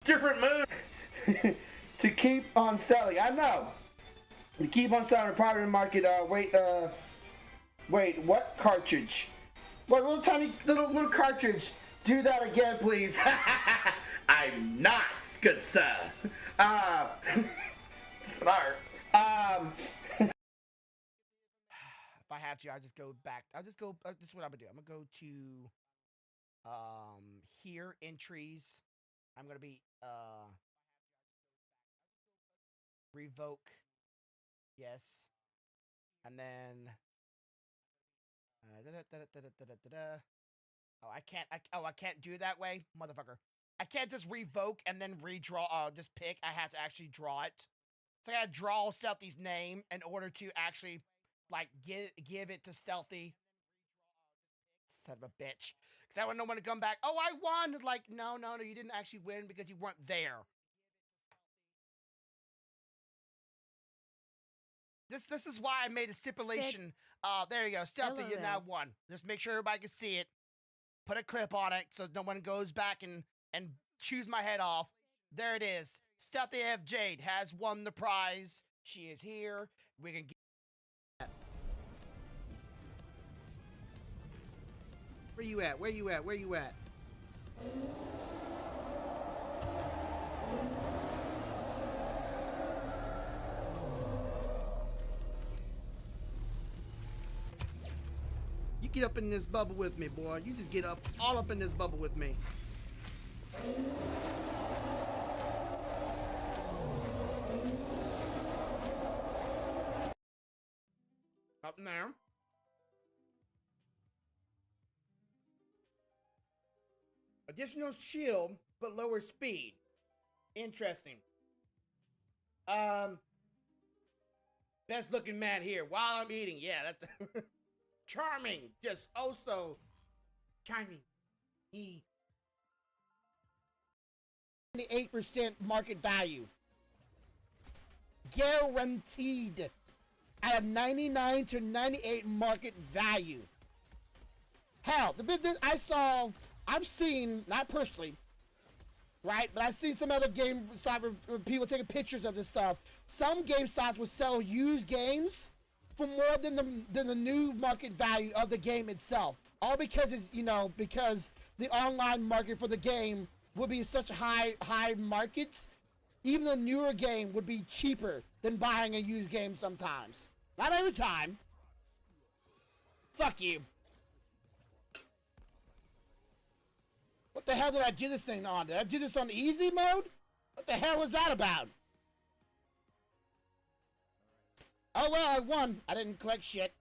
different move to keep on selling. I know. To keep on selling the private market. Wait, what cartridge? What little tiny little cartridge? Do that again, please. I'm not, good sir. If I have to, I'll just go back. This is what I'm gonna do. I'm gonna go to here, entries. I'm gonna be revoke, yes, and then oh, I can't do it that way, motherfucker. I can't just revoke and then redraw. Just pick. I have to actually draw it. So I gotta draw Stealthy's name in order to actually, like, give it to Stealthy. Son of a bitch. Because I wouldn't know when to come back. Oh, I won! Like, no, you didn't actually win because you weren't there. This is why I made a stipulation. There you go. Stealthy, you now won. Just make sure everybody can see it. Put a clip on it so no one goes back and chews my head off. There it is. Stealthy F. Jade has won the prize. She is here. We can get... Where you at? Where you at? Where you at? You get up in this bubble with me, boy. You just get up, all up in this bubble with me. Up there. Additional shield, but lower speed. Interesting. Best looking man here while I'm eating. Yeah, that's charming. Just also charming. 28% market value. Guaranteed. At a 99 to 98 market value. Hell, the business I've seen, not personally, right? But I've seen some other game sites where people taking pictures of this stuff. Some game sites will sell used games for more than the new market value of the game itself. All because it's, because the online market for the game would be such high markets. Even the newer game would be cheaper than buying a used game sometimes. Not every time. Fuck you. What the hell did I do this thing on? Did I do this on easy mode? What the hell was that about? Oh well, I won. I didn't collect shit.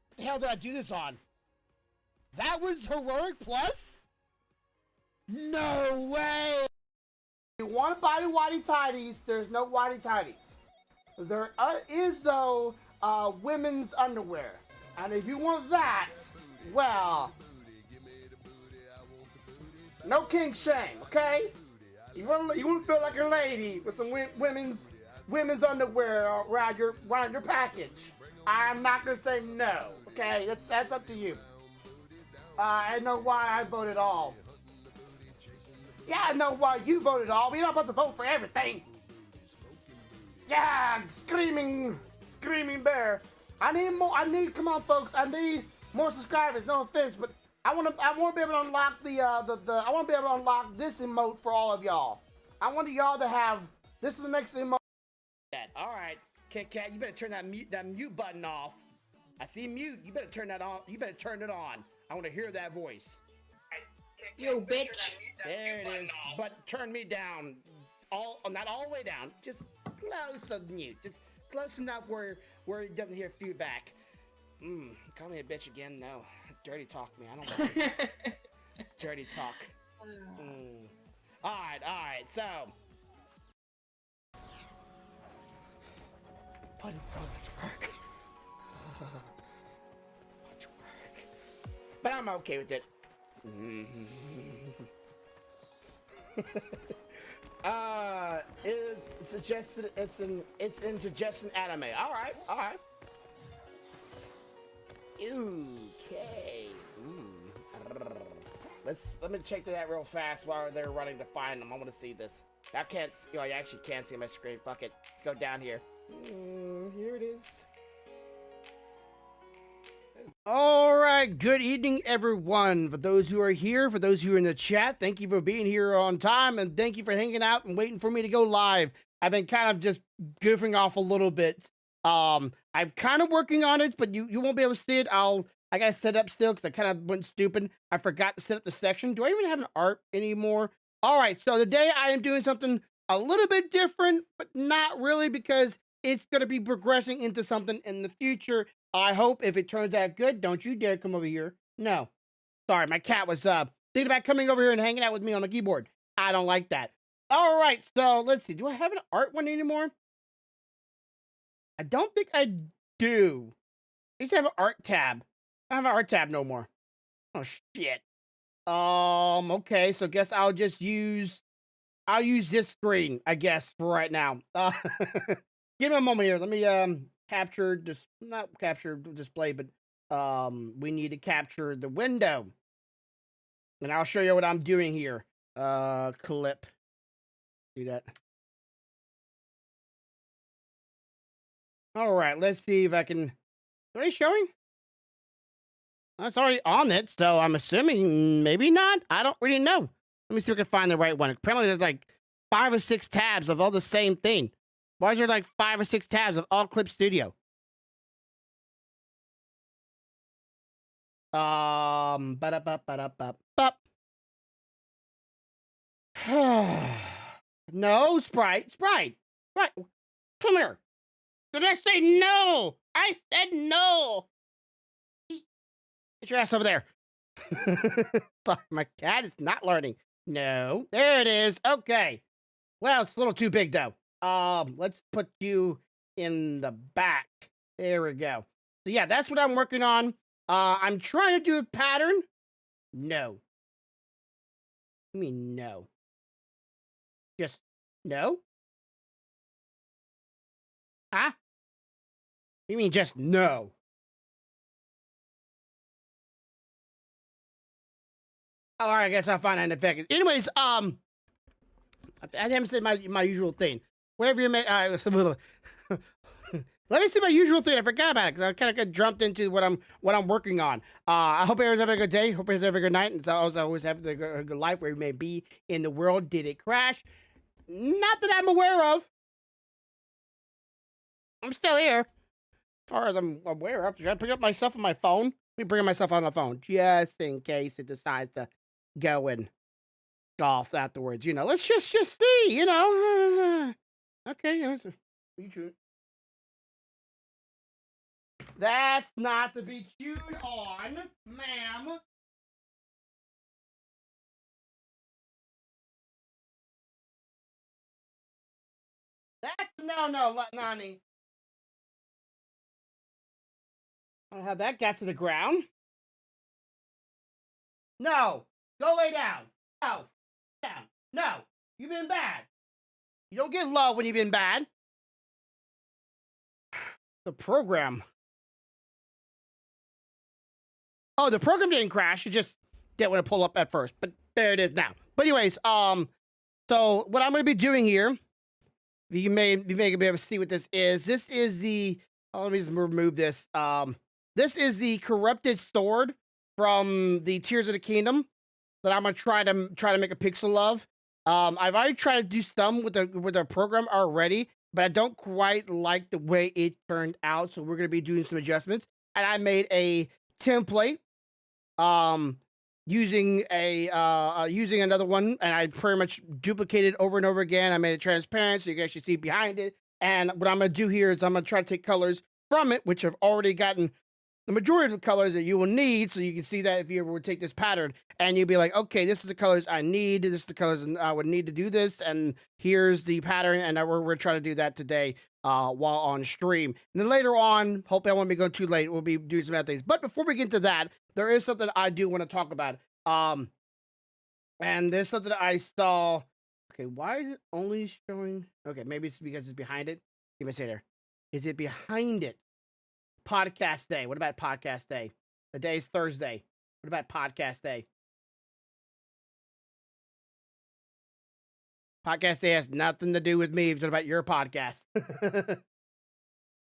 What the hell did I do this on? That was Heroic Plus? No way! If you want to buy the Whitey Tidies, there's no Whitey Tidies. There is, though, women's underwear. And if you want that, well, no king shame, okay? You want to feel like a lady with some women's underwear around your package. I'm not gonna say no, okay? That's up to you. I know why I voted all. Yeah, I know why you voted all. We're not about to vote for everything. Yeah, screaming bear. I need more. Come on, folks. I need more subscribers. No offense, but I want to be able to unlock I want to be able to unlock this emote for all of y'all. I want y'all to have. This is the next emote. All right, Kit Kat, you better turn that mute button off. I see mute. You better turn that on. You better turn it on. I want to hear that voice. Yo, bitch. There it is. But turn me down. Not all the way down. Just close to mute. Just close enough where it doesn't hear feedback. Call me a bitch again? No. Dirty talk me. I don't want dirty talk. Alright, so. Put in so much work. Much work. But I'm okay with it. It's suggested. It's in suggestion anime. All right. Okay. Let me check that real fast while they're running to find them. I want to see this. I can't see. Oh, I actually can't see my screen. Fuck it. Let's go down here. Here it is. All right. Good evening, everyone. For those who are here, for those who are in the chat, thank you for being here on time, and thank you for hanging out and waiting for me to go live. I've been kind of just goofing off a little bit. I'm kind of working on it, but you won't be able to see it. I gotta set up still because I kind of went stupid. I forgot to set up the section. Do I even have an art anymore? All right, so today I am doing something a little bit different, but not really, because it's gonna be progressing into something in the future. I hope if it turns out good. Don't you dare come over here. No. Sorry, my cat was thinking about coming over here and hanging out with me on the keyboard. I don't like that. All right, so let's see. Do I have an art one anymore? I don't think I do. I used to have an art tab. I don't have an art tab no more. Oh shit. Okay, so guess I'll use this screen, I guess, for right now. Give me a moment here. Let me not capture display, but we need to capture the window. And I'll show you what I'm doing here. Clip. Do that. All right, let's see if I can. What are you showing? It's already on it, so I'm assuming maybe not. I don't really know. Let me see if I can find the right one. Apparently, there's like 5 or 6 tabs of all the same thing. Why is there like 5 or 6 tabs of all Clip Studio? Ba-da-ba-ba-da-ba-ba. No, Sprite. Right. Come here. Did I say no? I said no. Get your ass over there. Sorry, my cat is not learning. No. There it is. Okay. Well, it's a little too big, though. Let's put you in the back. There we go. So, yeah, that's what I'm working on. I'm trying to do a pattern. No. I mean, no. Just no? Huh? You mean just no? All right, I guess I'll find out in a second. Anyways, I haven't said my usual thing. Whatever you may, let me see my usual thing. I forgot about it because I kind of jumped into what I'm working on. I hope everyone's having a good day. Hope everyone's having a good night, and always have a good life where you may be in the world. Did it crash? Not that I'm aware of. I'm still here, as far as I'm aware of. Should I pick up myself on my phone? Let me bring myself on the phone just in case it decides to go and golf afterwards. You know, let's just see. You know, okay. That's not to be chewed on, ma'am. That's no, Nani. I don't know how that got to the ground. No, go lay down. No, down. No, you've been bad. You don't get love when you've been bad. The program. Oh, the program didn't crash. It just didn't want to pull up at first, but there it is now. But anyways, so what I'm going to be doing here, you may be able to see what this is. This is the. Oh, let me just remove this. This is the corrupted sword from the Tears of the Kingdom that I'm gonna try to make a pixel of. I've already tried to do some with the program already, but I don't quite like the way it turned out. So we're gonna be doing some adjustments. And I made a template, using another one, and I pretty much duplicated over and over again. I made it transparent so you can actually see behind it. And what I'm gonna do here is I'm gonna try to take colors from it, which I've already gotten the majority of the colors that you will need, so you can see that if you ever would take this pattern and you'd be like, okay, this is the colors I need, this is the colors I would need to do this, and here's the pattern, and we're trying to do that today while on stream. And then later on, hopefully I won't be going too late, we'll be doing some other things. But before we get into that, there is something I do want to talk about. And there's something I saw. Okay, why is it only showing? Okay, maybe it's because it's behind it. Give me a second there. Is it behind it? Podcast day. What about podcast day? The day is Thursday. What about podcast day? Podcast day has nothing to do with me. It's about your podcast.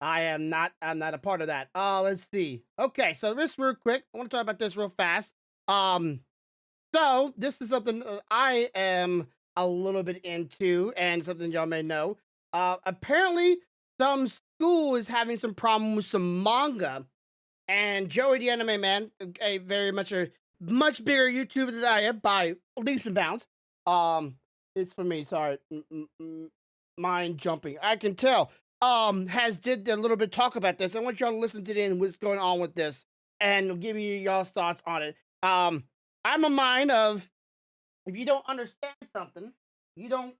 I'm not a part of that. Let's see. Okay, so this real quick. I want to talk about this real fast. So this is something I am a little bit into, and something y'all may know. Apparently, some school is having some problem with some manga, and Joey the Anime Man, a much bigger YouTuber than I am by leaps and bounds. It's for me. Sorry, mind jumping. I can tell. Has did a little bit talk about this. I want y'all to listen to it and what's going on with this, and give you y'all's thoughts on it. I'm a mind of, if you don't understand something, you don't.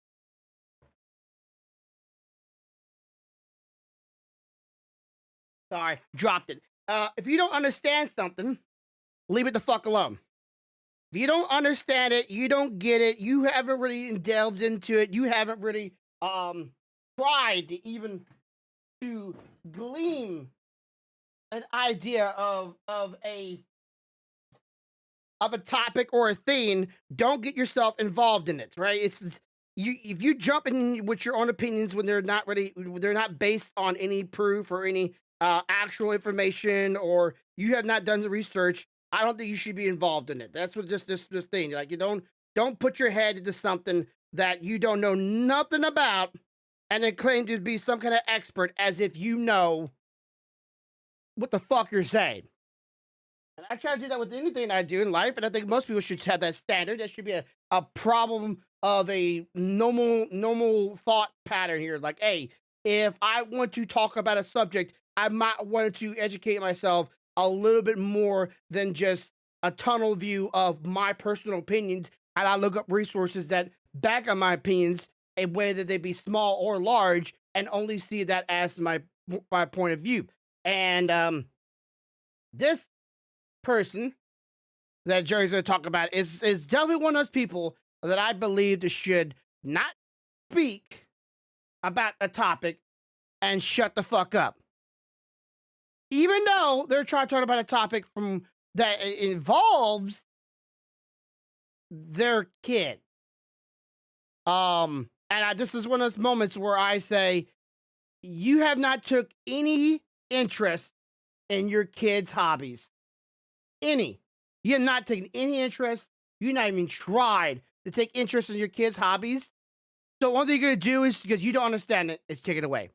Sorry, dropped it. If you don't understand something, leave it the fuck alone. If you don't understand it, you don't get it, you haven't really delved into it, you haven't really tried to even to glean an idea of a topic or a thing, don't get yourself involved in it, right? It's you, if you jump in with your own opinions when they're not based on any proof or any actual information, or you have not done the research, I don't think you should be involved in it. That's what this thing. Like, you don't put your head into something that you don't know nothing about and then claim to be some kind of expert as if you know what the fuck you're saying. And I try to do that with anything I do in life, and I think most people should have that standard. That should be a problem of a normal thought pattern here. Like, hey, if I want to talk about a subject, I might want to educate myself a little bit more than just a tunnel view of my personal opinions, and I look up resources that back up my opinions, and whether they be small or large, and only see that as my point of view. And this person that Jerry's going to talk about is definitely one of those people that I believe that should not speak about a topic and shut the fuck up. Even though they're trying to talk about a topic from that involves their kid. This is one of those moments where I say, you have not took any interest in your kids' hobbies. Any. You have not taken any interest. You not even tried to take interest in your kids' hobbies. So one thing you're going to do is, because you don't understand it, is take it away.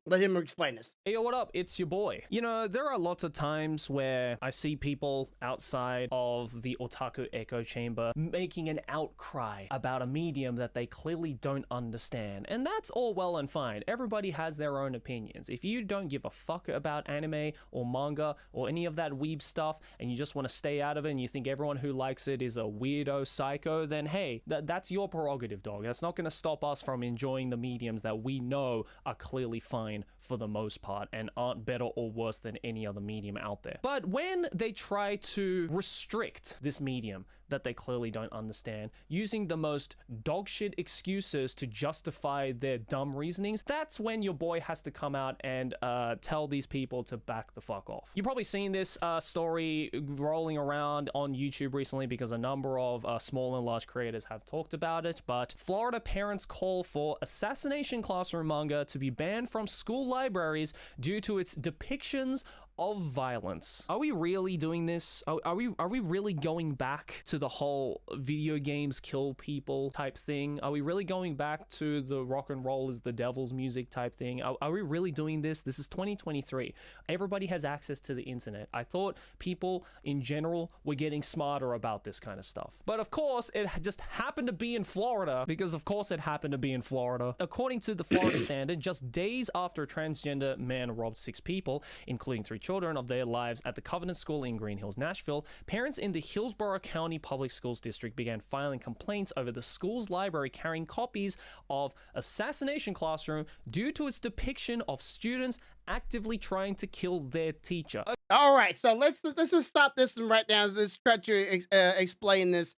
Let him explain this. Hey, yo, what up? It's your boy. You know, there are lots of times where I see people outside of the otaku echo chamber making an outcry about a medium that they clearly don't understand. And that's all well and fine. Everybody has their own opinions. If you don't give a fuck about anime or manga or any of that weeb stuff, and you just want to stay out of it and you think everyone who likes it is a weirdo psycho, then hey, that's your prerogative, dog. That's not going to stop us from enjoying the mediums that we know are clearly fine for the most part and aren't better or worse than any other medium out there. But when they try to restrict this medium that they clearly don't understand, using the most dogshit excuses to justify their dumb reasonings, that's when your boy has to come out and tell these people to back the fuck off. You've probably seen this story rolling around on YouTube recently because a number of small and large creators have talked about it, but Florida parents call for Assassination Classroom manga to be banned from school libraries due to its depictions of violence. Are we really doing this? Are we really going back to the whole video games kill people type thing? Are we really going back to the rock and roll is the devil's music type thing? Are we really doing this? This is 2023. Everybody has access to the internet. I thought people in general were getting smarter about this kind of stuff. But of course, it just happened to be in Florida, because of course it happened to be in Florida. According to the Florida Standard, just days after a transgender man robbed 6 people, including 3 children, of their lives at the Covenant School in Green Hills, Nashville, parents in the Hillsborough County Public Schools District began filing complaints over the school's library carrying copies of Assassination Classroom due to its depiction of students actively trying to kill their teacher. All right, so let's just stop this and right now. Let's try to explain this.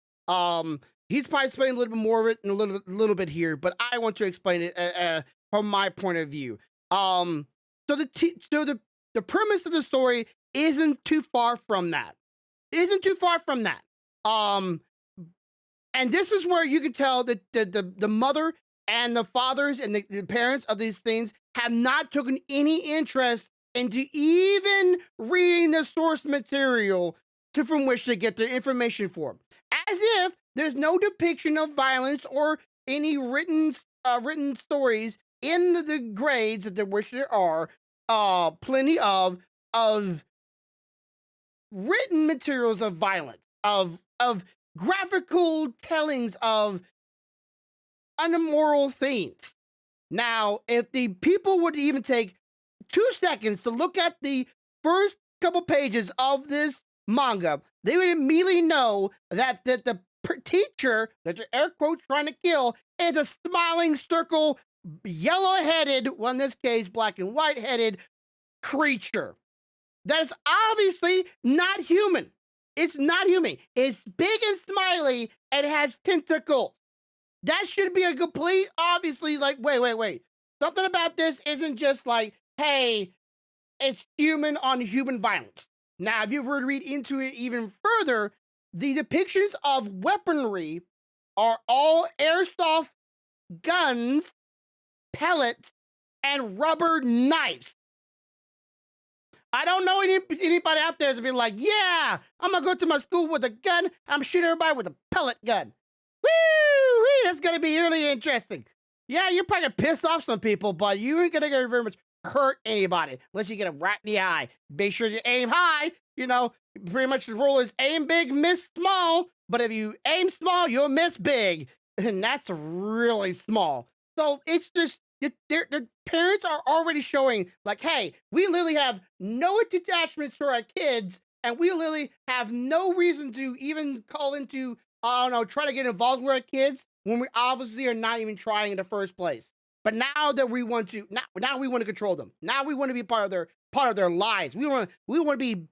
He's probably explaining a little bit more of it in a little bit here, but I want to explain it from my point of view. So the premise of the story isn't too far from that. And this is where you can tell that the mother and the fathers and the parents of these things have not taken any interest into even reading the source material from which they get their information from. As if there's no depiction of violence or any written stories in the grades that which there are plenty of written materials of violence, of graphical tellings of unimmoral things. Now, if the people would even take 2 seconds to look at the first couple pages of this manga, they would immediately know that the teacher that they're air quotes trying to kill is a smiling circle, yellow-headed, well, in this case, black and white-headed creature. That is obviously not human. It's not human. It's big and smiley and has tentacles. That should be a complete, obviously, like, wait. Something about this isn't just like, hey, it's human on human violence. Now, if you were to read into it even further, the depictions of weaponry are all airsoft guns, pellets, and rubber knives. I don't know anybody out there that's be like, yeah, I'm gonna go to my school with a gun. I'm shoot everybody with a pellet gun. Woo! That's gonna be really interesting. Yeah, you're probably gonna piss off some people, but you ain't gonna very much hurt anybody unless you get them right in the eye. Make sure you aim high. You know, pretty much the rule is aim big, miss small. But if you aim small, you'll miss big, and that's really small. So it's just their parents are already showing like, hey, we literally have no attachments for our kids, and we literally have no reason to even call into, try to get involved with our kids when we obviously are not even trying in the first place. But now that we want to, now we want to control them. Now we want to be part of their lives. We want to be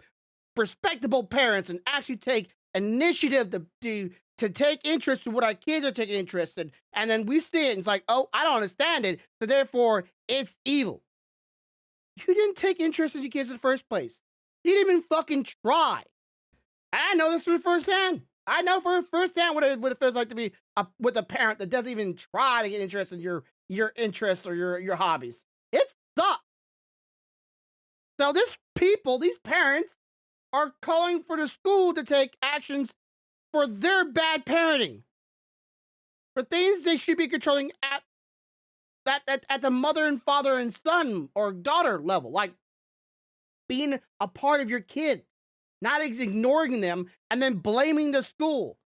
respectable parents and actually take initiative to take interest in what our kids are taking interest in. And then we see it and it's like, oh, I don't understand it. So therefore, it's evil. You didn't take interest in your kids in the first place. You didn't even fucking try. And I know this from firsthand. I know for firsthand what it feels like to be with a parent that doesn't even try to get interested in your interests or your hobbies. It sucks. So these parents are calling for the school to take actions for their bad parenting, for things they should be controlling at the mother and father and son or daughter level, like being a part of your kid, not ignoring them and then blaming the school.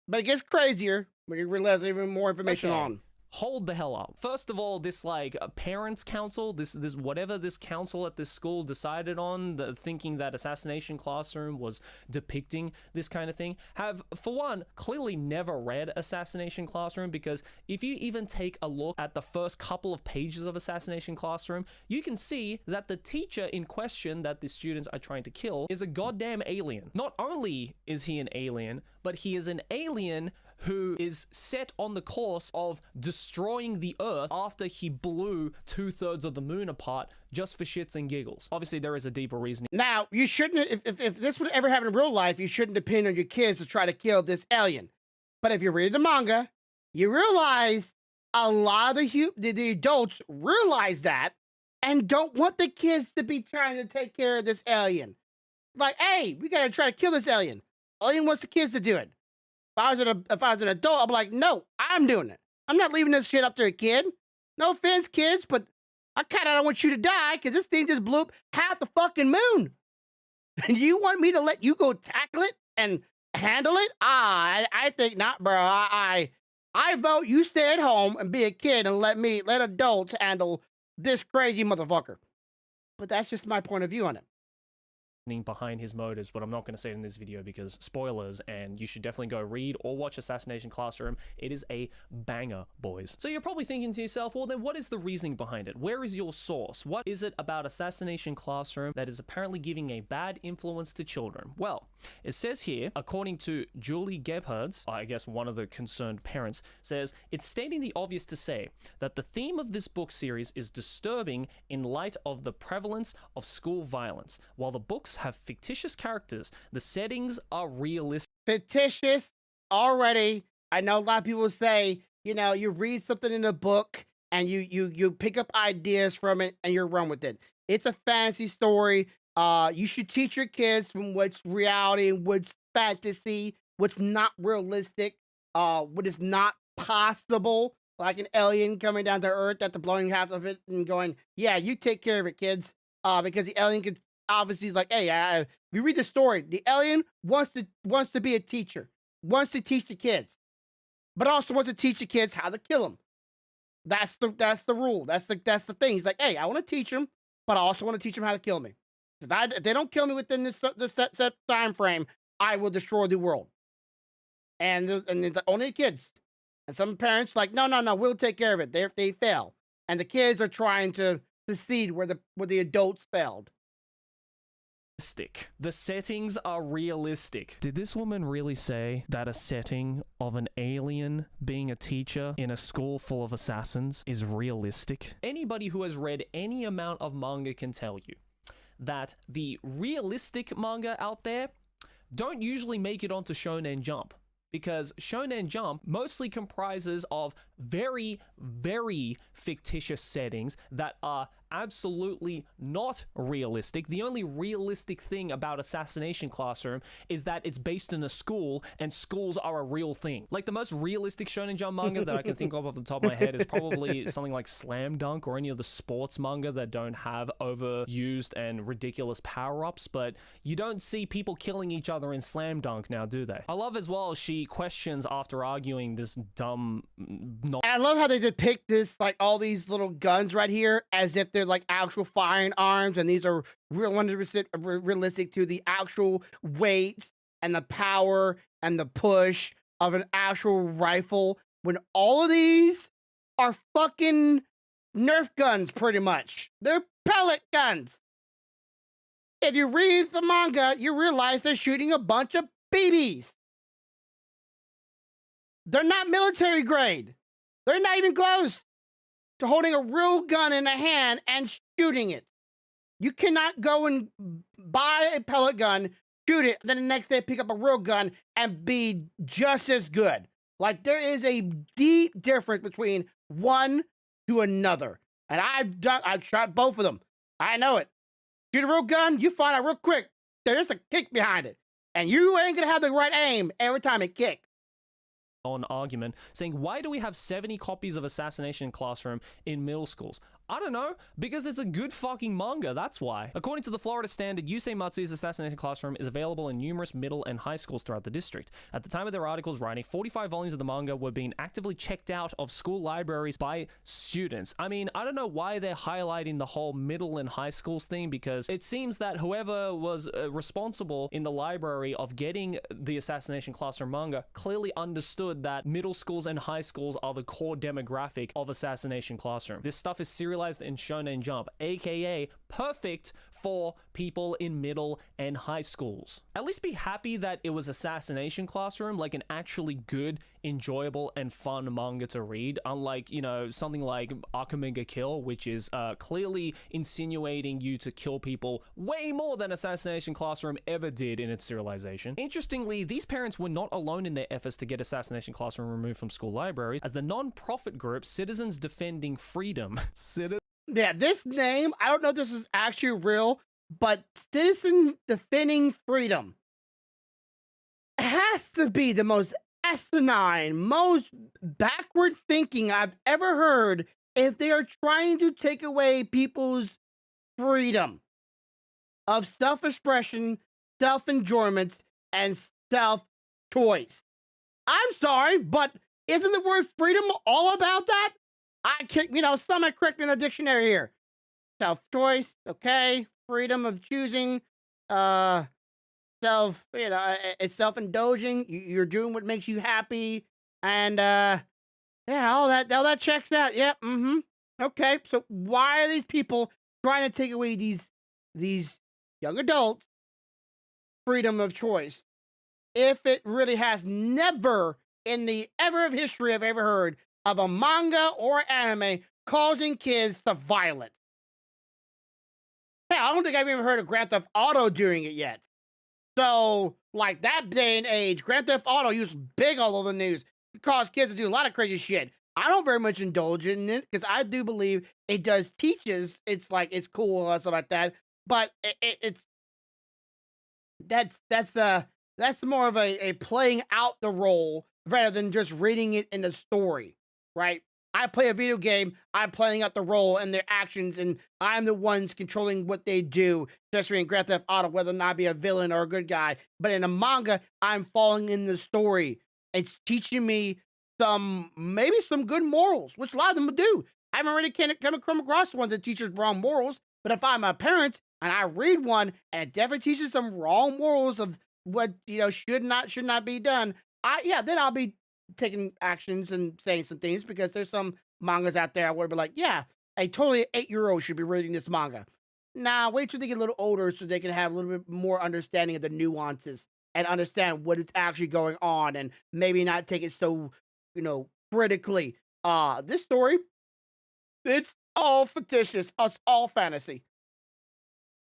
But it gets crazier when you realize even more information on. Hold the hell up. First of all, this like parents council, this whatever this council at this school decided on, thinking that Assassination Classroom was depicting this kind of thing, have for one clearly never read Assassination Classroom, because if you even take a look at the first couple of pages of Assassination Classroom, you can see that the teacher in question that the students are trying to kill is a goddamn alien. Not only is he an alien, but he is an alien who is set on the course of destroying the Earth after he blew 2/3 of the moon apart just for shits and giggles. Obviously, there is a deeper reason. Now, you shouldn't, if this would ever happen in real life, you shouldn't depend on your kids to try to kill this alien. But if you read the manga, you realize a lot of the adults realize that and don't want the kids to be trying to take care of this alien. Like, hey, we gotta try to kill this alien. Alien wants the kids to do it. If I was an adult, I'd be like, no, I'm doing it. I'm not leaving this shit up to a kid. No offense, kids, but I kind of don't want you to die because this thing just blew up half the fucking moon. And you want me to let you go tackle it and handle it? I think not, bro. I vote you stay at home and be a kid and let adults handle this crazy motherfucker. But that's just my point of view on it. Behind his motives, but I'm not going to say it in this video because spoilers, and you should definitely go read or watch Assassination Classroom. It is a banger, boys. So you're probably thinking to yourself, well, then what is the reasoning behind it? Where is your source? What is it about Assassination Classroom that is apparently giving a bad influence to children? Well, it says here, according to Julie Gebhardt, I guess one of the concerned parents, says, it's stating the obvious to say that the theme of this book series is disturbing in light of the prevalence of school violence. While the book books have fictitious characters. The settings are realistic. Fictitious already. I know a lot of people say, you know, you read something in a book and you pick up ideas from it and you run with it. It's a fantasy story. You should teach your kids from what's reality and what's fantasy, what's not realistic, what is not possible, like an alien coming down to Earth after blowing half of it and going, yeah, you take care of it, kids. Because the alien could obviously like, hey, we read the story. The alien wants to be a teacher, wants to teach the kids, but also wants to teach the kids how to kill them. That's the rule. That's the thing. He's like, hey, I want to teach them, but I also want to teach them how to kill me. If they don't kill me within this set time frame, I will destroy the world. And only the kids. And some parents like, no, we'll take care of it. They fail, and the kids are trying to succeed where the adults failed. The settings are realistic. Did this woman really say that a setting of an alien being a teacher in a school full of assassins is realistic? Anybody who has read any amount of manga can tell you that the realistic manga out there don't usually make it onto Shonen Jump, because Shonen Jump mostly comprises of very, very fictitious settings that are absolutely not realistic. The only realistic thing about Assassination Classroom is that it's based in a school, and schools are a real thing. Like, the most realistic Shonen Jump manga that I can think of off the top of my head is probably something like Slam Dunk or any of the sports manga that don't have overused and ridiculous power-ups, but you don't see people killing each other in Slam Dunk now, do they? I love as well, she questions after arguing this dumb... And I love how they depict this, like, all these little guns right here as if they're like actual firearms, and these are 100% realistic to the actual weight and the power and the push of an actual rifle, when all of these are fucking Nerf guns, pretty much. They're pellet guns. If you read the manga, you realize they're shooting a bunch of BBs. They're not military grade. They're not even close to holding a real gun in a hand and shooting it. You cannot go and buy a pellet gun, shoot it, then the next day pick up a real gun and be just as good. Like, there is a deep difference between one to another. And I've shot both of them. I know it. Shoot a real gun, you find out real quick there's a kick behind it. And you ain't gonna have the right aim every time it kicks. On argument saying, why do we have 70 copies of Assassination Classroom in middle schools? I don't know, because it's a good fucking manga, that's why. According to the Florida Standard, Yusei Matsui's Assassination Classroom is available in numerous middle and high schools throughout the district. At the time of their articles writing, 45 volumes of the manga were being actively checked out of school libraries by students. I mean, I don't know why they're highlighting the whole middle and high schools thing, because it seems that whoever was responsible in the library of getting the Assassination Classroom manga clearly understood that middle schools and high schools are the core demographic of Assassination Classroom. This stuff is serialized in Shonen Jump, aka perfect for people in middle and high schools. At least be happy that it was Assassination Classroom, like an actually good, enjoyable, and fun manga to read, unlike, you know, something like Akamenga Kill, which is clearly insinuating you to kill people way more than Assassination Classroom ever did in its serialization. Interestingly, these parents were not alone in their efforts to get Assassination Classroom removed from school libraries, as the non-profit group Citizens Defending Freedom Yeah, this name, I don't know if this is actually real, but Citizen Defending Freedom has to be the most asinine, most backward thinking I've ever heard if they are trying to take away people's freedom of self-expression, self-enjoyment, and self-choice. I'm sorry, but isn't the word freedom all about that? I can't, somebody correct me in the dictionary here. Self-choice, okay. Freedom of choosing, it's self-indulging. You're doing what makes you happy. And, all that checks out. Yep. Yeah, okay. So why are these people trying to take away these young adults' freedom of choice if it really has never in the ever of history I've ever heard of a manga or anime causing kids to violence? Hell, Yeah, I don't think I've even heard of Grand Theft Auto doing it yet. So, like that day and age, Grand Theft Auto used big all over the news. It caused kids to do a lot of crazy shit. I don't very much indulge in it because I do believe it does teaches. It's like it's cool and stuff like that. But it's that's more of a playing out the role rather than just reading it in the story, right? I play a video game, I'm playing out the role and their actions, and I'm the ones controlling what they do, especially in Grand Theft Auto, whether or not I be a villain or a good guy. But in a manga, I'm following in the story. It's teaching me maybe some good morals, which a lot of them do. I haven't really come across ones that teaches wrong morals, but if I'm a parent and I read one and it definitely teaches some wrong morals of what should not be done, then I'll be taking actions and saying some things because there's some mangas out there I would be like, yeah, a totally 8-year-old should be reading this manga. Nah, wait till they get a little older so they can have a little bit more understanding of the nuances and understand what is actually going on and maybe not take it so, critically. This story, it's all fictitious, it's all fantasy.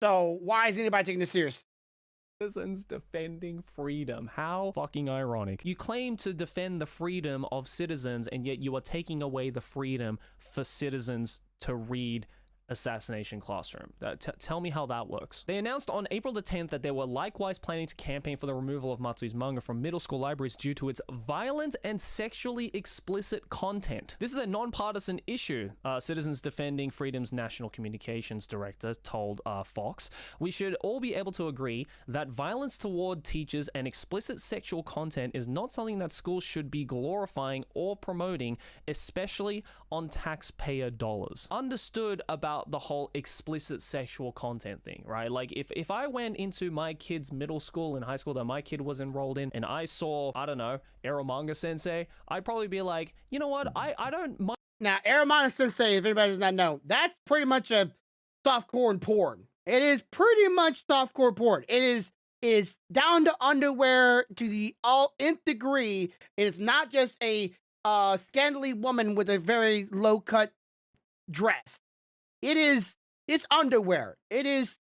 So why is anybody taking this serious? Citizens defending freedom. How fucking ironic. You claim to defend the freedom of citizens, and yet you are taking away the freedom for citizens to read Assassination Classroom. Tell me how that works. They announced on April the 10th that they were likewise planning to campaign for the removal of Matsui's manga from middle school libraries due to its violent and sexually explicit content. This is a nonpartisan issue, Citizens Defending Freedom's National Communications Director told Fox. We should all be able to agree that violence toward teachers and explicit sexual content is not something that schools should be glorifying or promoting, especially on taxpayer dollars. Understood about the whole explicit sexual content thing, right? Like if I went into my kid's middle school and high school that my kid was enrolled in and I saw, I don't know, Eromanga Sensei, I'd probably be like, you know what, I don't mind. Now, Eromanga Sensei, if anybody does not know, that's pretty much a softcore porn. It is pretty much softcore porn. It is down to underwear to the nth degree. It is not just a scantily woman with a very low cut dress. It's underwear. It is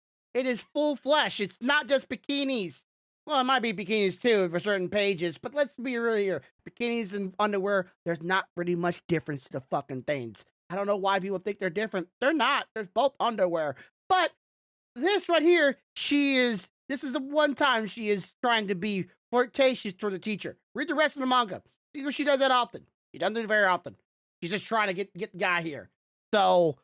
full flesh. It's not just bikinis. Well, it might be bikinis too for certain pages, but let's be real here. Bikinis and underwear, there's not really much difference to the fucking things. I don't know why people think they're different. They're not. They're both underwear. But this right here, this is the one time she is trying to be flirtatious toward the teacher. Read the rest of the manga. See what she does that often. She doesn't do it very often. She's just trying to get the guy here. So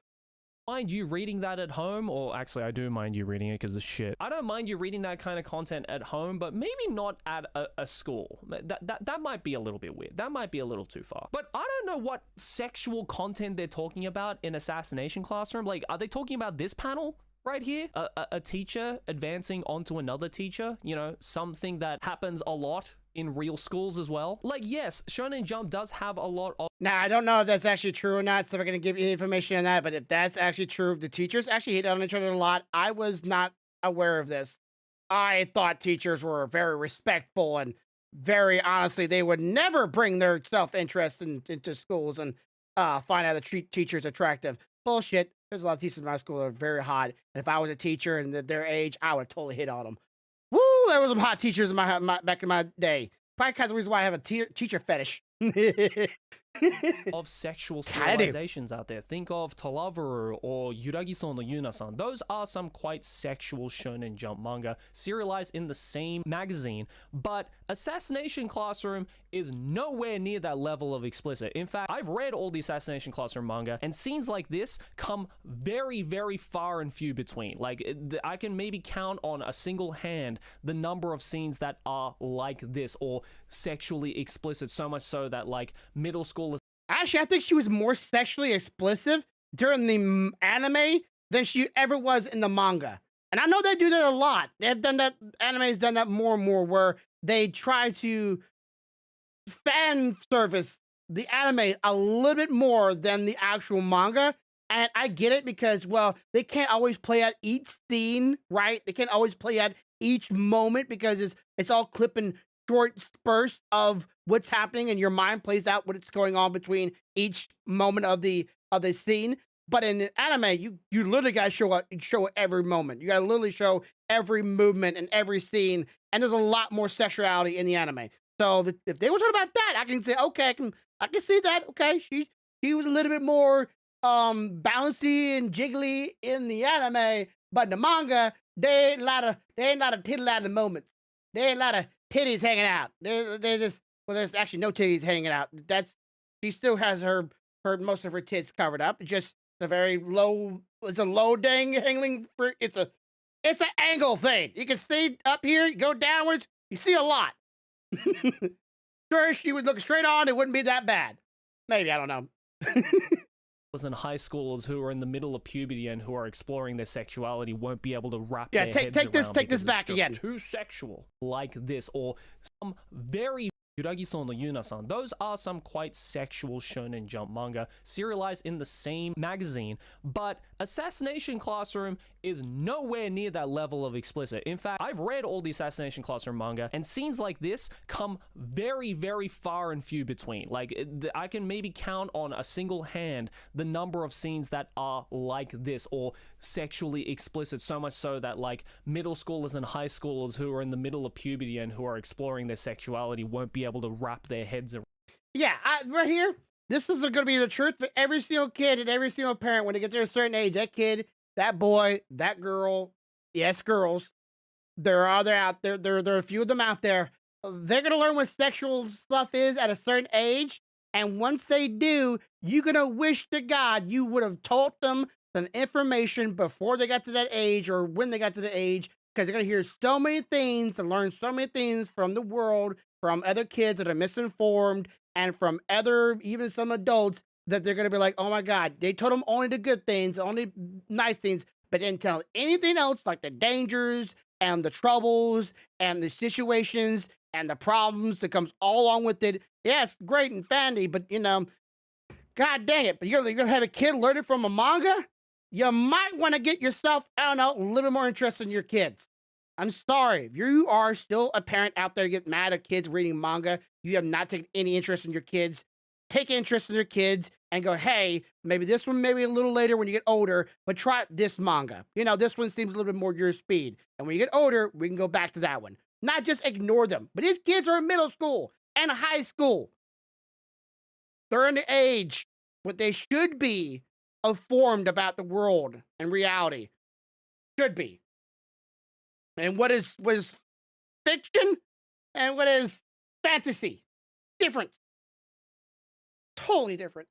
mind you reading that at home, or actually I do mind you reading it because of shit. I don't mind you reading that kind of content at home, but maybe not at a school. That might be a little bit weird. That might be a little too far. But I don't know what sexual content they're talking about in Assassination Classroom. Like, are they talking about this panel right here? A teacher advancing onto another teacher? Something that happens a lot in real schools as well. Like, yes, Shonen Jump does have a lot of... Now, I don't know if that's actually true or not, so I'm going to give you information on that, but if that's actually true, the teachers actually hit on each other a lot. I was not aware of this. I thought teachers were very respectful and very honestly, they would never bring their self-interest into schools and find out the teachers attractive. Bullshit. There's a lot of teachers in my school that are very hot, and if I was a teacher and their age, I would totally hit on them. Woo! There was some hot teachers in my back in my day. Probably kind of the reason why I have a teacher fetish. of sexual civilizations out there. Think of Talaveru or Yuragiso no Yuna-san. Those are some quite sexual Shonen Jump manga serialized in the same magazine, but Assassination Classroom is nowhere near that level of explicit. In fact, I've read all the Assassination Classroom manga, and scenes like this come very, very far and few between. Like, I can maybe count on a single hand the number of scenes that are like this, or sexually explicit, so much so that, like, middle school... Actually, I think she was more sexually explicit during the anime than she ever was in the manga. And I know they do that a lot. They've done that, anime's done that more and more, where they try to fan service the anime a little bit more than the actual manga. And I get it because, well, they can't always play out each scene, right? They can't always play out each moment because it's all clipping short spurts of what's happening, and your mind plays out what's going on between each moment of the scene. But in the anime, you literally gotta show every moment. You gotta literally show every movement and every scene. And there's a lot more sexuality in the anime. So if they were talking about that, I can say, okay, I can see that. Okay, she was a little bit more bouncy and jiggly in the anime, but in the manga, they ain't a lot of titty out of moments. There ain't a lot of titties hanging out. They're just, well, there's actually no titties hanging out. She still has her most of her tits covered up. Just a very low. It's a low dang hangling. It's an angle thing. You can see up here, you go downwards, you see a lot. Sure, she would look straight on. It wouldn't be that bad. Maybe, I don't know. And high schoolers who are in the middle of puberty and who are exploring their sexuality won't be able to wrap their heads around take this because back it's just again. too sexual like this, or some very Yuragi-san no Yuna-san. Those are some quite sexual Shonen Jump manga serialized in the same magazine, but Assassination Classroom is nowhere near that level of explicit. In fact, I've read all the Assassination Classroom manga, and scenes like this come very, very far and few between. Like, I can maybe count on a single hand the number of scenes that are like this, or sexually explicit, so much so that, like, middle schoolers and high schoolers who are in the middle of puberty and who are exploring their sexuality won't be able to wrap their heads around. Yeah, right here, this is going to be the truth for every single kid and every single parent when they get to a certain age. That kid, that boy, that girl, yes, girls, there are out there. There are a few of them out there. They're going to learn what sexual stuff is at a certain age. And once they do, you're going to wish to God you would have taught them some information before they got to that age or when they got to the age, because they're going to hear so many things and learn so many things from the world, from other kids that are misinformed, and from even some adults, that they're going to be like, oh my God, they told them only the good things, only nice things, but didn't tell anything else, like the dangers and the troubles and the situations and the problems that comes all along with it. Yeah, it's great and fancy, but God dang it, but you're going to have a kid learn it from a manga? You might want to get yourself, I don't know, a little more interested in your kids. I'm sorry. If you are still a parent out there get mad at kids reading manga, you have not taken any interest in your kids, take interest in your kids and go, hey, maybe this one, maybe a little later when you get older, but try this manga. This one seems a little bit more your speed. And when you get older, we can go back to that one. Not just ignore them. But these kids are in middle school and high school. They're in the age what they should be informed about the world and reality. Should be. And what is fiction and what is fantasy. Different. Totally different.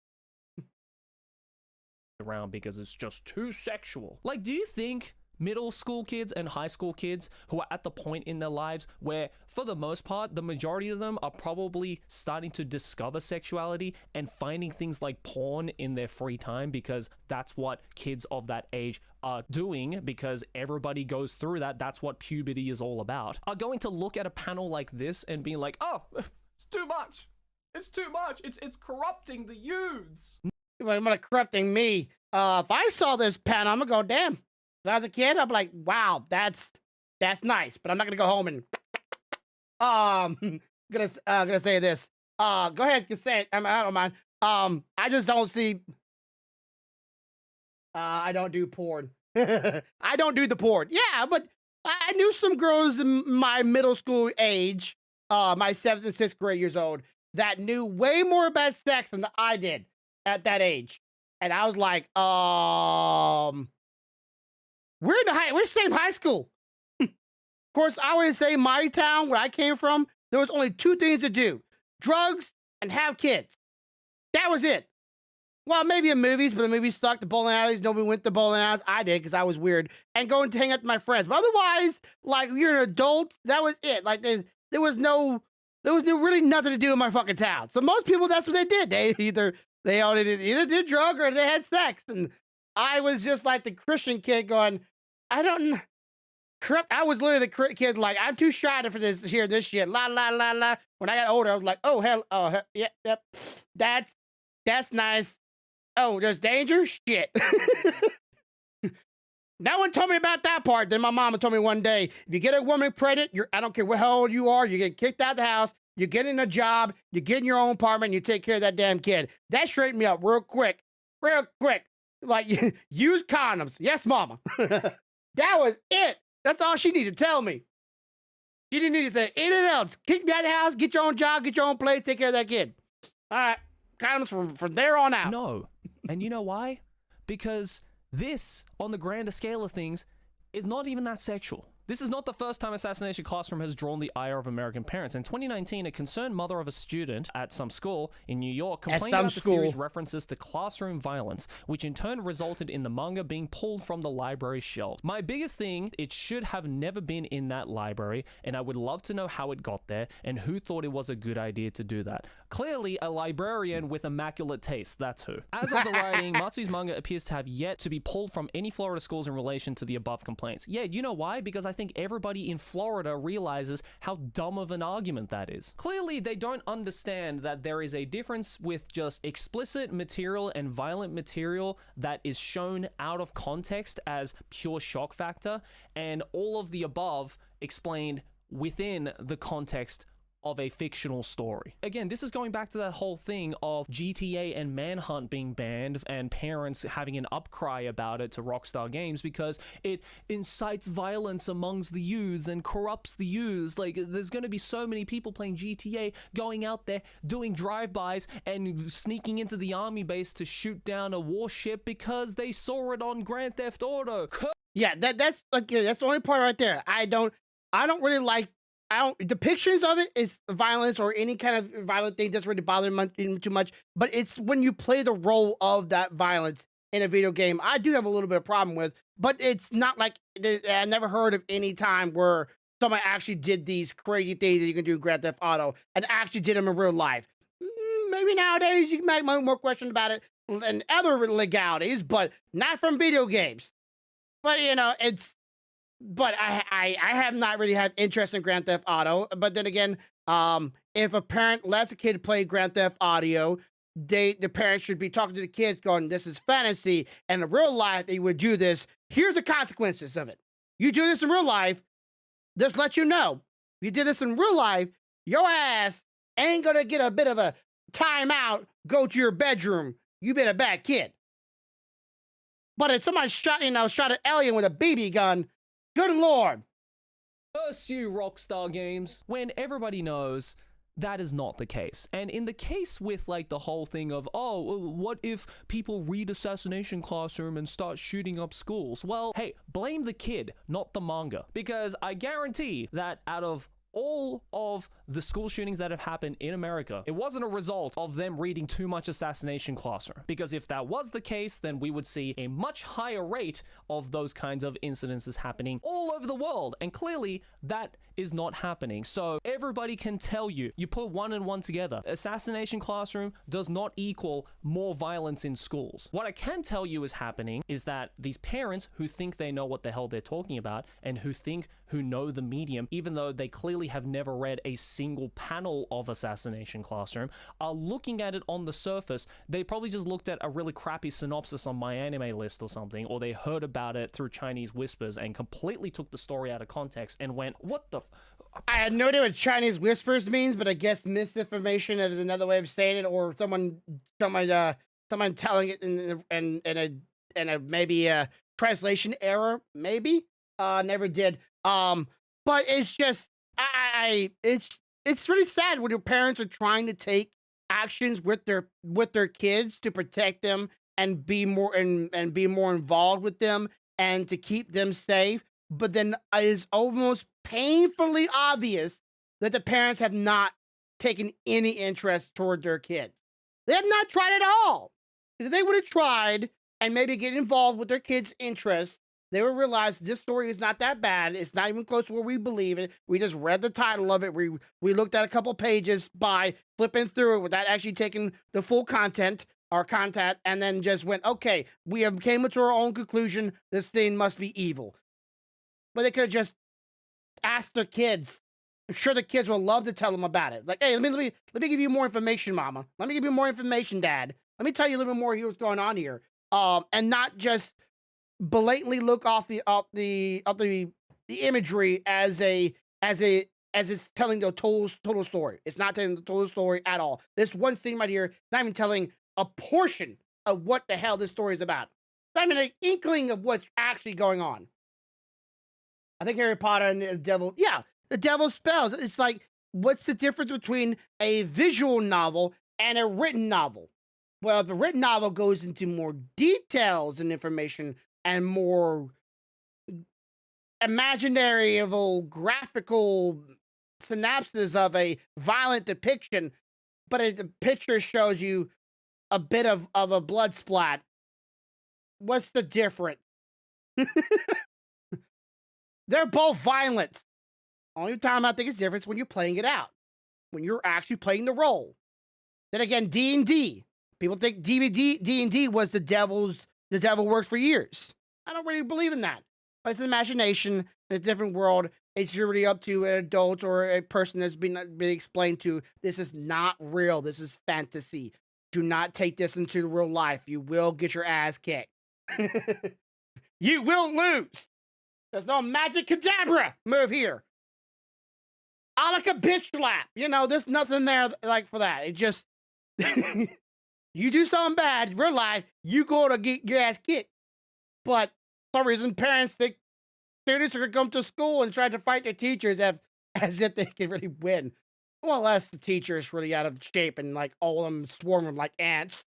Around because it's just too sexual. Like, do you think middle school kids and high school kids who are at the point in their lives where, for the most part, the majority of them are probably starting to discover sexuality and finding things like porn in their free time, because that's what kids of that age are doing, because everybody goes through that. That's what puberty is all about. Are going to look at a panel like this and being like, oh, it's too much. It's too much. It's corrupting the youths. I'm gonna corrupting me. If I saw this panel, I'm gonna go, damn. If I was a kid, I'm like, wow, that's nice. But I'm not gonna go home and gonna say this. Go ahead, you say it. I don't mind. I just don't see. I don't do porn. I don't do the porn. Yeah, but I knew some girls in my middle school age, my 7th and 6th grade years old, that knew way more about sex than I did at that age. And I was like, we're the same high school. Of course, I always say my town, where I came from, there was only 2 things to do: drugs and have kids. That was it. Well, maybe in movies, but the movies sucked. The bowling alleys, nobody went to bowling alleys. I did, because I was weird. And going to hang out with my friends. But otherwise, like, you're an adult, that was it. Like, there was really nothing to do in my fucking town. So most people, that's what they did. They either did drug or they had sex. And I was just like the Christian kid going, I don't corrupt. I was literally the kid like, I'm too shy for this shit. La la la la. When I got older, I was like, oh hell, yep. That's nice. Oh, there's danger? Shit. No one told me about that part. Then my mama told me one day, if you get a woman pregnant, I don't care how old you are, you get kicked out of the house, you get in a job, you get in your own apartment, and you take care of that damn kid. That straightened me up real quick. Like, use condoms. Yes, mama. That was it. That's all she needed to tell me. She didn't need to say anything else. Kick me out of the house, get your own job, get your own place, take care of that kid. All right. Condoms from there on out. No. And you know why? Because this, on the grander scale of things, is not even that sexual. This is not the first time Assassination Classroom has drawn the ire of American parents. In 2019, a concerned mother of a student at some school in New York complained about the series' references to classroom violence, which in turn resulted in the manga being pulled from the library shelf. My biggest thing, it should have never been in that library, and I would love to know how it got there and who thought it was a good idea to do that. Clearly, a librarian with immaculate taste, that's who. As of the writing, Matsu's manga appears to have yet to be pulled from any Florida schools in relation to the above complaints. Yeah, you know why? Because I think everybody in Florida realizes how dumb of an argument that is. Clearly, they don't understand that there is a difference with just explicit material and violent material that is shown out of context as pure shock factor, and all of the above explained within the context of a fictional story. Again, this is going back to that whole thing of GTA and Manhunt being banned and parents having an upcry about it to Rockstar Games because it incites violence amongst the youths and corrupts the youths. Like, there's going to be so many people playing GTA going out there doing drive-bys and sneaking into the army base to shoot down a warship because they saw it on Grand Theft Auto. Yeah, that's the only part right there. I don't really like. Depictions of it is violence or any kind of violent thing doesn't really bother me too much, but it's when you play the role of that violence in a video game, I do have a little bit of problem with, but it's not like, I never heard of any time where someone actually did these crazy things that you can do in Grand Theft Auto and actually did them in real life. Maybe nowadays you can make more questions about it than other legalities, but not from video games. But, you know, but I have not really had interest in Grand Theft Auto. But then again, if a parent lets a kid play Grand Theft Auto, the parents should be talking to the kids going, this is fantasy. And in real life, they would do this. Here's the consequences of it. You do this in real life, just let you know. If you did this in real life, your ass ain't gonna get a bit of a timeout, go to your bedroom. You been a bad kid. But if somebody shot an alien with a BB gun, good Lord. Curse you, Rockstar Games, when everybody knows that is not the case. And in the case with like the whole thing of, oh, what if people read Assassination Classroom and start shooting up schools? Well, hey, blame the kid, not the manga. Because I guarantee that out of all of the school shootings that have happened in America, it wasn't a result of them reading too much Assassination Classroom. Because if that was the case, then we would see a much higher rate of those kinds of incidences happening all over the world. And clearly, that is not happening. So everybody can tell you, you put one and one together. Assassination Classroom does not equal more violence in schools. What I can tell you is happening is that these parents who think they know what the hell they're talking about and who know the medium, even though they clearly have never read a single panel of Assassination Classroom, are looking at it on the surface. They probably just looked at a really crappy synopsis on My Anime List or something, or they heard about it through Chinese whispers and completely took the story out of context and went, what the I had no idea what Chinese whispers means, but I guess misinformation is another way of saying it, or someone telling it in a maybe a translation error, maybe. Never did. But it's just it's really sad when your parents are trying to take actions with their kids to protect them and be more involved with them and to keep them safe. But then it is almost painfully obvious that the parents have not taken any interest toward their kids. They have not tried at all. If they would have tried and maybe get involved with their kids' interests, they would realize this story is not that bad. It's not even close to where we believe it. We just read the title of it. We looked at a couple pages by flipping through it without actually taking the full content or content, and then just went, okay, we have came to our own conclusion. This thing must be evil. But they could have just asked their kids. I'm sure the kids will love to tell them about it. Like, hey, let me give you more information, Mama. Let me give you more information, Dad. Let me tell you a little bit more here what's going on here. And not just blatantly look off the imagery as it's telling the total story. It's not telling the total story at all. This one scene right here, not even telling a portion of what the hell this story is about. an inkling of what's actually going on. I think Harry Potter and the Devil, yeah, the Devil's Spells. It's like, what's the difference between a visual novel and a written novel? Well, the written novel goes into more details and information and more imaginary graphical synopsis of a violent depiction, but the picture shows you a bit of a blood splat. What's the difference? They're both violent. Only time I think it's different is when you're playing it out, when you're actually playing the role. Then again, D&D. People think D&D was the devil worked for years. I don't really believe in that. But it's an imagination in a different world. It's really up to an adult or a person that's been explained to, this is not real. This is fantasy. Do not take this into real life. You will get your ass kicked. You will lose. There's no magic cadabra move here. I like a bitch slap. You know, there's nothing there like for that. It just, you do something bad in real life, you go to get your ass kicked. But for some reason, parents think students are going to come to school and try to fight their teachers as if they can really win. Well, unless the teacher is really out of shape and like all of them swarming like ants.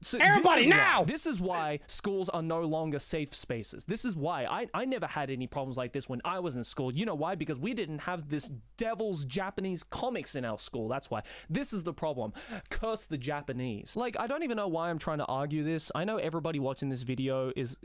So Everybody now! This is why schools are no longer safe spaces. This is why I never had any problems like this when I was in school. You know why? Because we didn't have this devil's Japanese comics in our school. That's why. This is the problem. Curse the Japanese. Like, I don't even know why I'm trying to argue this. I know everybody watching this video is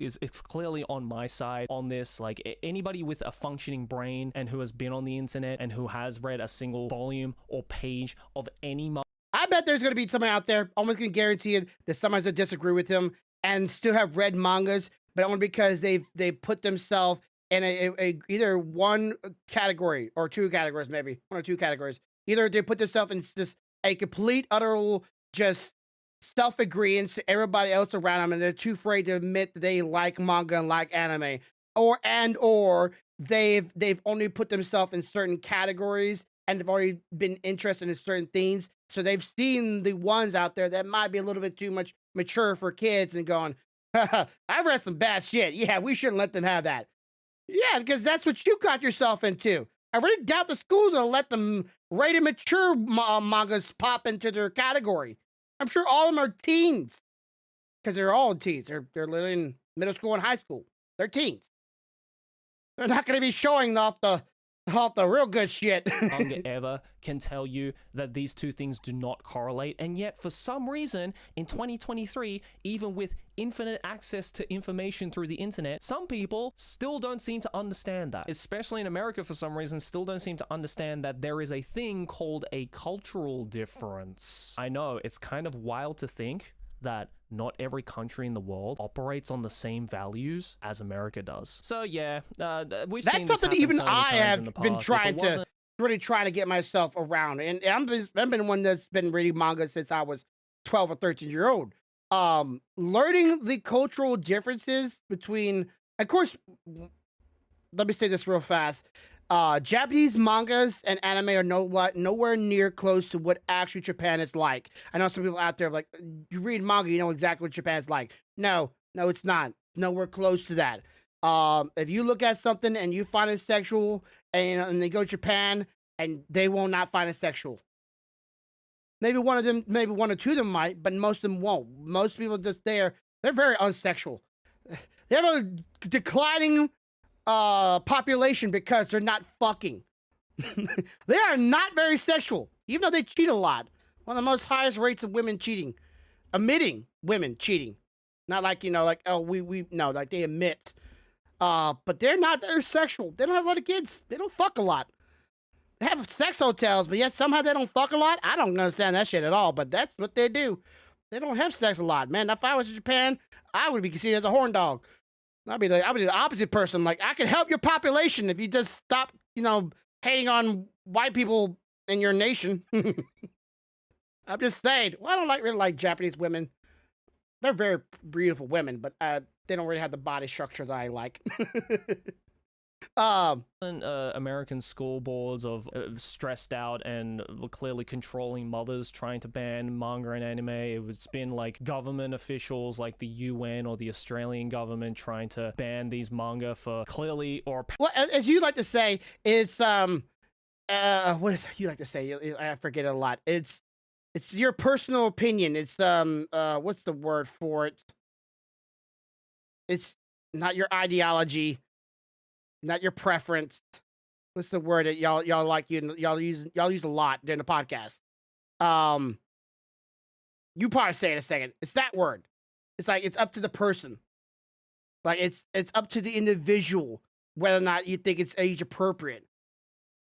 clearly on my side on this. Like, anybody with a functioning brain and who has been on the internet and who has read a single volume or page of any I bet there's going to be someone out there, almost going to guarantee it, that someone's going to disagree with him and still have read mangas, but only because they put themselves in a either one category or two categories, maybe one or two categories. Either they put themselves in just a complete, utter, just self-agreeance to everybody else around them, and they're too afraid to admit that they like manga and like anime, or they've only put themselves in certain categories and have already been interested in certain things. So they've seen the ones out there that might be a little bit too much mature for kids and going, I read some bad shit. Yeah, we shouldn't let them have that. Yeah, because that's what you got yourself into. I really doubt the schools will let them rated mature mangas pop into their category. I'm sure all of them are teens. Because they're all teens. They're literally in middle school and high school. They're teens. They're not going to be showing off the real good shit. manga ever can tell you that these two things do not correlate, and yet for some reason in 2023, even with infinite access to information through the internet, some people still don't seem to understand that, especially in America. For some reason, still don't seem to understand that there is a thing called a cultural difference. I know it's kind of wild to think that not every country in the world operates on the same values as America does. So yeah, we've seen that's this something even so many I times have in the been past. trying to get myself around. And I've been one that's been reading manga since I was 12 or 13 year old. Learning the cultural differences between, of course, let me say this real fast. Japanese mangas and anime are nowhere near close to what actually Japan is like. I know some people out there like, you read manga, you know exactly what Japan's like. No, it's not. Nowhere close to that. If you look at something and you find it sexual, and they go to Japan and they will not find it sexual. Maybe one or two of them might, but most of them won't. Most people they're very unsexual. They have a declining population because they're not fucking. They are not very sexual, even though they cheat a lot. One of the most highest rates of women cheating, admitting women cheating. Not like, like, oh, no, like they admit. But they're not very sexual. They don't have a lot of kids. They don't fuck a lot. They have sex hotels, but yet somehow they don't fuck a lot. I don't understand that shit at all, but that's what they do. They don't have sex a lot, man. If I was in Japan, I would be considered as a horn dog. I'd be the opposite person. Like, I could help your population if you just stop, hating on white people in your nation. I'm just saying. Well, I don't really like Japanese women. They're very beautiful women, but they don't really have the body structure that I like. American school boards of stressed out and clearly controlling mothers trying to ban manga and anime. It's been like government officials like the UN or the Australian government trying to ban these manga for clearly or Well, as you like to say, it's what is you like to say? I forget it a lot. It's your personal opinion. It's what's the word for it? It's not your ideology, not your preference. What's the word that y'all like y'all use a lot during the podcast? You probably say it in a second. It's that word. It's like it's up to the person. Like it's up to the individual whether or not you think it's age appropriate.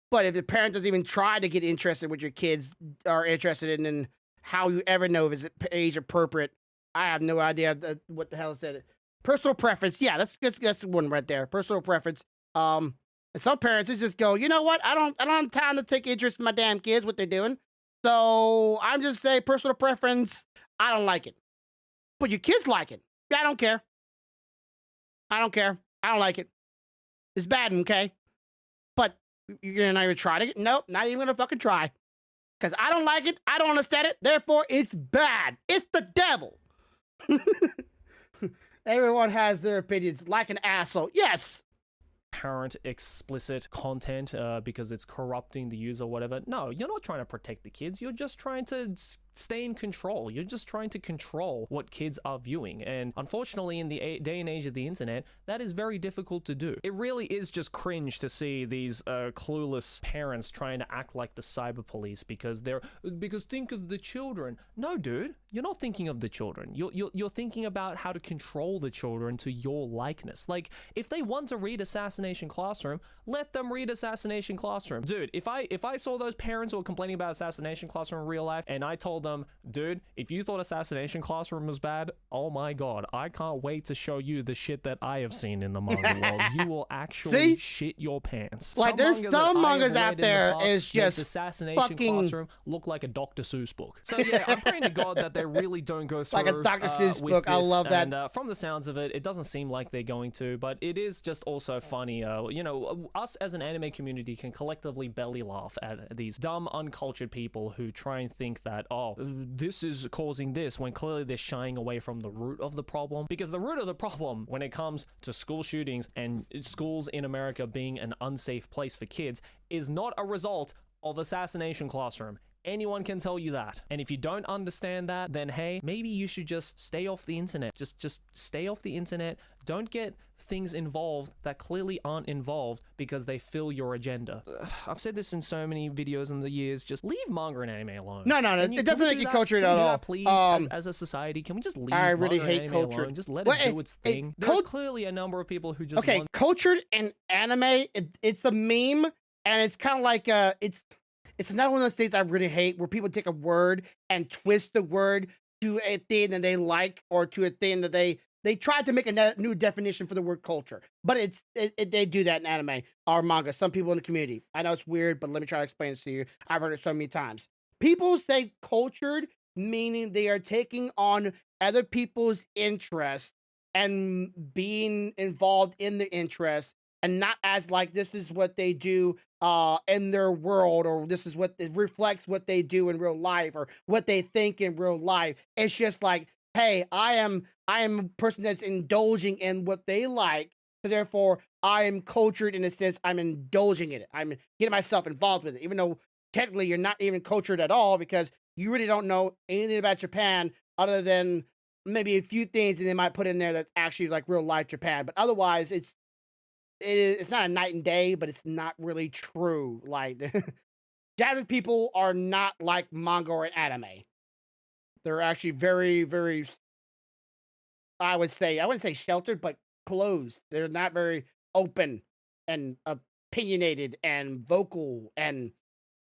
But if the parent doesn't even try to get interested what your kids are interested in, then how you ever know if it's age appropriate? I have no idea what the hell is that. Personal preference, yeah, that's one right there. Personal preference. And some parents just go, you know what? I don't have time to take interest in my damn kids, what they're doing. So I'm just saying personal preference. I don't like it, but your kids like it. Yeah, I don't care. I don't care. I don't like it. It's bad, okay? But you're not even trying it? Nope, not even gonna fucking try. Because I don't like it. I don't understand it. Therefore, it's bad. It's the devil. Everyone has their opinions. Like an asshole. Yes. Parent explicit content because it's corrupting the user or whatever. No, you're not trying to protect the kids. You're just trying to stay in control. You're just trying to control what kids are viewing. And unfortunately, in the day and age of the internet, that is very difficult to do. It really is just cringe to see these clueless parents trying to act like the cyber police because think of the children. No, dude, you're not thinking of the children. You're thinking about how to control the children to your likeness. Like, if they want to read Assassination Classroom, let them read Assassination Classroom. Dude, if I saw those parents who were complaining about Assassination Classroom in real life and I told them, dude, if you thought Assassination Classroom was bad, oh my god, I can't wait to show you the shit that I have seen in the manga world. You will actually shit your pants. Like, there's some mangas out there is just Assassination fucking Classroom look like a Dr. Seuss book. So yeah, I'm praying to God that they really don't go through like a Dr. Seuss book. I love that. And from the sounds of it, it doesn't seem like they're going to, but it is just also funny. You know, us as an anime community can collectively belly laugh at these dumb, uncultured people who try and think that, oh, this is causing this, when clearly they're shying away from the root of the problem. Because the root of the problem when it comes to school shootings and schools in America being an unsafe place for kids is not a result of Assassination Classroom. Anyone can tell you that. And if you don't understand that, then hey, maybe you should just stay off the internet. Just stay off the internet. Don't get things involved that clearly aren't involved because they fill your agenda. I've said this in so many videos in the years. Just leave manga and anime alone. No, it doesn't make you cultured at all. Please, as a society, can we just leave I really manga hate and anime culture. alone? Just let it do its thing. There's clearly a number of people who just want... cultured and anime, it's a meme, and it's kind of like it's another one of those things I really hate where people take a word and twist the word to a thing that they like or to a thing that they try to make a new definition for the word culture. But they do that in anime or manga. Some people in the community. I know it's weird, but let me try to explain this to you. I've heard it so many times. People say cultured, meaning they are taking on other people's interests and being involved in the interest, and not as like this is what they do in their world, or this is what it reflects what they do in real life, or what they think in real life. It's just like, hey, I am a person that's indulging in what they like, so therefore I am cultured in a sense. I'm indulging in it. I'm getting myself involved with it, even though technically you're not even cultured at all because you really don't know anything about Japan other than maybe a few things that they might put in there that's actually like real life Japan. But otherwise, it's not a night and day, but it's not really true. Like, Japanese people are not like manga or anime. They're actually very, very, I wouldn't say sheltered, but closed. They're not very open and opinionated and vocal and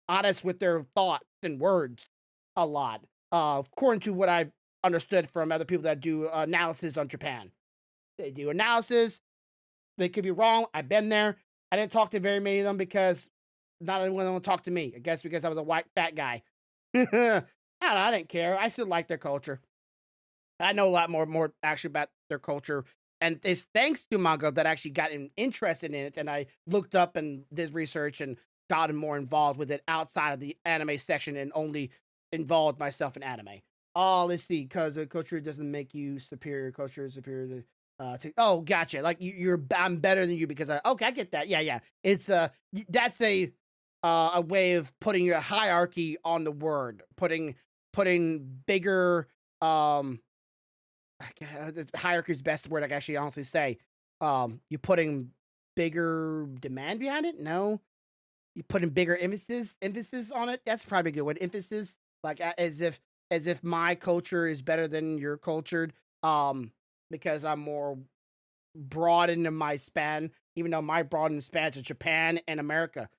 honest with their thoughts and words a lot. According to what I've understood from other people that do analysis on Japan. They do analysis. They could be wrong. I've been there. I didn't talk to very many of them because not everyone of them talked to me. I guess because I was a white fat guy. I don't know. I didn't care. I still like their culture. I know a lot more actually about their culture and it's thanks to manga that I actually got interested in it, and I looked up and did research and gotten more involved with it outside of the anime section and only involved myself in anime. Oh, let's see, because culture doesn't make you superior. Culture is superior to, oh, gotcha. Like you're I'm better than you because okay, I get that. Yeah. It's that's a way of putting your hierarchy on the word, putting bigger hierarchy is the best word I can actually honestly say. You putting bigger demand behind it? No. You putting bigger emphasis on it? That's probably a good word. Emphasis, like as if my culture is better than your cultured, because I'm more broad into my span, even though my broad in span to Japan and America.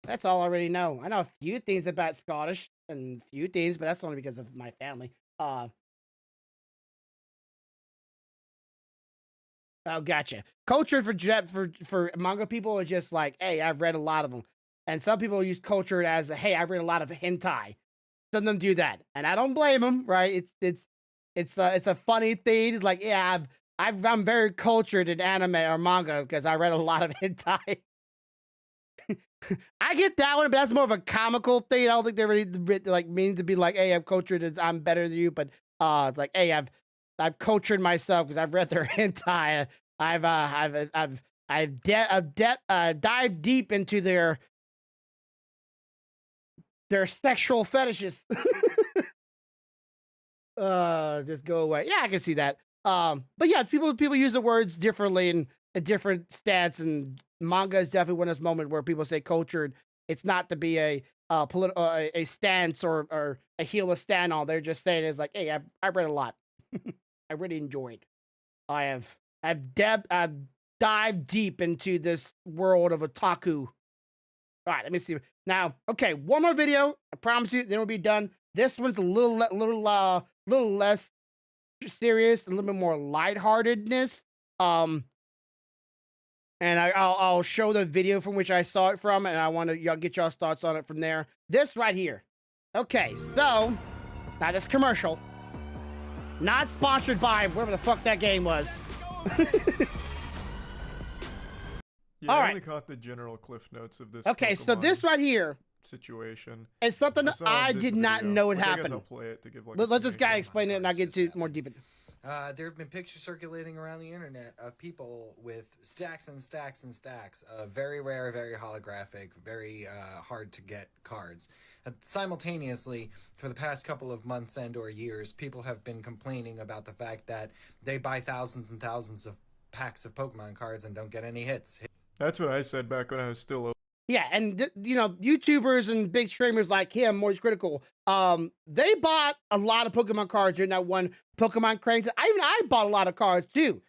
That's all I already know. I know a few things about Scottish and few things, but that's only because of my family. Oh, gotcha. Culture for manga people are just like, hey, I've read a lot of them, and some people use culture as, hey, I've read a lot of hentai. Some of them do that, and I don't blame them. Right? It's a funny thing. It's like, yeah, I'm very cultured in anime or manga because I read a lot of hentai. I get that one, but that's more of a comical thing. I don't think they're really like meaning to be like, hey, I'm cultured, I'm better than you, but it's like, hey, I've cultured myself because I've read their hentai. I've dived deep into their sexual fetishes. Just go away. Yeah, I can see that. But yeah, people use the words differently in a different stance, and manga is definitely one of those moments where people say cultured. It's not to be a political a stance or a heel to stand on. They're just saying it's like, hey, I've read a lot. I really enjoyed. I've dived deep into this world of otaku. All right, let me see. Now, okay, one more video. I promise you, then we'll be done. This one's a little less serious, a little bit more lightheartedness. And I'll show the video from which I saw it from, and I want to get y'all's thoughts on it from there. This right here. Okay, so now this commercial, not sponsored by whatever the fuck that game was. Yeah, All I right. only caught the general cliff notes of this. Okay, so this Pokemon right here situation is something that saw I this did not video, know it which I guess happened. I'll play it to give like Let a this guy summation. explain it, and I'll get to more deep. There have been pictures circulating around the internet of people with stacks and stacks and stacks of very rare, very holographic, very hard to get cards. Simultaneously, for the past couple of months and or years, people have been complaining about the fact that they buy thousands and thousands of packs of Pokemon cards and don't get any hits. That's what I said back when I was still. Yeah, and you know, YouTubers and big streamers like him, Moist Critical, they bought a lot of Pokemon cards during that one Pokemon craze. I bought a lot of cards too.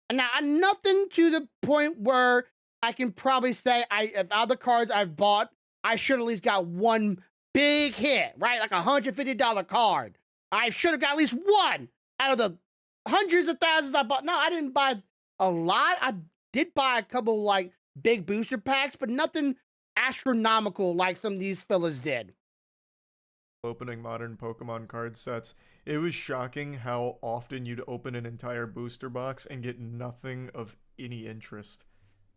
And now nothing to the point where I can probably say of other cards I've bought, I should at least got one big hit, right? Like $150 card. I should have got at least one out of the hundreds of thousands I bought. No, I didn't buy a lot. I did buy a couple like big booster packs, but nothing astronomical like some of these fellas did. Opening modern Pokemon card sets, it was shocking how often you'd open an entire booster box and get nothing of any interest.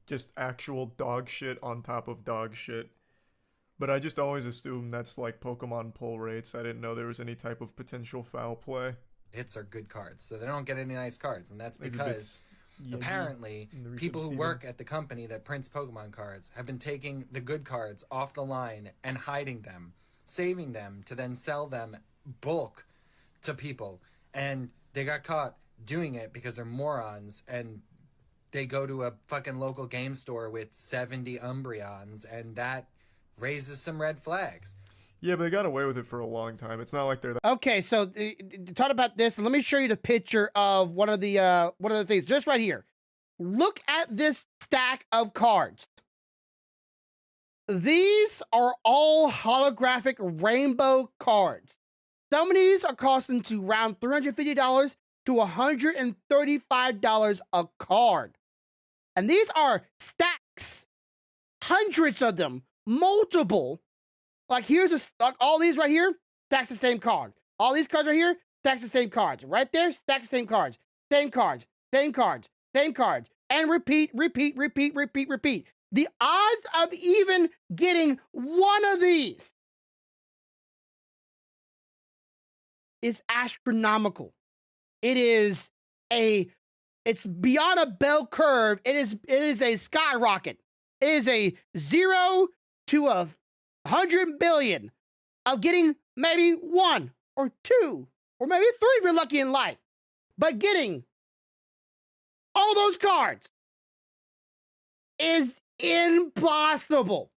Just actual dog shit on top of dog shit. But I just always assumed that's like Pokemon pull rates. I didn't know there was any type of potential foul play. Hits are good cards, so they don't get any nice cards, and that's Maybe because Yeah, apparently people who work at the company that prints Pokemon cards have been taking the good cards off the line and hiding them, saving them to then sell them bulk to people. And they got caught doing it because they're morons, and they go to a fucking local game store with 70 Umbreons, and that raises some red flags. Yeah, but they got away with it for a long time. It's not like they're that. Okay, so to talk about this, let me show you the picture of one of the things just right here. Look at this stack of cards. These are all holographic rainbow cards. Some of these are costing to around $350 to $135 a card. And these are stacks, hundreds of them, multiple. Like here's like all these right here, stacks the same card. All these cards right here, stacks the same cards. Right there, stacks the same cards. Same cards, same cards, same cards, and repeat. The odds of even getting one of these is astronomical. It's beyond a bell curve. It is a skyrocket. It is a 0 to 100 billion of getting maybe 1 or 2 or maybe 3 if you're lucky in life. But getting all those cards is impossible.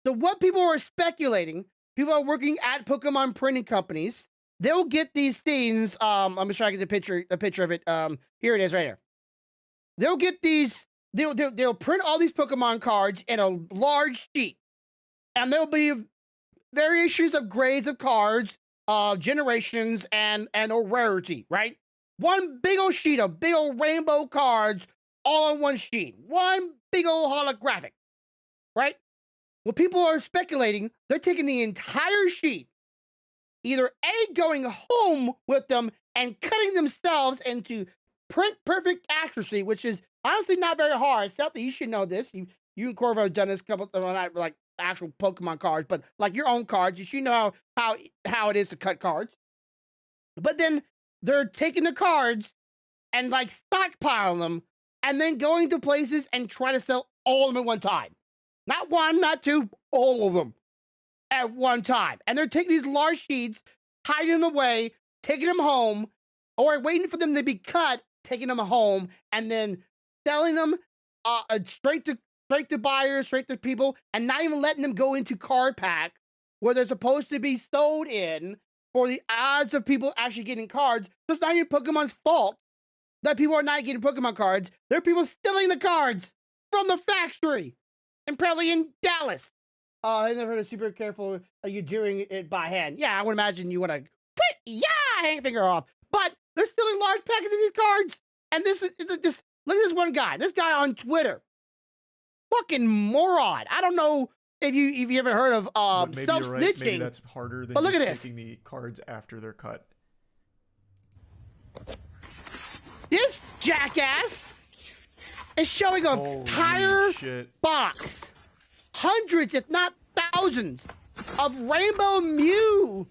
So what people are speculating, people are working at Pokemon printing companies, they'll get these things. I'm gonna try to get the picture of it. Here it is, right here. They'll get these. They'll print all these Pokemon cards in a large sheet, and there'll be variations of grades of cards, generations, and a rarity. Right, one big old sheet of big old rainbow cards, all on one sheet. One big old holographic. Right. Well, people are speculating they're taking the entire sheet, either A, going home with them and cutting themselves into print perfect accuracy, which is honestly not very hard. Stealthy, you should know this. You and Corvo have done this a couple, not like actual Pokemon cards, but like your own cards. You should know how it is to cut cards. But then they're taking the cards and like stockpiling them and then going to places and try to sell all of them at one time. Not one, not two, all of them at one time. And they're taking these large sheets, hiding them away, taking them home, or waiting for them to be cut, taking them home, and then selling them straight to buyers, straight to people, and not even letting them go into card packs where they're supposed to be sold in for the odds of people actually getting cards. So it's not even Pokemon's fault that people are not getting Pokemon cards. There are people stealing the cards from the factory, and probably in Dallas. I never heard of super careful. Are you doing it by hand? Yeah, I would imagine you want to, hang a finger off. But they're stealing large packets of these cards. And this look at this one guy. This guy on Twitter, fucking moron. I don't know if you ever heard of self-snitching. Right. Maybe that's harder than but look at taking the cards after they're cut. This jackass is showing a entire box, hundreds, if not thousands, of Rainbow Mew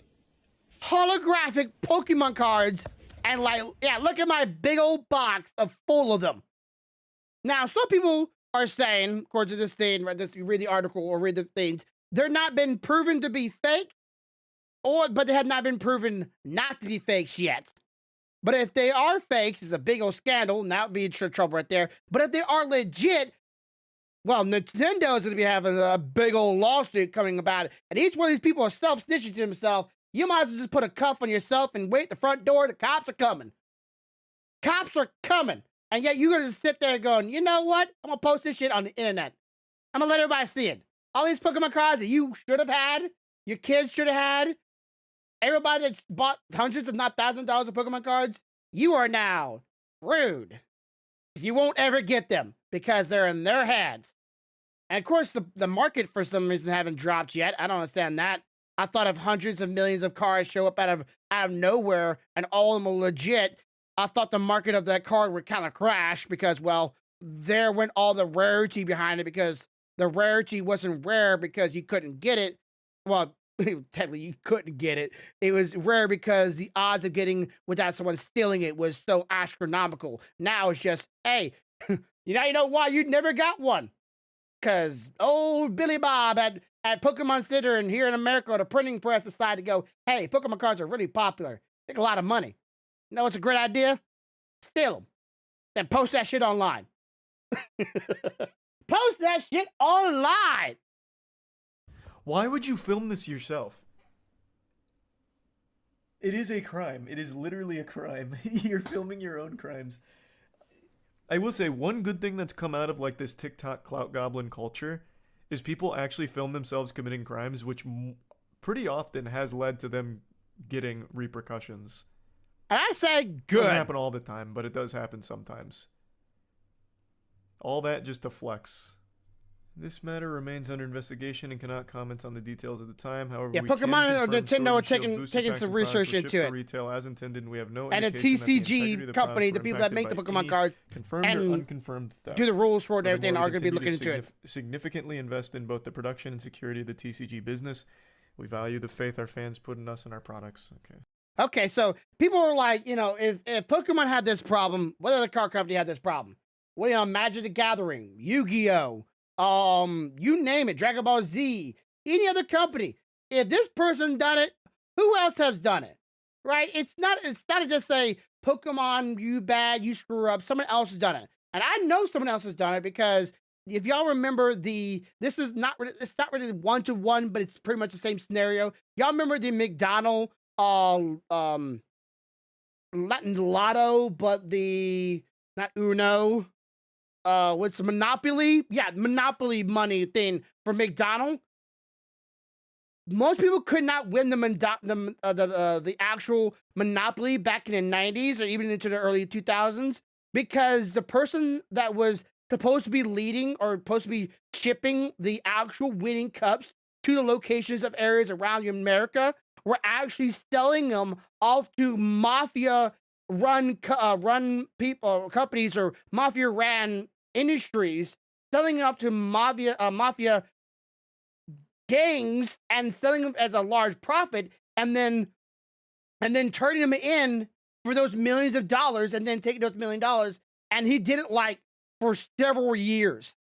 holographic Pokemon cards, and look at my big old box of full of them. Now, some people are saying, according to this thing, you read the article or read the things, they're not been proven to be fake, but they have not been proven not to be fakes yet. But if they are fakes, it's a big old scandal, and that would be in trouble right there. But if they are legit, well, Nintendo is going to be having a big old lawsuit coming about it. And each one of these people are self-snitching to themselves. You might as well just put a cuff on yourself and wait at the front door. The cops are coming. Cops are coming. And yet you're going to sit there going, you know what? I'm going to post this shit on the internet. I'm going to let everybody see it. All these Pokemon cards that you should have had, your kids should have had, everybody that's bought hundreds if not thousands of dollars of Pokemon cards, you are now rude. You won't ever get them because they're in their hands. And of course, the market for some reason haven't dropped yet. I don't understand that. I thought if hundreds of millions of cards show up out of nowhere and all of them are legit, I thought the market of that card would kind of crash because, well, there went all the rarity behind it because the rarity wasn't rare because you couldn't get it. Well, technically you couldn't get it. It was rare because the odds of getting without someone stealing it was so astronomical. Now it's just, hey, you know why you never got one? Because old Billy Bob at Pokemon Center and here in America, the printing press decided to go, hey, Pokemon cards are really popular. Make a lot of money. You know what's a great idea? Steal them. Then post that shit online. Post that shit online. Why would you film this yourself? It is a crime. It is literally a crime. You're filming your own crimes. I will say one good thing that's come out of like this TikTok clout goblin culture is people actually film themselves committing crimes, which pretty often has led to them getting repercussions. And I say good. It doesn't happen all the time, but it does happen sometimes. All that just to flex. This matter remains under investigation and cannot comment on the details at the time. However, Yeah, we Pokemon can or confirm Nintendo Sword are and Shield taking booster packs some and products research were shipped into to it. retail as intended, and we have no And the indication that the integrity TCG of the company, products the were people that make the impacted by Pokemon any cards, confirmed and or unconfirmed theft. do the rules for it and everything, Furthermore, are we going to be continue looking into it. significantly invest in both the production and security of the TCG business. We value the faith our fans put in us and our products. Okay. Okay, so people are like, you know, if Pokemon had this problem, what other card company had this problem? Well, you know, Magic the Gathering, Yu-Gi-Oh, you name it, Dragon Ball Z, any other company. If this person done it, who else has done it? Right? It's not to just say Pokemon, you bad, you screw up. Someone else has done it, and I know someone else has done it because if y'all remember this is not really, it's not really 1-to-1, but it's pretty much the same scenario. Y'all remember the McDonald Latin Lotto, but the not Uno, what's Monopoly? Yeah, Monopoly money thing for McDonald. Most people could not win the actual Monopoly back in the 90s or even into the early 2000s because the person that was supposed to be leading or supposed to be shipping the actual winning cups to the locations of areas around America were actually selling them off to mafia run companies or mafia ran industries, selling it off to mafia gangs and selling them as a large profit, and then turning them in for those millions of dollars, and then taking those $1 million. And he did it like for several years.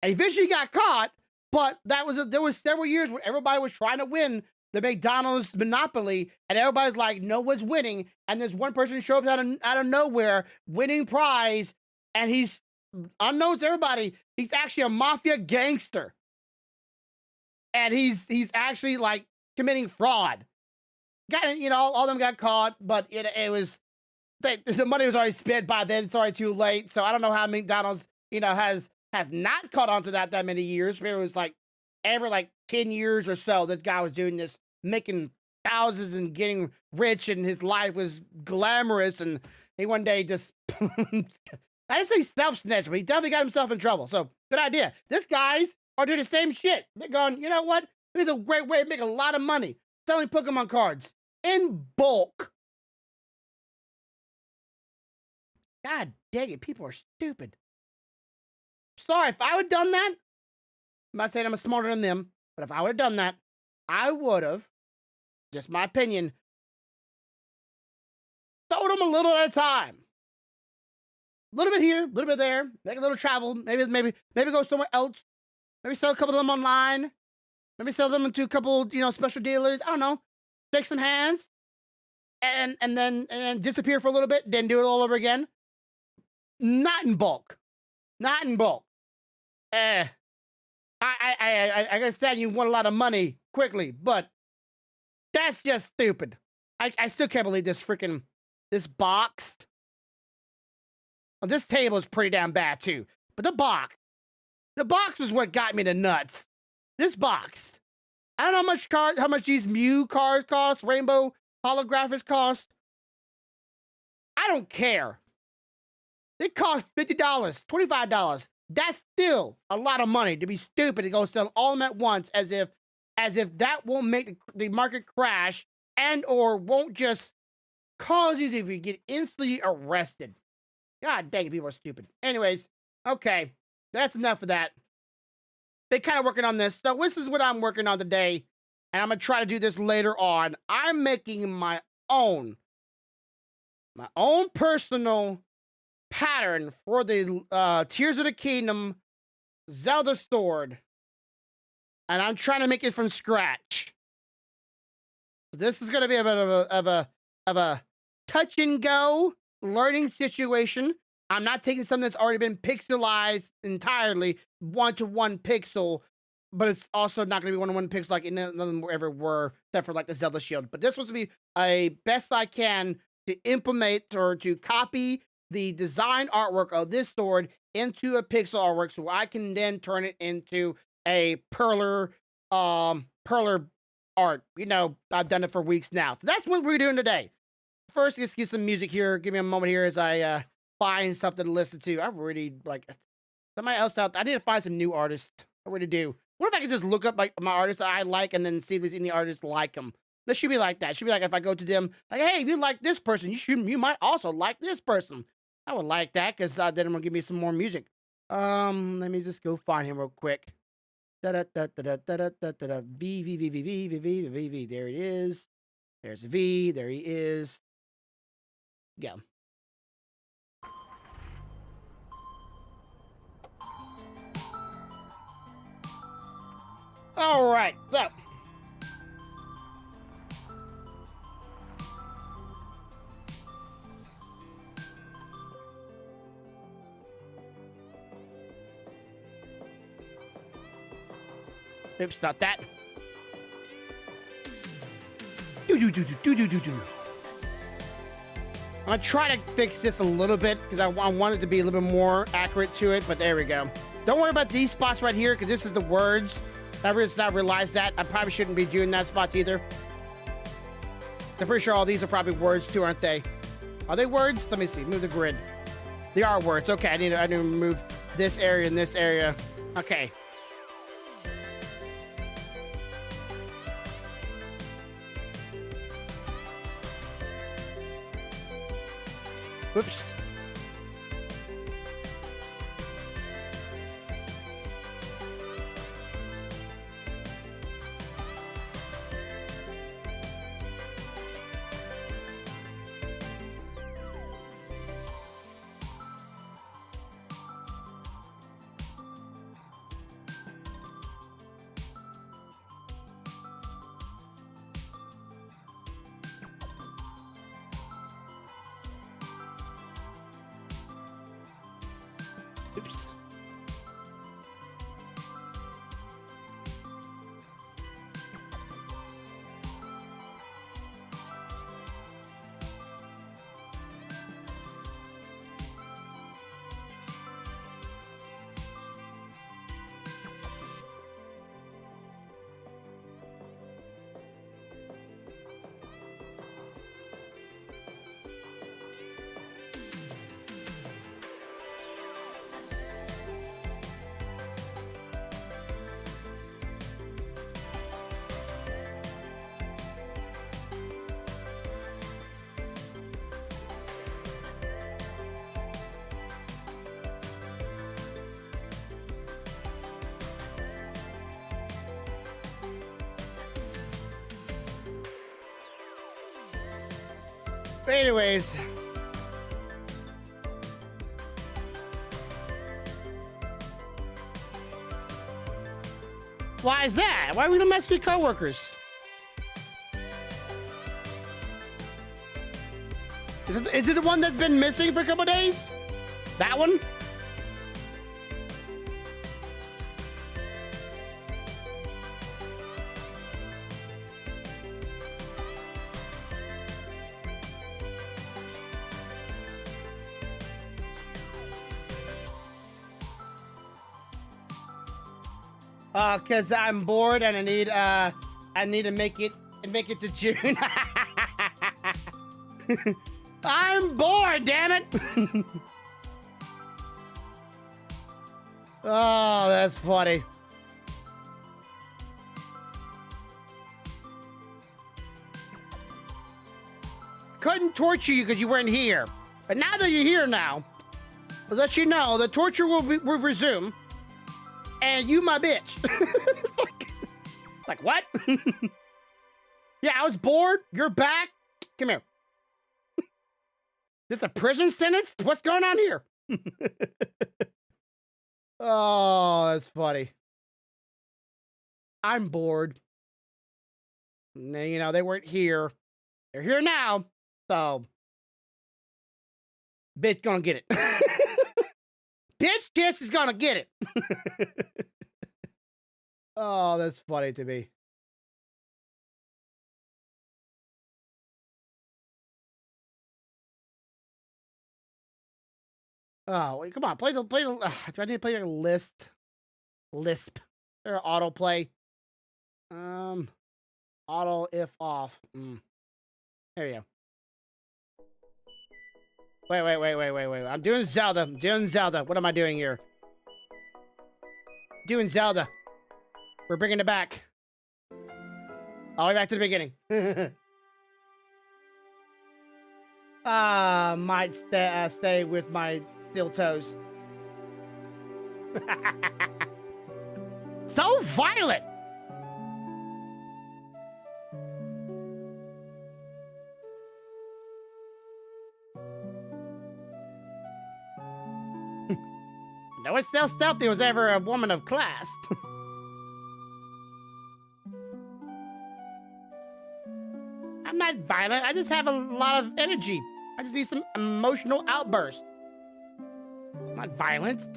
And eventually got caught, but there was several years where everybody was trying to win the McDonald's Monopoly, and everybody's like, no one's winning. And there's one person who shows up out of nowhere, winning prize, and he's unknown to everybody. He's actually a mafia gangster. And he's actually like committing fraud. Got, you know, all of them got caught, but it was the money was already spent by then. It's already too late. So I don't know how McDonald's, you know, has not caught on to that many years. But it was like every like 10 years or so that guy was doing this, making thousands and getting rich, and his life was glamorous. And he one day just I didn't say self-snitch, but he definitely got himself in trouble. So good idea. This guy's are doing the same shit. They're going, you know what? Here's a great way to make a lot of money selling Pokemon cards in bulk. God dang it, people are stupid. Sorry, if I would have done that, I'm not saying I'm smarter than them, but if I would have done that, I would have, just my opinion, sold them a little at a time. A little bit here, a little bit there, make a little travel, maybe go somewhere else. Maybe sell a couple of them online. Maybe sell them to a couple, you know, special dealers. I don't know. Shake some hands, and then disappear for a little bit. Then do it all over again. Not in bulk. Not in bulk. I understand you want a lot of money quickly, but that's just stupid. I still can't believe this box. Well, this table is pretty damn bad too, but the box was what got me to nuts. This box. I don't know how much these Mew cards cost, Rainbow holographics cost. I don't care. They cost $50, $25. That's still a lot of money to be stupid to go sell all of them at once, as if that won't make the market crash and or won't just cause you to get instantly arrested. God dang it, people are stupid. Anyways, okay. That's enough of that. Been kind of working on this. So this is what I'm working on today. And I'm going to try to do this later on. I'm making my own personal pattern for the Tears of the Kingdom Zelda sword. And I'm trying to make it from scratch. This is going to be a bit of a touch and go learning situation. I'm not taking something that's already been pixelized entirely, 1-to-1 pixel, but it's also not going to be 1-to-1 pixel like none of them ever were, except for like the Zelda Shield. But this was to be a best I can to implement or to copy the design artwork of this sword into a pixel artwork, so I can then turn it into a Perler art. You know, I've done it for weeks now. So that's what we're doing today. First, let's get some music here. Give me a moment here as I find something to listen to. I really like Somebody else out. I need to find some new artists. What to do? What if I could just look up like my artists I like and then see if there's any artists like them? This should be like that. It should be like if I go to them, like, hey, if you like this person, you might also like this person. I would like that because then I'm gonna give me some more music. Let me just go find him real quick. Da da da da da da da da da. V. There it is. There's a V. There he is. Go. All right, so. Oops, not that. Do. I'm gonna try to fix this a little bit because I want it to be a little bit more accurate to it, but there we go. Don't worry about these spots right here because this is the words. I just not realized that. I probably shouldn't be doing that spots either. I'm pretty sure all these are probably words too, aren't they? Are they words? Let me see. Move the grid. They are words. Okay, I need to move this area and this area. Okay. Whoops. Oops. But anyways. Why is that? Why are we gonna mess with your coworkers? Is it the one that's been missing for a couple days? That one? Cause I'm bored and I need to make it to June. I'm bored, damn it. Oh, that's funny. Couldn't torture you because you weren't here. But now that you're here now, I'll let you know the torture will resume. And you my bitch. like what? Yeah, I was bored. You're back. Come here. This a prison sentence? What's going on here? Oh, that's funny. I'm bored. You know, they weren't here. They're here now. So, bitch gonna get it. Bitch Chance is gonna get it. Oh, that's funny to me. Oh, wait, come on, play the, do I need to play like a Lisp, or autoplay? Auto if off. There you go. Wait. I'm doing Zelda. What am I doing here? doing Zelda. We're bringing it back. All the way back to the beginning. Might stay with my steel toes. So violent. No one so stealthy was ever a woman of class. I'm not violent. I just have a lot of energy. I just need some emotional outburst. I'm not violent.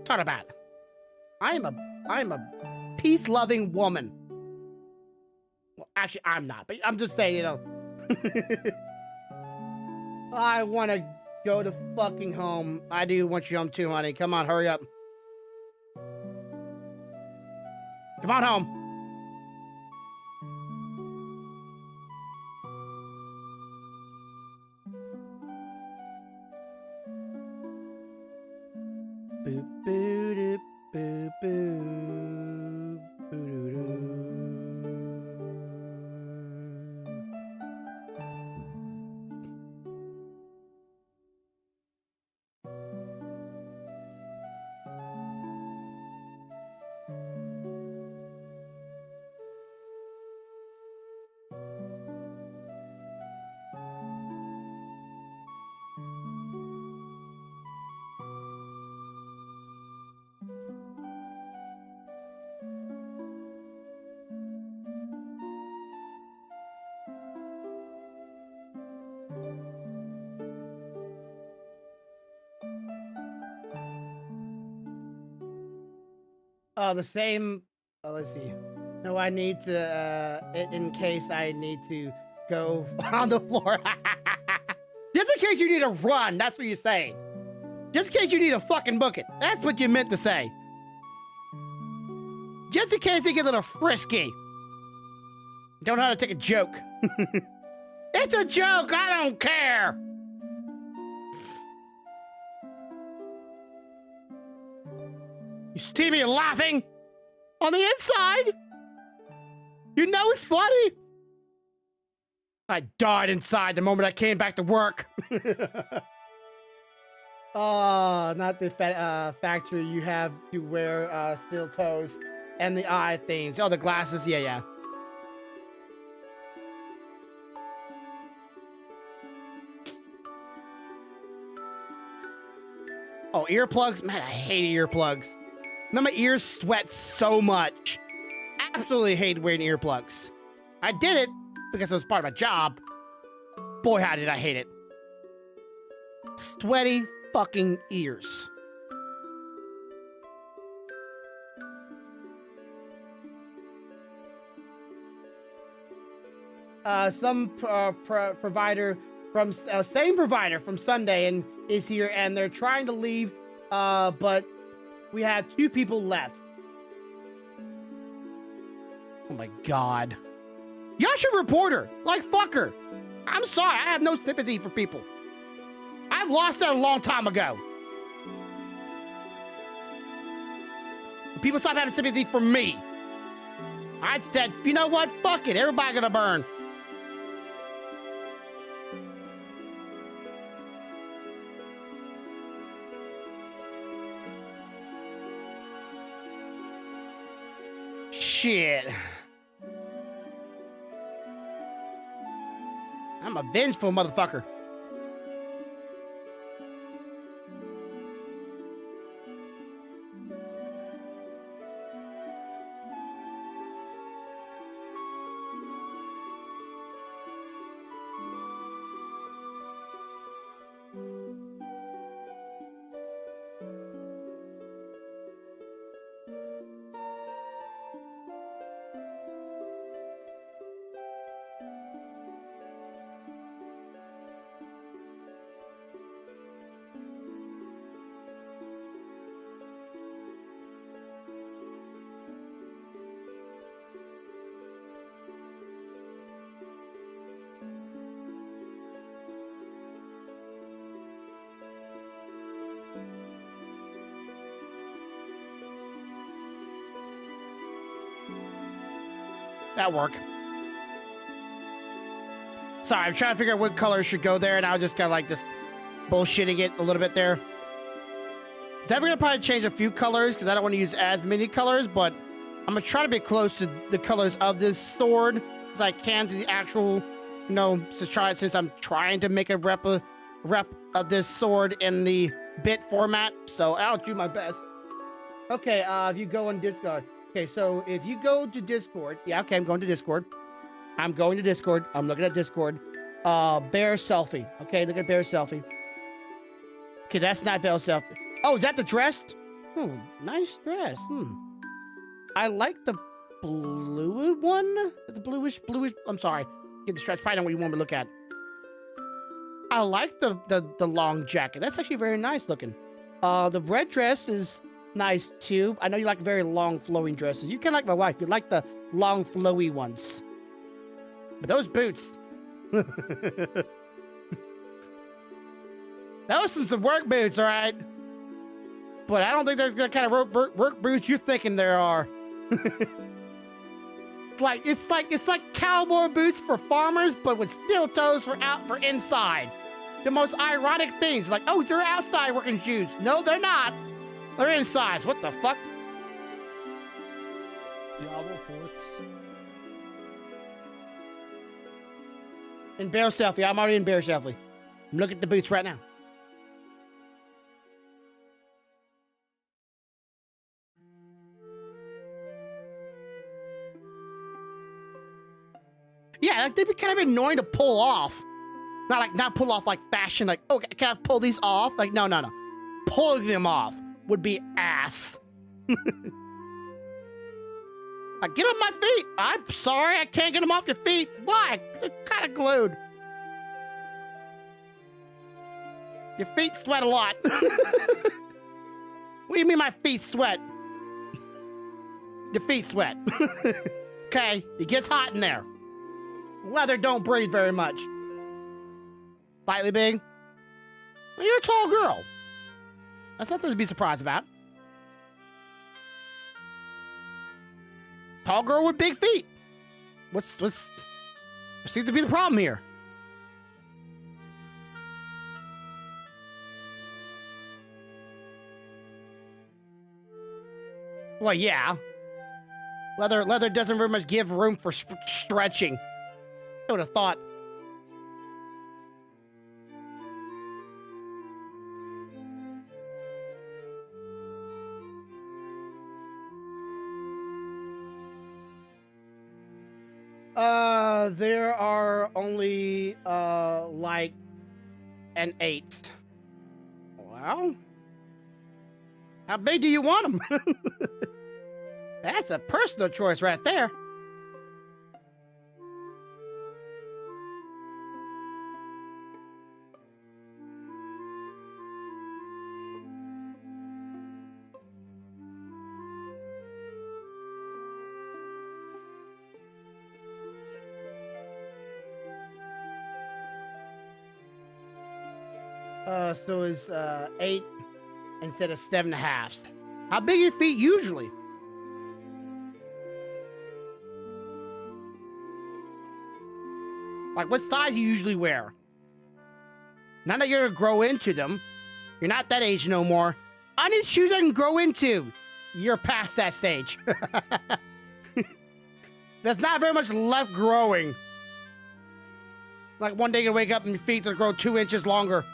Talk about it. I am a peace-loving woman. Well, actually, I'm not, but I'm just saying, you know. I want to go to fucking home. I do want you home too, honey. Come on, hurry up. Come on home. Boop, boo, doop, boo, boo, boo, doo, doo. The same. Let's see. No, I need to. In case I need to go on the floor. Just in case you need to run. That's what you're saying. Just in case you need to fucking book it. That's what you meant to say. Just in case they get a little frisky. Don't know how to take a joke. It's a joke. I don't care. You see me laughing? On the inside? You know it's funny? I died inside the moment I came back to work. Oh, not the factory. You have to wear steel toes and the eye things. Oh, the glasses. Yeah, yeah. Oh, earplugs? Man, I hate earplugs. Man, my ears sweat so much. Absolutely hate wearing earplugs. I did it because it was part of my job. Boy, how did I hate it. Sweaty fucking ears. Some provider from same provider from Sunday and is here, and they're trying to leave, but we have 2 people left. Oh my god. Y'all should report her. Like, fuck her. I'm sorry, I have no sympathy for people. I've lost that a long time ago. People stop having sympathy for me. I said, you know what? Fuck it. Everybody gonna burn. Shit. I'm a vengeful motherfucker. That work. Sorry, I'm trying to figure out what color should go there, and I was just kind of like just bullshitting it a little bit there. Definitely gonna probably change a few colors because I don't want to use as many colors, but I'm gonna try to be close to the colors of this sword as I can to the actual, you know, since I'm trying to make a rep of this sword in the bit format. So I'll do my best. Okay, if you go on Discord. Okay, so if you go to Discord, yeah, okay, I'm going to Discord. I'm looking at Discord. Bear selfie. Okay, look at bear selfie. Okay, that's not bear selfie. Oh, is that the dress? Oh, nice dress. I like the blue one. The bluish. I'm sorry. Get distracted. Probably not what you want me to look at. I like the long jacket. That's actually very nice looking. The red dress is nice too. I know you like very long flowing dresses. You kind of like my wife. You like the long flowy ones. But those boots. That was some work boots, all right? But I don't think they're the kind of work boots you're thinking there are. It's like cowboy boots for farmers, but with steel toes for inside. The most ironic things, like, oh, they're outside working shoes. No, they're not. They're inside. What the fuck? Diablo 4th. In bear selfie. I'm already in bear selfie. I'm looking at the boots right now. Yeah, like they'd be kind of annoying to pull off. Not pull off like fashion, like, oh, can I pull these off? Like, no. Pulling them off would be ass. Like, get off my feet. I'm sorry, I can't get them off your feet. Why? They're kind of glued. Your feet sweat a lot. What do you mean my feet sweat? Your feet sweat. Okay, it gets hot in there. Leather don't breathe very much. Slightly big. Well, you're a tall girl. That's nothing to be surprised about. Tall girl with big feet. What seems to be the problem here? Well, yeah. Leather doesn't very much give room for stretching. I would have thought. There are only, like an 8. Well, how big do you want them? That's a personal choice right there. So is 8 instead of 7.5. How big are your feet usually? Like, what size you usually wear? Not that you're gonna grow into them. You're not that age no more. I need shoes I can grow into. You're past that stage. There's not very much left growing. Like, one day you wake up and your feet's gonna grow 2 inches longer.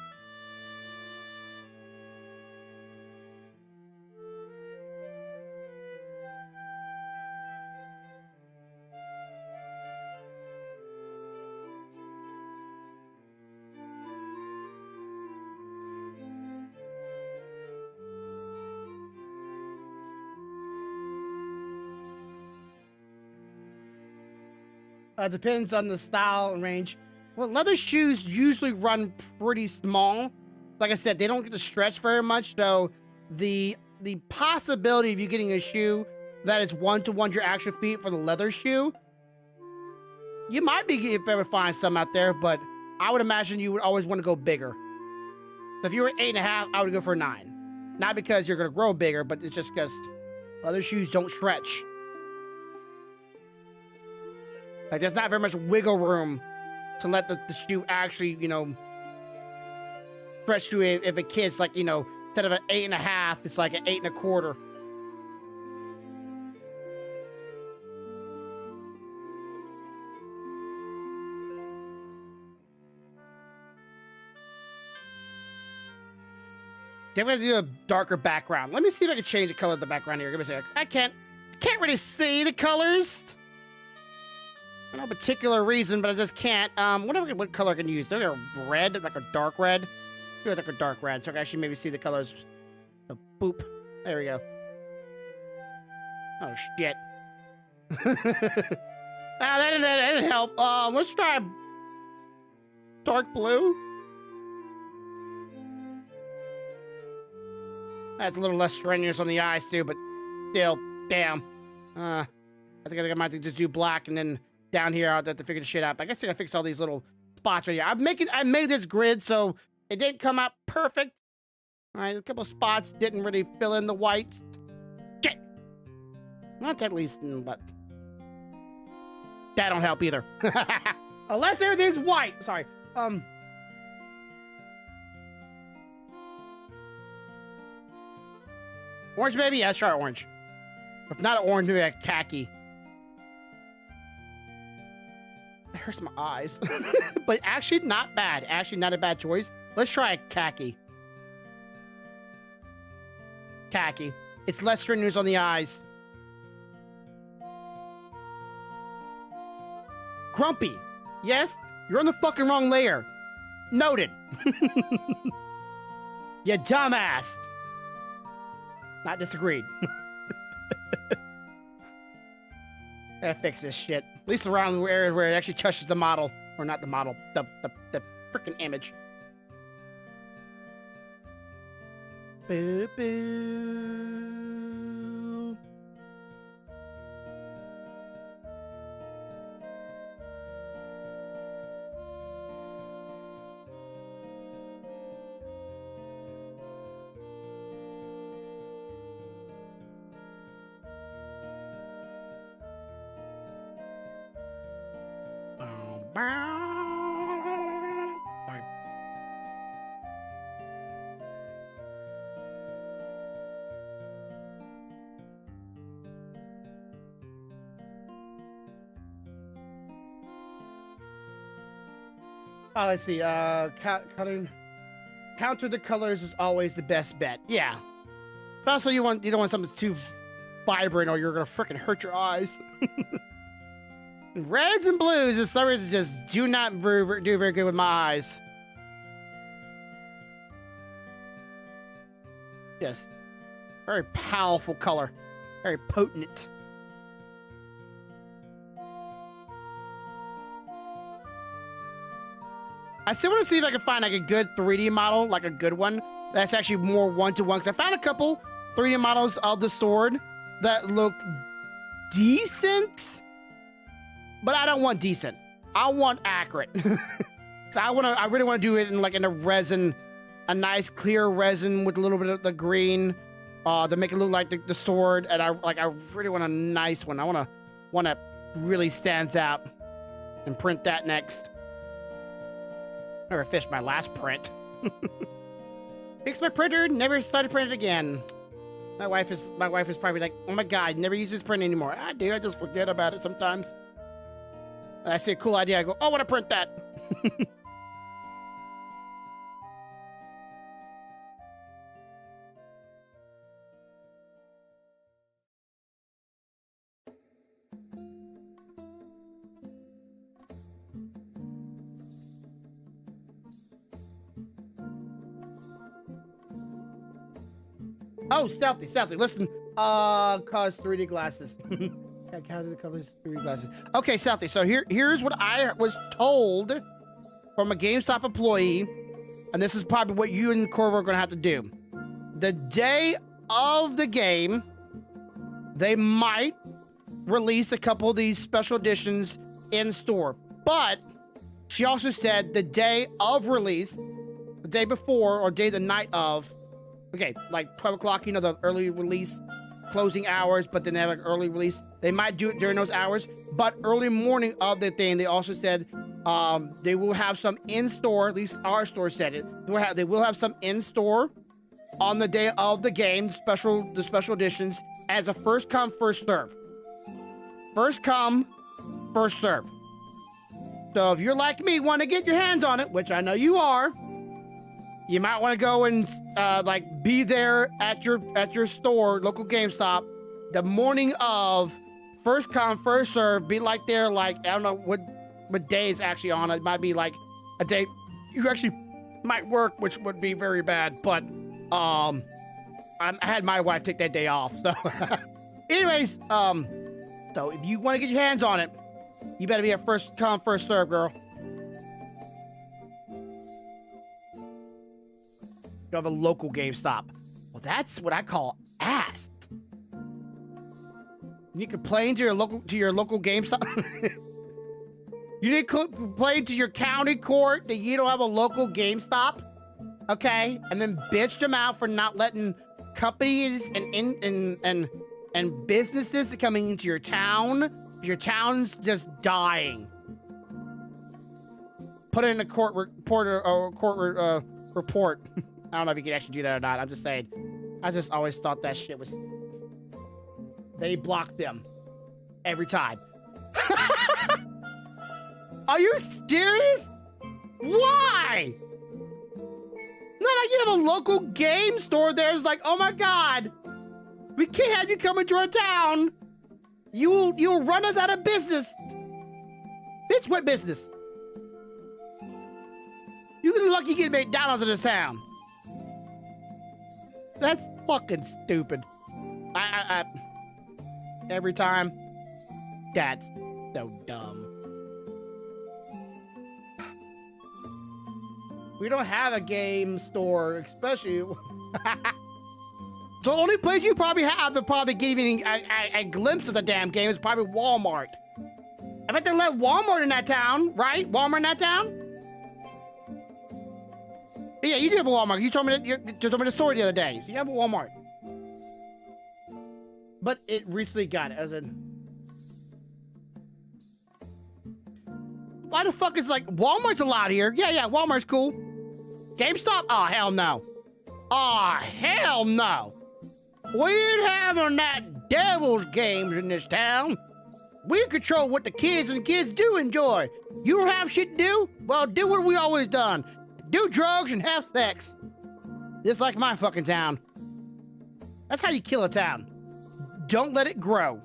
Depends on the style and range. Well, leather shoes usually run pretty small. Like I said, they don't get to stretch very much, so the possibility of you getting a shoe that is 1-to-1 your actual feet for the leather shoe, you might be able to find some out there, but I would imagine you would always want to go bigger. So if you were 8.5, I would go for 9. Not because you're going to grow bigger, but it's just because leather shoes don't stretch. Like, there's not very much wiggle room to let the shoe actually, you know, stretch to if a kid's like, you know, instead of an 8.5, it's like an 8.25. I'm gonna do a darker background. Let me see if I can change the color of the background here. Give me a sec. I can't really see the colors. For no particular reason, but I just can't. What color I can use? Like a red, like a dark red. Do like a dark red, so I can actually maybe see the colors. Oh, boop. There we go. Oh shit. That didn't help. Let's try dark blue. That's a little less strenuous on the eyes too, but still, damn. I think I might just do black, and then down here I'll have to figure the shit out. But I guess I gotta fix all these little spots right here. I made this grid so it didn't come out perfect. All right, a couple of spots didn't really fill in the whites. Shit. Not at least, but that don't help either. Unless everything's white. Sorry. Orange, maybe? Yeah, let's try orange. If not orange, maybe like khaki. That hurts my eyes. But actually, not bad. Actually, not a bad choice. Let's try khaki. Khaki. It's less strenuous on the eyes. Grumpy. Yes, you're on the fucking wrong layer. Noted. You dumbass. Not disagreed. Gotta fix this shit. At least around the area where it actually touches the model. Or not the model. The freaking image. Boo boo. Sorry. Oh, let's see. Counter the colors is always the best bet. Yeah. But also, you don't want something too vibrant, or you're gonna freaking hurt your eyes. Reds and blues, for some reason, just do not do very good with my eyes. Yes. Very powerful color. Very potent. I still want to see if I can find like a good 3D model, like a good one. That's actually more one-to-one. Because I found a couple 3D models of the sword that look decent. But I don't want decent. I want accurate. So I really want to do it in like in a resin, a nice clear resin with a little bit of the green, to make it look like the sword. And I really want a nice one. I want one that really stands out, and print that next. Never fished my last print. Fixed my printer, never started printing again. My wife is probably like, oh my god, never use this print anymore. I do. I just forget about it sometimes. And I see a cool idea, I go, oh, I want to print that. Oh, stealthy. Listen, cause 3D glasses. I counted the colors, 3D glasses. Okay, stealthy. So here's what I was told from a GameStop employee, and this is probably what you and Corvo are gonna have to do. The day of the game, they might release a couple of these special editions in store, but she also said the day of release, the day before or the night of. Okay, like 12 o'clock, you know, the early release closing hours, but then they have like early release. They might do it during those hours, but early morning of the thing, they also said they will have some in store. At least our store said it. They will have some in store on the day of the game, the special editions, as a first come first serve. First come, first serve. So if you're like me, want to get your hands on it, which I know you are, you might want to go and like be there at your store, local GameStop, the morning of first come first serve. Be like there, like I don't know what day it's actually on. It might be like a day you actually might work, which would be very bad. But I had my wife take that day off. So, anyways, so if you want to get your hands on it, you better be a first come first serve, girl. You have a local GameStop. Well, that's what I call ass. You need to complain to your local GameStop. You need to complain to your county court that you don't have a local GameStop, okay? And then bitch them out for not letting companies and businesses that coming into your town. Your town's just dying. Put it in a court report. I don't know if you can actually do that or not. I'm just saying. I just always thought that shit was... They blocked them. Every time. Are you serious? Why? Not like you have a local game store there's like, oh my god. We can't have you come into our town. You'll run us out of business. Bitch, what business? You're lucky you get McDonald's in this town. That's fucking stupid. I every time. That's so dumb. We don't have a game store, especially. The only place you probably have to probably give you a glimpse of the damn game is probably Walmart. I bet they let Walmart in that town, right? Walmart in that town? Yeah, you do have a Walmart. You told me the story the other day. So you have a Walmart. But it recently got it as in. Why the fuck is like Walmart's allowed here? Yeah, Walmart's cool. GameStop? Oh, hell no. Oh, hell no. We ain't having that devil's games in this town. We control what the kids do enjoy. You don't have shit to do? Well, do what we always done. Do drugs and have sex. Just like my fucking town. That's how you kill a town. Don't let it grow.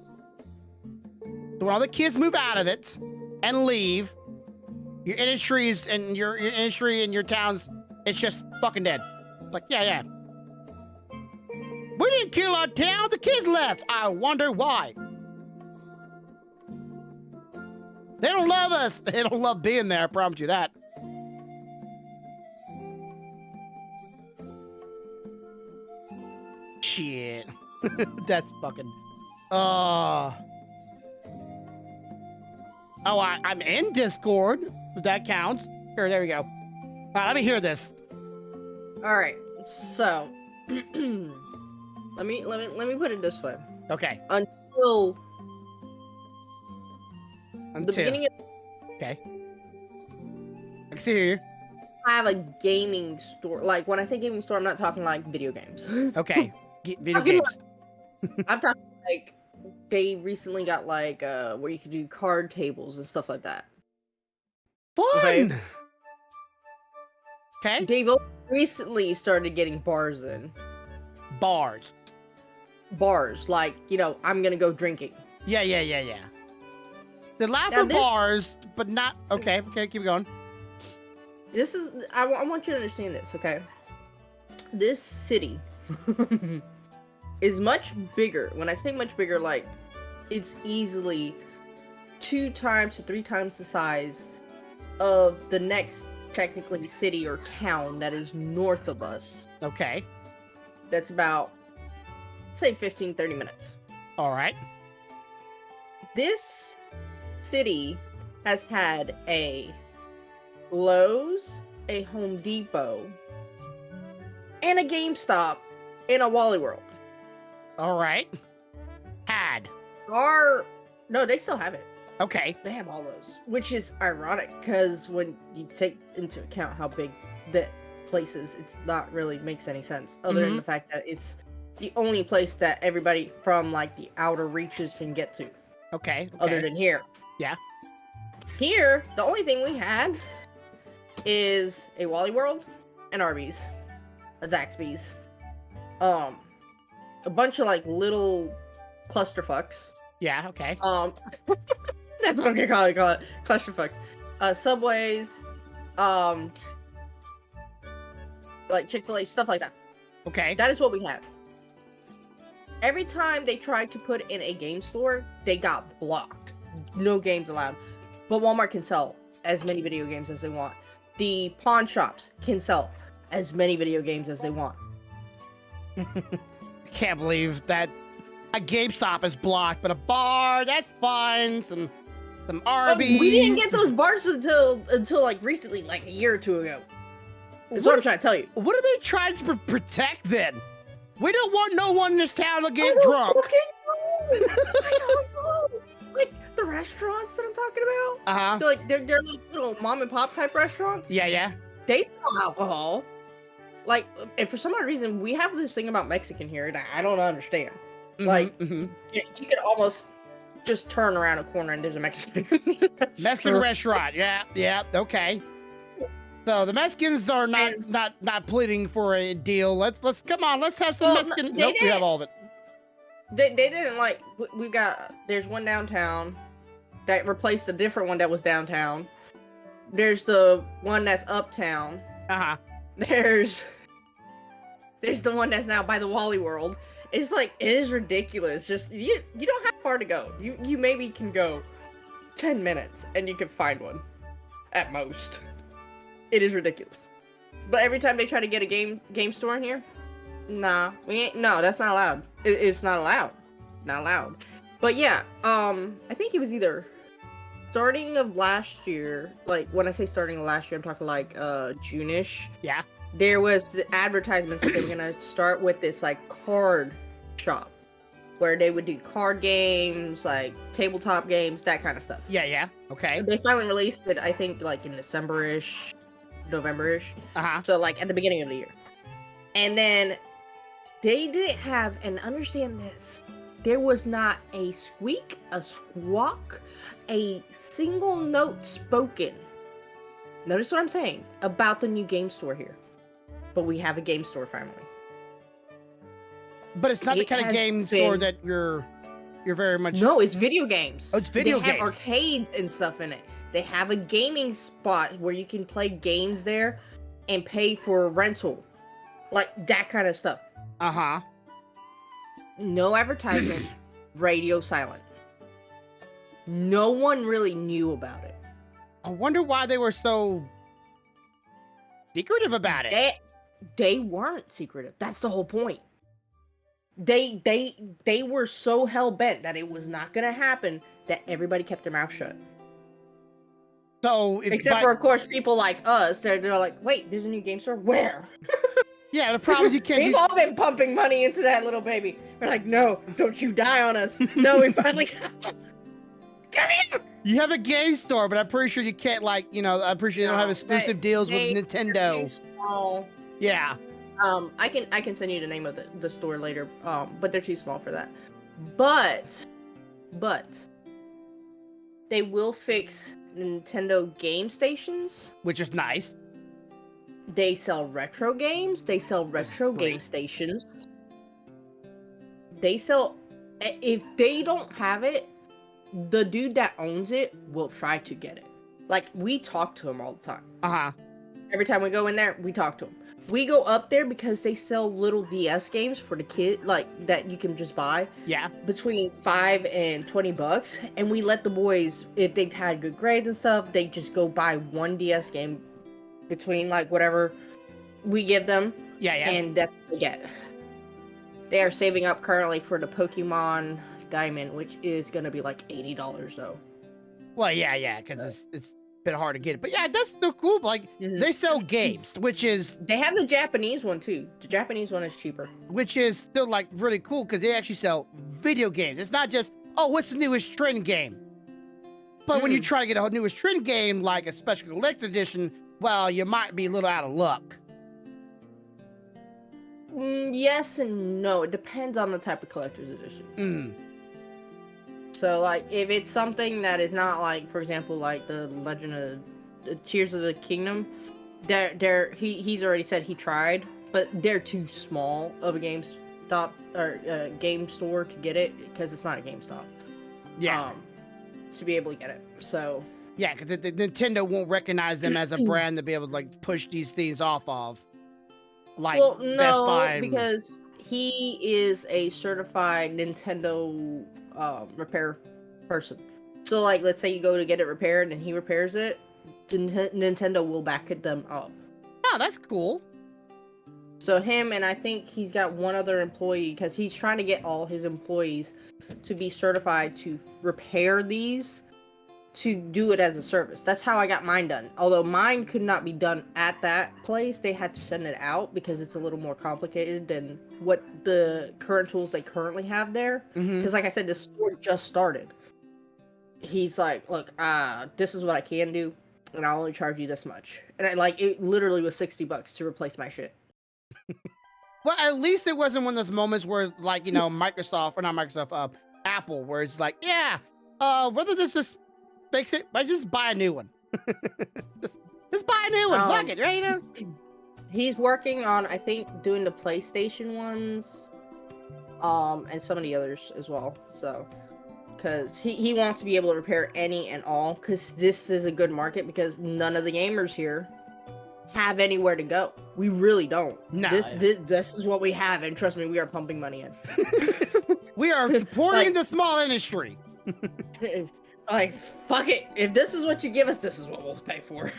So when all the kids move out of it and leave, your industries and your industry and your towns, it's just fucking dead. Like, yeah. We didn't kill our town, the kids left. I wonder why. They don't love us. They don't love being there, I promise you that. Shit. That's fucking... Oh, I'm in Discord, if that counts. Sure, there we go. All right, let me hear this. All right, so... Let me put it this way. Okay. Until the beginning of... Okay. I can see here. I have a gaming store. Like, when I say gaming store, I'm not talking like video games. Okay. Video games. I'm talking like, they recently got like, where you could do card tables and stuff like that. Fun! Okay. They've recently started getting bars in. Bars. Bars, like, you know, I'm gonna go drinking. Yeah. They're laughing bars, but not... Okay, keep going. This is... I want you to understand this, okay? This city is much bigger. When I say much bigger, like, it's easily 2 times to 3 times the size of the next, technically, city or town that is north of us. Okay. That's about, say, 15, 30 minutes. All right. This city has had a Lowe's, a Home Depot, and a GameStop, and a Wally World. All right. had. No, they still have it. Okay. They have all those, which is ironic because when you take into account how big that place is, it's not really makes any sense other than the fact that it's the only place that everybody from like the outer reaches can get to. Okay. Other than here. Yeah. Here, the only thing we had is a Wally World, an Arby's, a Zaxby's, a bunch of like little clusterfucks. Yeah. Okay. That's what I'm gonna call it clusterfucks. Subways, like Chick-fil-A, stuff like that. Okay. That is what we had. Every time they tried to put in a game store, they got blocked. No games allowed. But Walmart can sell as many video games as they want. The pawn shops can sell as many video games as they want. Can't believe that a GameStop is blocked, but a bar, that's fine. Some Arby's. We didn't get those bars until like recently, like a year or two ago. That's what I'm trying to tell you. What are they trying to protect then? We don't want no one in this town to get I don't drunk. fucking know. I don't know. Like the restaurants that I'm talking about. They're like little mom and pop type restaurants. Yeah. They sell alcohol. Like, and for some odd reason, we have this thing about Mexican here that I don't understand. Like, you could almost just turn around a corner and there's a Mexican restaurant. Yeah. Okay. So the Mexicans are not pleading for a deal. Let's come on. Let's have some Mexican. Nope, we have all of it. They didn't like. There's one downtown that replaced a different one that was downtown. There's the one that's uptown. There's the one that's now by the Wally World. It's like, it is ridiculous. Just you don't have far to go. You maybe can go 10 minutes and you can find one at most. It is ridiculous. But every time they try to get a game store in here, nah, we ain't. No, that's not allowed. It's not allowed. Not allowed. But yeah, I think it was either starting of last year. Like when I say starting of last year, I'm talking like June-ish. Yeah. There was the advertisements that they were gonna start with this like card shop where they would do card games, like tabletop games, that kind of stuff. Yeah. Okay. They finally released it, I think, like in December-ish, November-ish. So like at the beginning of the year. And then they didn't have, and understand this, there was not a squeak, a squawk, a single note spoken. Notice what I'm saying about the new game store here. But we have a game store finally. But it's not the kind of game store that you're very much. No, it's video games. Oh, it's video games. They have arcades and stuff in it. They have a gaming spot where you can play games there and pay for rental. Like that kind of stuff. No advertisement, radio silent. No one really knew about it. I wonder why they were so secretive about it. They weren't secretive. That's the whole point. They were so hell bent that it was not gonna happen that everybody kept their mouth shut. So, except for of course people like us, they're like, wait, there's a new game store. Where? Yeah, the problem is you can't. We've all been pumping money into that little baby. We're like, no, don't you die on us. No, we finally come here. You have a game store, but I'm pretty sure you can't, like, I'm pretty sure they don't have exclusive deals with Nintendo. Yeah. I can send you the name of the store later. But they're too small for that. But they will fix Nintendo game stations, which is nice. They sell retro games. They sell retro game stations. They sell. If they don't have it, the dude that owns it will try to get it. Like, we talk to him all the time. Every time we go in there, we talk to him. We go up there because they sell little DS games for the kid, like, that you can just buy. Yeah. Between $5 and $20. And we let the boys, if they've had good grades and stuff, they just go buy one DS game between, like, whatever we give them. Yeah. And that's what they get. They are saving up currently for the Pokemon Diamond, which is going to be like $80 though. Well, yeah, because it's bit hard to get it. But yeah, that's still cool. Like they sell games, which is They have the Japanese one too. The Japanese one is cheaper. which is still like really cool because they actually sell video games. It's not just, oh, what's the newest trend game? But when you try to get a newest trend game like a special collector edition, well, you might be a little out of luck. Yes and no. It depends on the type of collector's edition. So, like, if it's something that is not like, for example, like the Legend of the Tears of the Kingdom, he's already said he tried, but they're too small of a GameStop or game store to get it because it's not a GameStop. Yeah. To be able to get it. So. Yeah, because the Nintendo won't recognize them as a brand to be able to like push these things off of. Like Well, Best no, Buy and- because he is a certified Nintendo repair person. So, like, let's say you go to get it repaired and he repairs it, Nintendo will back them up. Oh, that's cool. So him and I think he's got one other employee because he's trying to get all his employees to be certified to repair these, to do it as a service. That's how I got mine done. Although mine could not be done at that place, they had to send it out because it's a little more complicated than what the current tools they currently have there. Because like I said, the store just started. He's like, look, this is what I can do, and I'll only charge you this much. And it literally was $60 to replace my shit. Well, at least it wasn't one of those moments where, like, you know, Apple, where it's like, yeah, whether this just fix it, but just buy a new one. just buy a new one. Fuck it, right? You know? He's working on, I think, doing the PlayStation ones, and some of the others as well. So, because he wants to be able to repair any and all, because this is a good market because none of the gamers here have anywhere to go. We really don't. No. This is what we have, and trust me, we are pumping money in. We are supporting the small industry. Like, fuck it. If this is what you give us, this is what we'll pay for.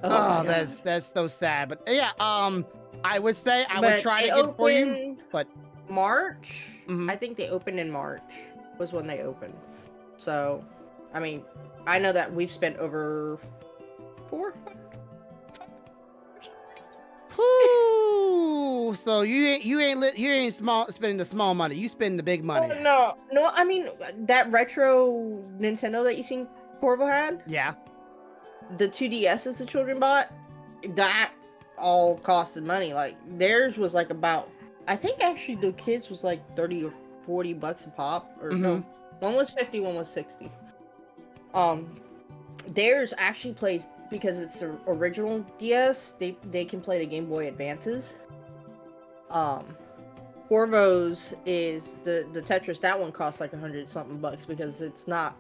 Oh, that's so sad. But yeah, I would say I would try to get for you, but March. I think they opened in March was when they opened. So, I mean, I know that we've spent over $400. Whew, so you ain't spending the small money. You spend the big money. No. I mean, that retro Nintendo that you seen Corvo had, Yeah. the 2DSs the children bought, that all costed money. Like theirs was like about, I think actually the kids was like $30 or $40 a pop, or no, one was 50, one was 60. Theirs actually plays, because it's the original DS, they can play the Game Boy Advances. Corvo's is the Tetris. That one costs like $100 something because it's not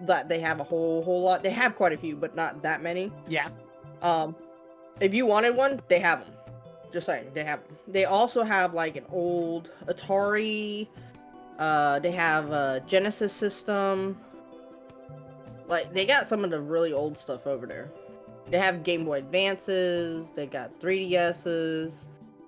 that they have a whole lot. They have quite a few, but not that many. Yeah. If you wanted one, they have them. Just saying, they have them. They also have like an old Atari. They have a Genesis system. Like, they got some of the really old stuff over there. They have Game Boy Advances. They got 3DSs.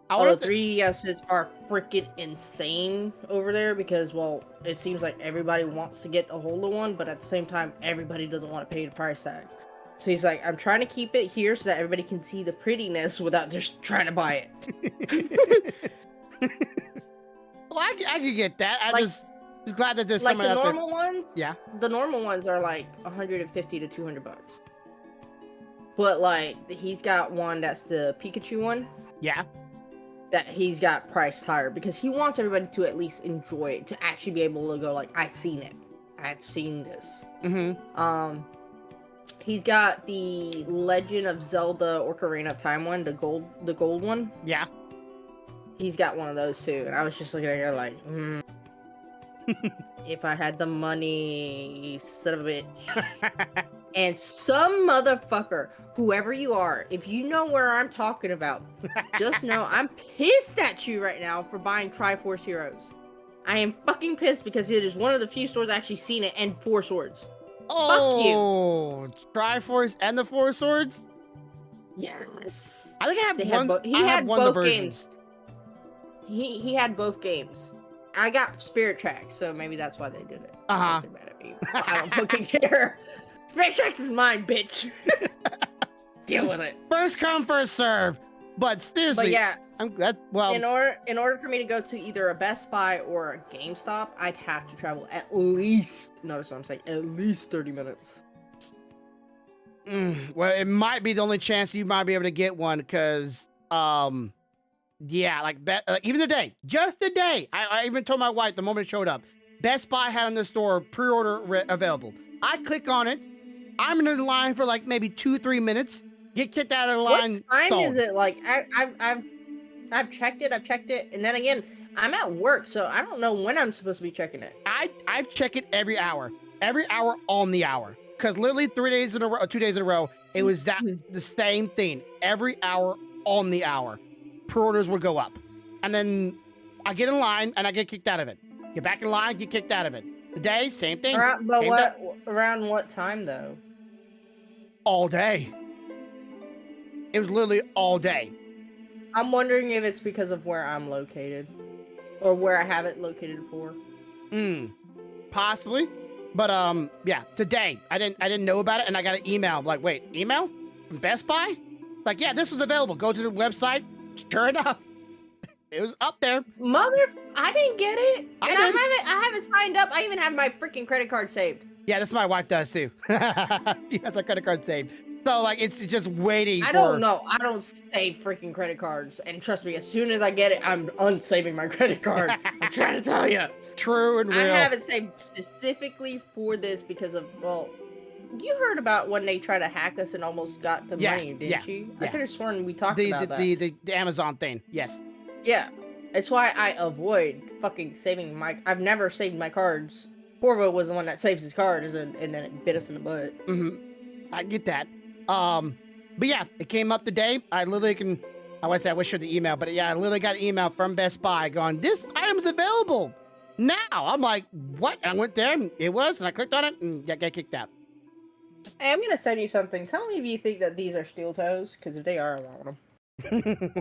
Although 3DSs are freaking insane over there because, well, it seems like everybody wants to get a hold of one, but at the same time, everybody doesn't want to pay the price tag. So he's like, I'm trying to keep it here so that everybody can see the prettiness without just trying to buy it. Well, I could get that. I Like- just glad that there's Like someone the out there. normal ones, Yeah. the normal ones are like $150 to $200. But like, he's got one that's the Pikachu one. Yeah. That he's got priced higher because he wants everybody to at least enjoy it, to actually be able to go like, I've seen it, I've seen this. He's got the Legend of Zelda Ocarina of Time one, the gold one. Yeah. He's got one of those too, and I was just looking at her like, if I had the money, son of a bitch. And some motherfucker, whoever you are, if you know where I'm talking about, just know I'm pissed at you right now for buying Triforce Heroes. I am fucking pissed because it is one of the few stores I actually seen it and 4 swords. Oh, Triforce and the 4 swords? Yes. I think I have They one. had he I have had one of the both versions. games. He had both games. I got Spirit Tracks, so maybe that's why they did it. Uh-huh. They're mad at me. I don't fucking care. Space Tracks is mine, bitch. Deal with it. First come, first serve. But seriously, But yeah, I'm glad. Well, in order for me to go to either a Best Buy or a GameStop, I'd have to travel at least, notice what I'm saying, at least 30 minutes. Well, it might be the only chance you might be able to get one because, yeah, like even today, just today, I even told my wife the moment it showed up, Best Buy had in the store pre-order available. I click on it. I'm in the line for like maybe 2-3 minutes. Get kicked out of the line. What time stalled. is it? Like I've checked it, and then again, I'm at work, so I don't know when I'm supposed to be checking it. I've checked it every hour on the hour. Because literally 3 days in a row, 2 days in a row, it was the same thing. Every hour on the hour, pre-orders would go up, and then I get in line and I get kicked out of it. Get back in line, get kicked out of it. Today, same thing. Around what time though? All day. It was literally all day. I'm wondering if it's because of where I'm located, or where I have it located for. Possibly. But yeah, today I didn't know about it, and I got an email. Like, wait, email from Best Buy? Like, yeah, this was available. Go to the website. Sure enough, it was up there. I didn't get it. I And did. I haven't signed up. I even have my freaking credit card saved. Yeah, that's my wife does too. She has her credit card saved. So like, it's just waiting. I don't know. I don't save freaking credit cards. And trust me, as soon as I get it, I'm unsaving my credit card. I'm trying to tell you. True and real. I have it saved specifically for this because of, well, you heard about when they tried to hack us and almost got the money, didn't you? I could have sworn we talked about that. The Amazon thing, yes. Yeah. It's why I avoid fucking saving I've never saved my cards. Corvo was the one that saves his card, and then it bit us in the butt. I get that. But yeah, it came up today. I literally I would say I wish you the email, but yeah, I literally got an email from Best Buy going, this item's available now. I'm like, what? And I went there and it was, and I clicked on it and I got kicked out. Hey, I'm gonna send you something. Tell me if you think that these are steel toes, because if they are, I want them.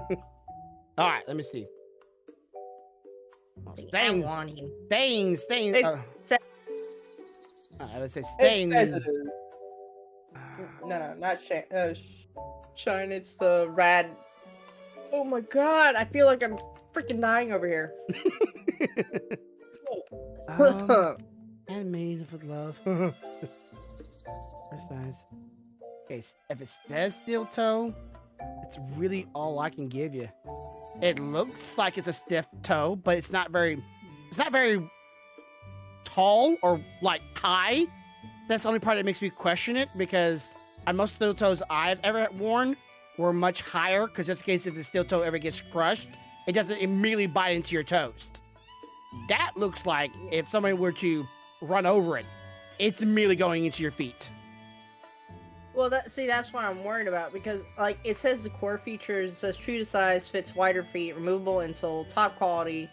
All right, let me see. Oh, I stain. want him. Stain. It's Let's say stain. No, not shine. Shine. It's the rad. Oh my god! I feel like I'm freaking dying over here. Animated for love. That's nice. Okay, if it says steel toe, it's really all I can give you. It looks like it's a stiff toe, but it's not very tall or like high. That's the only part that makes me question it, because most steel toes I've ever worn were much higher, because just in case if the steel toe ever gets crushed, it doesn't immediately bite into your toes. That looks like if somebody were to run over it, it's immediately going into your feet. Well, that's what I'm worried about, because like it says the core features, it says true to size, fits wider feet, removable insole, top quality,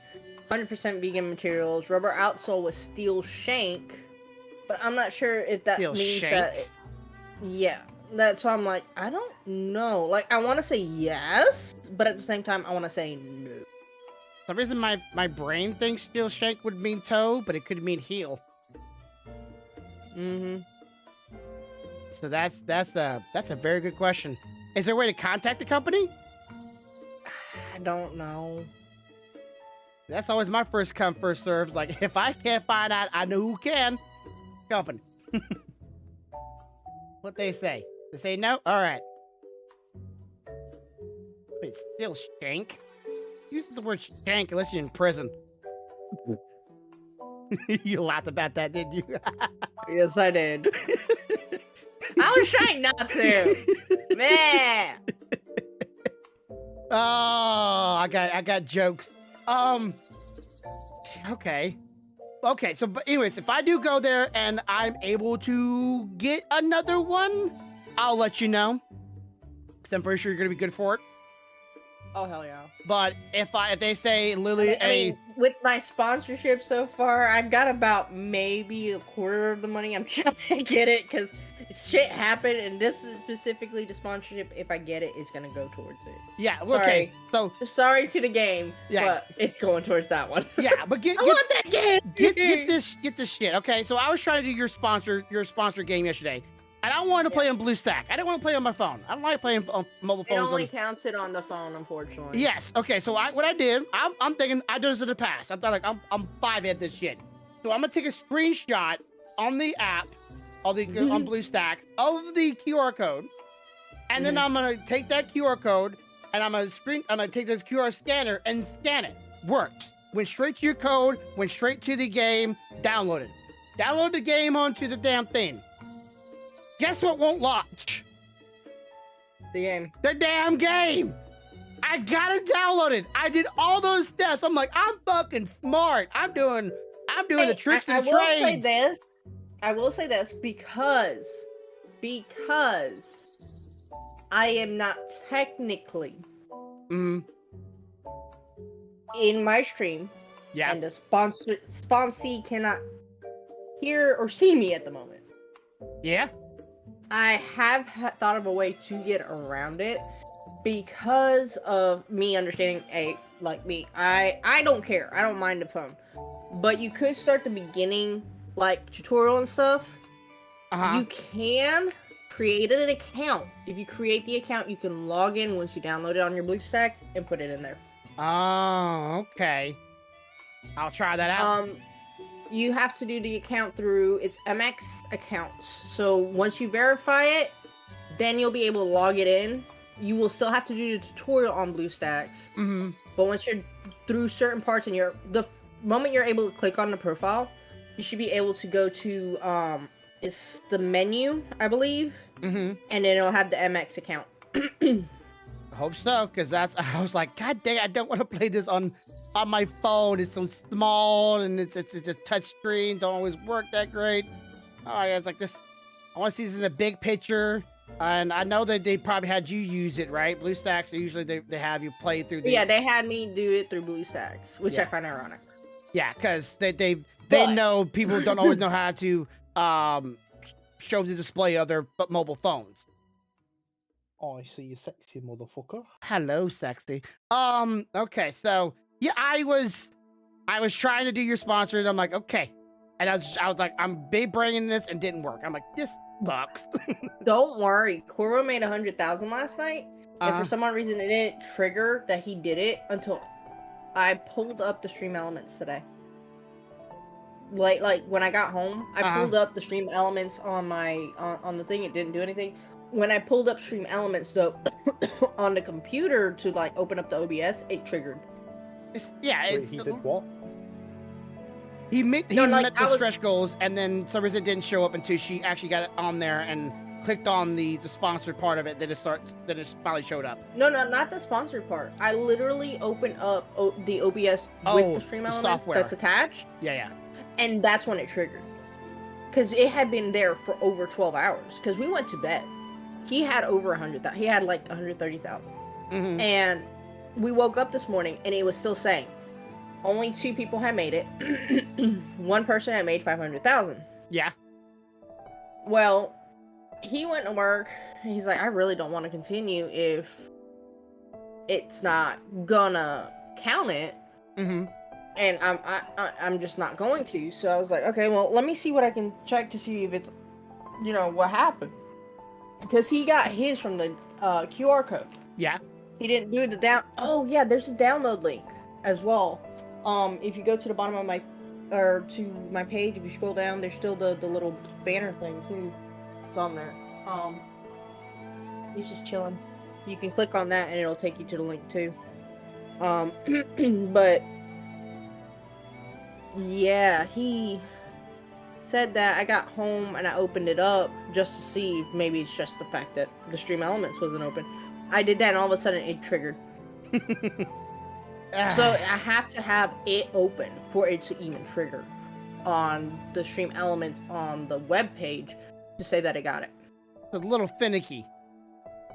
100% vegan materials, rubber outsole with steel shank. But I'm not sure if that Steel means shank? that. Yeah, that's why I'm like, I don't know. Like, I want to say yes, but at the same time, I want to say no. The reason my brain thinks steel shank would mean toe, but it could mean heel. So that's a very good question. Is there a way to contact the company? I don't know. That's always my first come, first serve. Like, if I can't find out, I know who can. Company. What they say? They say no? All right. Wait, still shank? Use the word shank unless you're in prison. You laughed about that, didn't you? Yes, I did. I was trying not to. Man. Oh, I got jokes. Okay. Okay, so but anyways, if I do go there and I'm able to get another one, I'll let you know. Because I'm pretty sure you're gonna be good for it. Oh hell yeah. But if they say literally I mean, with my sponsorship so far, I've got about maybe a quarter of the money. I'm trying to get it because shit happened, and this is specifically the sponsorship. If I get it, it's gonna go towards it. Yeah, okay. So Sorry to the game, Yeah. but it's going towards that one. yeah, but I want that game. get this shit. Okay, so I was trying to do your sponsor game yesterday. And I wanted to play on BlueStack. I didn't want to play on my phone. I don't like playing on mobile It phones. only counts it on the phone, unfortunately. Yes. Okay. So what I did, I'm thinking I did this in the past. I thought like I'm 5 at this shit. So I'm gonna take a screenshot on the app, on BlueStacks of the QR code, and then I'm gonna take that QR code and I'm gonna take this QR scanner and scan it. Worked. Went straight to your code. Went straight to the game. Downloaded. Download the game onto the damn thing. Guess what won't launch? The game. The damn game. I got it downloaded. I did all those steps. I'm like, I'm fucking smart. I'm doing the tricks and I trades. I will say this because I am not technically in my stream. Yeah. And the sponsee cannot hear or see me at the moment. Yeah. I have thought of a way to get around it because of me understanding I don't care. I don't mind the phone. But you could start the beginning like tutorial and stuff. You can create an account. If you create the account, you can log in once you download it on your BlueStack and put it in there. Oh, okay. I'll try that out. You have to do the account through its MX accounts. So once you verify it, then you'll be able to log it in. You will still have to do the tutorial on BlueStacks. But once you're through certain parts and the moment you're able to click on the profile, you should be able to go to it's the menu, I believe. And then it'll have the MX account. I hope so, because I was like, God dang, I don't want to play this on my phone. It's so small and it's just touch screen. Don't always work that great. Oh yeah, it's like this. I want to see this in a big picture. And I know that they probably had you use it, right? BlueStacks, usually they have you play through the... Yeah, they had me do it through BlueStacks, which I find ironic. Yeah, because they know people don't always know how to show the display of their mobile phones. Oh, I see you sexy motherfucker. Hello, sexy. Okay, so yeah, I was trying to do your sponsor, and I'm like, okay. And I was like, I'm big braining this and didn't work. I'm like, this sucks. Don't worry. Corvo made 100,000 last night. And for some odd reason it didn't trigger that he did it until I pulled up the stream elements today. Like when I got home, I pulled up the stream elements on my on the thing. It didn't do anything. When I pulled up stream elements though on the computer to like open up the OBS, it triggered. He did what? He met the stretch goals, and then some reason it didn't show up until she actually got it on there and clicked on the sponsored part of it. Then it finally showed up. No, not the sponsored part. I literally opened up the OBS with the stream elements software that's attached. Yeah. And that's when it triggered. Because it had been there for over 12 hours. Because we went to bed. He had over 100,000. He had like 130,000. And we woke up this morning and it was still saying only 2 people had made it. 1 person had made 500,000. Yeah. Well, he went to work. And he's like, I really don't want to continue if it's not gonna count it. And I'm just not going to. So I was like, okay, well, let me see what I can check to see if it's, what happened. Because he got his from the QR code. Yeah. He didn't do the Oh yeah, there's a download link as well. If you go to the bottom of my page, if you scroll down, there's still the little banner thing too. It's on there. He's just chilling. You can click on that and it'll take you to the link too. But yeah, he said that I got home and I opened it up just to see if maybe it's just the fact that the stream elements wasn't open. I did that and all of a sudden it triggered. So I have to have it open for it to even trigger on the stream elements on the web page to say that I got it. It's a little finicky.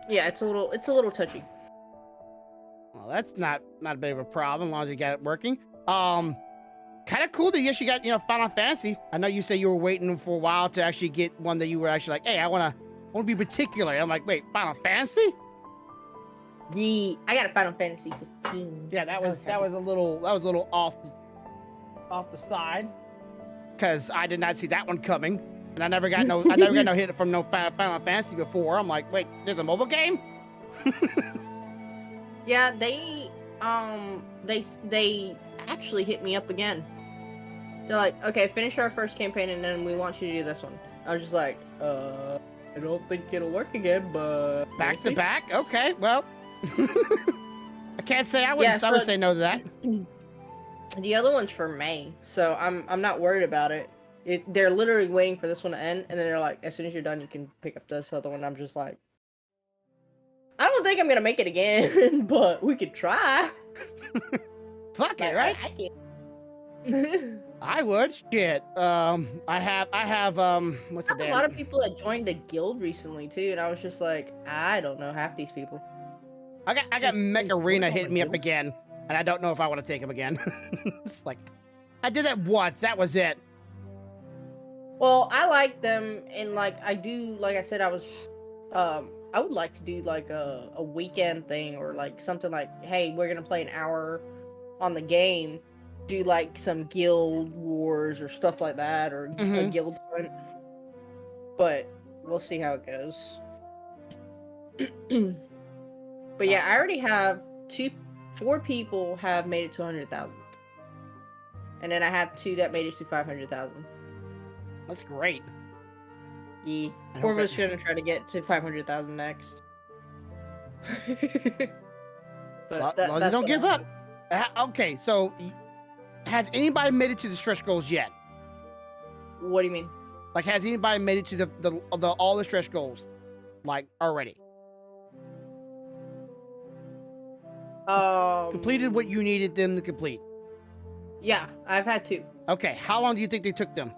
Yeah, it's a little touchy. Well, that's not a bit of a problem as long as you got it working. Kind of cool that you actually got, Final Fantasy. I know you say you were waiting for a while to actually get one that you were actually like, hey, I want to be particular. I'm like, wait, Final Fantasy? I got a Final Fantasy 15. Yeah, that was a little off the side, because I did not see that one coming. And I never got no hit from no Final Fantasy before. I'm like, wait, there's a mobile game? Yeah, they actually hit me up again. They're like, okay, finish our first campaign and then we want you to do this one. I was just like, I don't think it'll work again, but Back we'll to see. back? Okay, well. I can't say I wouldn't. Yeah, I would so- say no to that. The other one's for May, so I'm not worried about it. They're literally waiting for this one to end, and then they're like, as soon as you're done, you can pick up this other one. I'm just like, I don't think I'm gonna make it again, but we could try. Fuck it, right? I can't. I would. Shit. I have what's the I have a lot of people that joined the guild recently too, and I was just like, I don't know half these people. I got Mech Arena hitting me up again, and I don't know if I want to take him again. It's like, I did that once. That was it. Well, I like them, and like I do, like I said, I would like to do like a weekend thing or like something like, hey, we're gonna play an hour on the game, do like some guild wars or stuff like that, or a guild hunt. But we'll see how it goes. But yeah, I already have 4 people have made it to 100,000, and then I have 2 that made it to 500,000. That's great. Yeah, I hope Corvo's it- gonna try to get to 500,000 next. But As long as you don't give up. Okay, so has anybody made it to the stretch goals yet? What do you mean? Like, has anybody made it to the all the stretch goals, like already completed what you needed them to complete? Yeah, I've had 2. Okay, how long do you think they took them?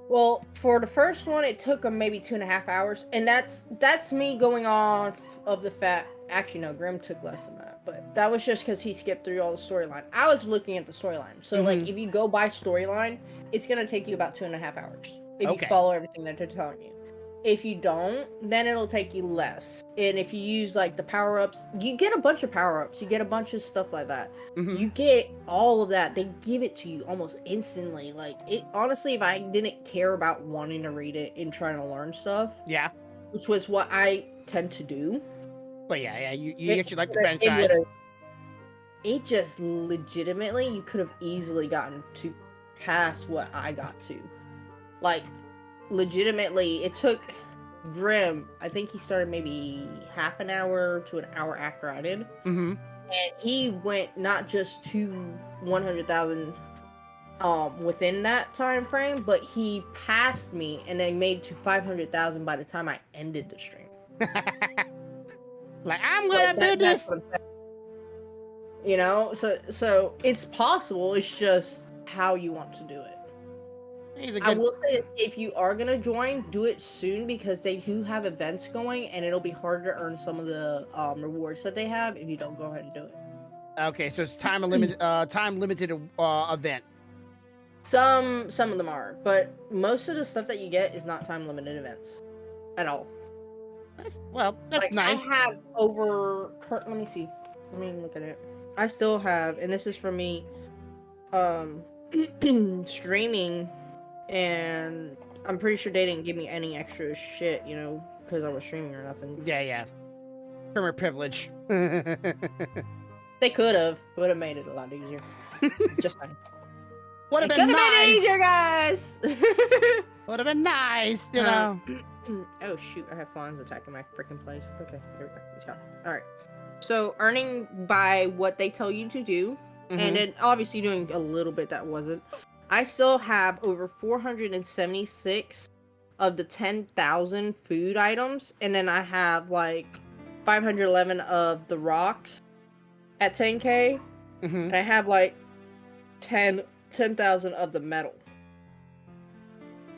Well, for the first one, it took them maybe 2.5 hours, and that's me going off of the fact. Actually, no, Grim took less than that, but that was just because he skipped through all the storyline. I was looking at the storyline, so like if you go by storyline, it's gonna take you about 2.5 hours if Okay. you follow everything that they're telling you. If you don't, then it'll take you less. And if you use like the power ups, you get a bunch of power ups. You get a bunch of stuff like that. You get all of that. They give it to you almost instantly. Like it. Honestly, if I didn't care about wanting to read it and trying to learn stuff, Yeah, which was what I tend to do, but yeah, you actually like the it franchise. would've- It just legitimately, you could have easily gotten to past what I got to. Like, legitimately, it took Grim, I think he started maybe half an hour to an hour after I did. Mm-hmm. And he went not just to 100,000 within that time frame, but he passed me and then made it to 500,000 by the time I ended the stream. Like, I'm gonna do That's this. what I'm saying. You know, so it's possible. It's just how you want to do it. He's a I good. will say that if you are gonna join, do it soon because they do have events going, and it'll be hard to earn some of the rewards that they have if you don't go ahead and do it. Okay, so it's time limited event. Some of them are, but most of the stuff that you get is not time limited events at all. That's Like, nice. I have over. Let me see. Let me look at it. I still have, and this is for me, streaming, and I'm pretty sure they didn't give me any extra shit, you know, because I was streaming or nothing. Yeah. Streamer privilege. They could have. Would have made it a lot easier. Just saying. Would have It been could have made it nice. easier, guys. Would have been nice, you know. Oh shoot! I have fawns attacking my freaking place. Okay, here we go. It's gone. All right. So earning by what they tell you to do, and then obviously doing a little bit that wasn't. I still have over 476 of the 10,000 food items, and then I have like 511 of the rocks at 10K, and I have like 10,000 of the metal.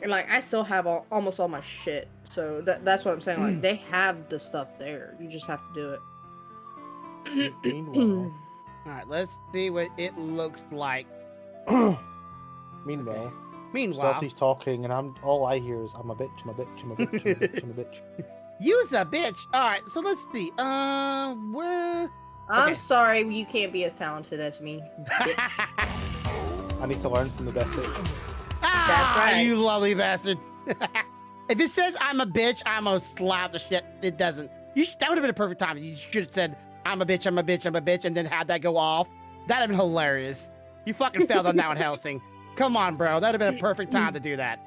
And like I still have almost all my shit, so that's what I'm saying. Like they have the stuff there, you just have to do it. Meanwhile, All right, let's see what it looks like. meanwhile, Meanwhile, Stealthy's talking, and all I hear is I'm a bitch, I'm a bitch, I'm a bitch, I'm a bitch, I'm a bitch. use a bitch. All right, so let's see. Where? I'm Okay. sorry you can't be as talented as me. I need to learn from the best bitch. Ah! Ah, right. you lovely bastard. If it says I'm a bitch, I'm gonna slap the shit. It doesn't. That would have been a perfect time. You should have said I'm a bitch, I'm a bitch, I'm a bitch, and then had that go off. That'd have been hilarious. You fucking failed on that one, Helsing. Come on, bro. That'd have been a perfect time to do that.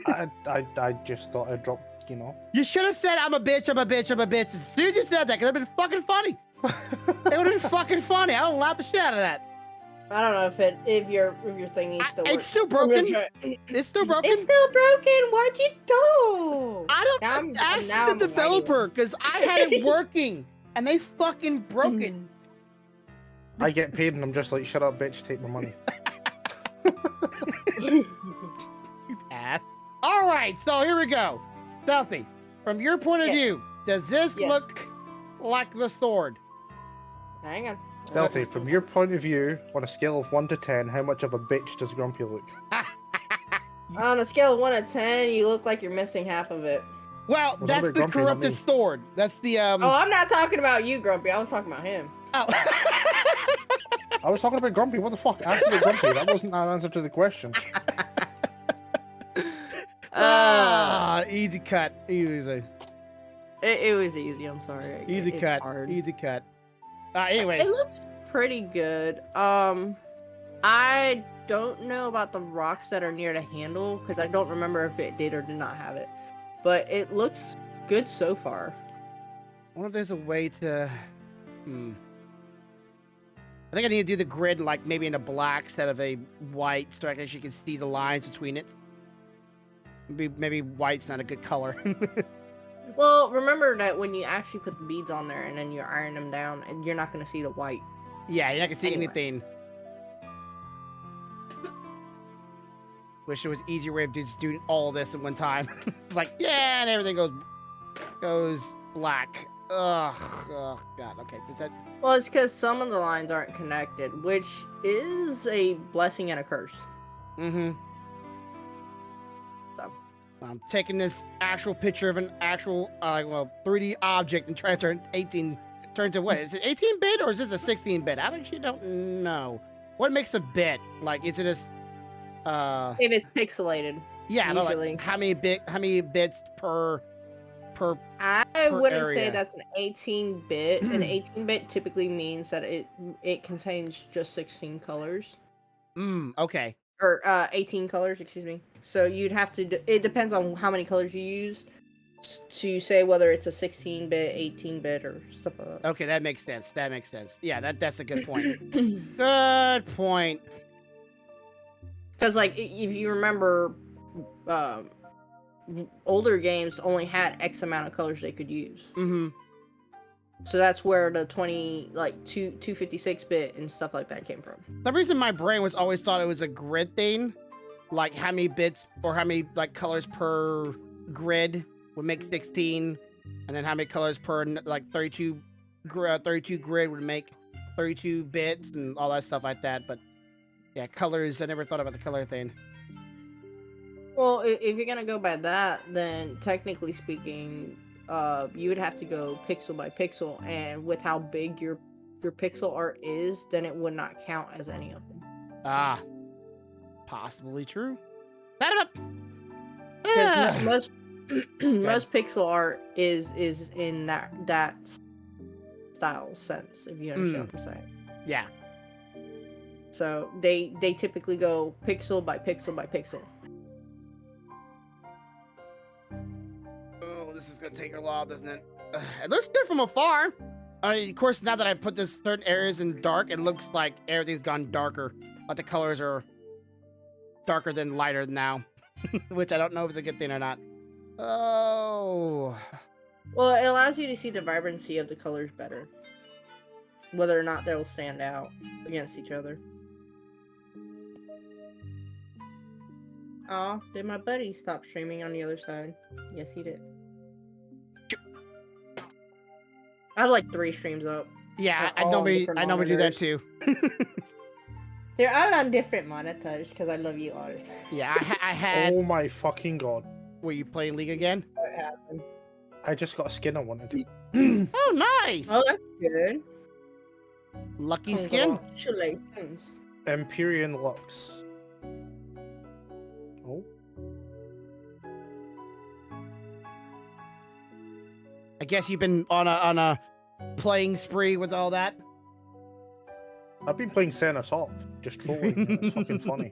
I just thought I'd drop, you know. You should have said I'm a bitch, I'm a bitch, I'm a bitch. As soon as you said that, because it'd have been fucking funny. It would have been fucking funny. I would have laughed the shit out of that. I don't know if your thingy still works. It's still broken. It's still broken. It's still broken. Why'd you do? I Now don't I'm- ask now the I'm developer because I had it working and they fucking broke it. I get paid and I'm just like, shut up, bitch, take my money. You ass. All right, so here we go. Stealthy, from your point of Yes. view, does this Yes. look like the sword? Hang on. Stealthy, from your point of view, on a scale of 1 to 10, how much of a bitch does Grumpy look? On a scale of 1 to 10, you look like you're missing half of it. Well, Well, that's somebody the grumpy, not corrupted me. sword. That's the Oh, I'm not talking about you, Grumpy. I was talking about him. Oh. I was talking about Grumpy, what the fuck? Answer the Grumpy, that wasn't an answer to the question. Easy cut. Easy. It was easy. I'm sorry. Easy It's cut. hard. Easy cut. Anyways. It looks pretty good. I don't know about the rocks that are near the handle because I don't remember if it did or did not have it. But it looks good so far. I wonder if there's a way to. I think I need to do the grid like maybe in a black instead of a white, so I guess you can see the lines between it. Maybe white's not a good color. Well, remember that when you actually put the beads on there and then you iron them down, and you're not going to see the white. Yeah, you're not gonna see Anyway. anything. Wish there was an easier way of just doing all this at one time. It's like, yeah, and everything goes black. Ugh, oh god. Okay, does that? Well, it's because some of the lines aren't connected, which is a blessing and a curse. Mm-hmm. So. I'm taking this actual picture of an actual, 3D object and trying to turn to what? Is it 18-bit or is this a 16-bit? I actually don't know. What makes a bit? Like, is it a, If it's pixelated. yeah, but usually. like, how many bits per? I per wouldn't say area. that's an 18-bit. An 18-bit typically means that it contains just 16 colors. Okay. Or 18 colors, excuse me. So you'd have to, it depends on how many colors you use to say whether it's a 16-bit, 18-bit, or stuff like that. Okay, that makes sense. That makes sense. Yeah, that's a good point. Good point. Because, like, if you remember, older games only had X amount of colors they could use. Mm-hmm. So that's where the 256-bit and stuff like that came from. The reason my brain was always thought it was a grid thing, like how many bits or how many like colors per grid would make 16, and then how many colors per like 32 grid would make 32 bits and all that stuff like that. But yeah, colors. I never thought about the color thing. Well, if you're gonna go by that, then technically speaking, you would have to go pixel by pixel, and with how big your pixel art is, then it would not count as any of them. Ah, possibly true. Because most pixel art is in that style sense, if you understand what I'm saying. Yeah. So they typically go pixel by pixel by pixel. Oh, this is gonna take a while, doesn't it? It looks good from afar. I mean, of course, now that I put this certain areas in dark, it looks like everything's gone darker. Like the colors are darker than lighter now, which I don't know if it's a good thing or not. Oh, Well, it allows you to see the vibrancy of the colors better, whether or not they'll stand out against each other. Aw, did my buddy stop streaming on the other side? Yes, he did. I have like 3 streams up. yeah. They're all on different I normally do that monitors. too. They're all on different monitors because I love you all. Yeah, I had. Oh my fucking god. Were you playing League again? What happened? I just got a skin I wanted. Oh, nice. Oh, that's good. Lucky skin. Congratulations. Empyrean Lux. Oh. I guess you've been on a playing spree with all that. I've been playing Santa Top, just trolling. It's fucking funny.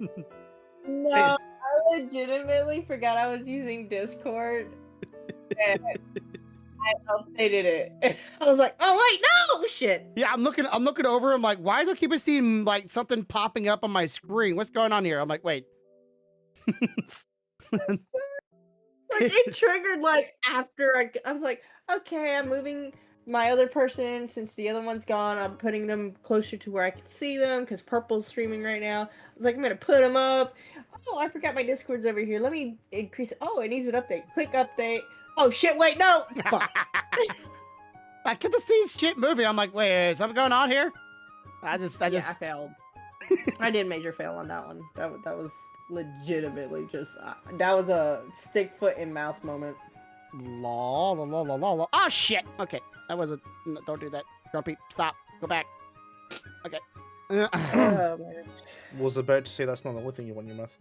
No, I legitimately forgot I was using Discord. And I updated it. I was like, oh wait, no shit. Yeah, I'm looking over. I'm like, why do I keep seeing like something popping up on my screen? What's going on here? I'm like, wait. Like it triggered like after I was like, okay, I'm moving my other person since the other one's gone. I'm putting them closer to where I can see them because Purple's streaming right now. I was like, I'm gonna put them up. Oh, I forgot my Discord's over here. Let me increase it. Oh, it needs an update. Click update. Oh shit! Wait, no. Fuck. I kept the scenes shit moving. I'm like, wait, is something going on here? I failed. I did major fail on that one. That was legitimately just that was a stick foot in mouth moment. La la la la la la. Oh shit! Okay, that was a. No, don't do that, Grumpy. Stop. Go back. Okay. Oh, man. Was about to say that's not the only thing you want in your mouth.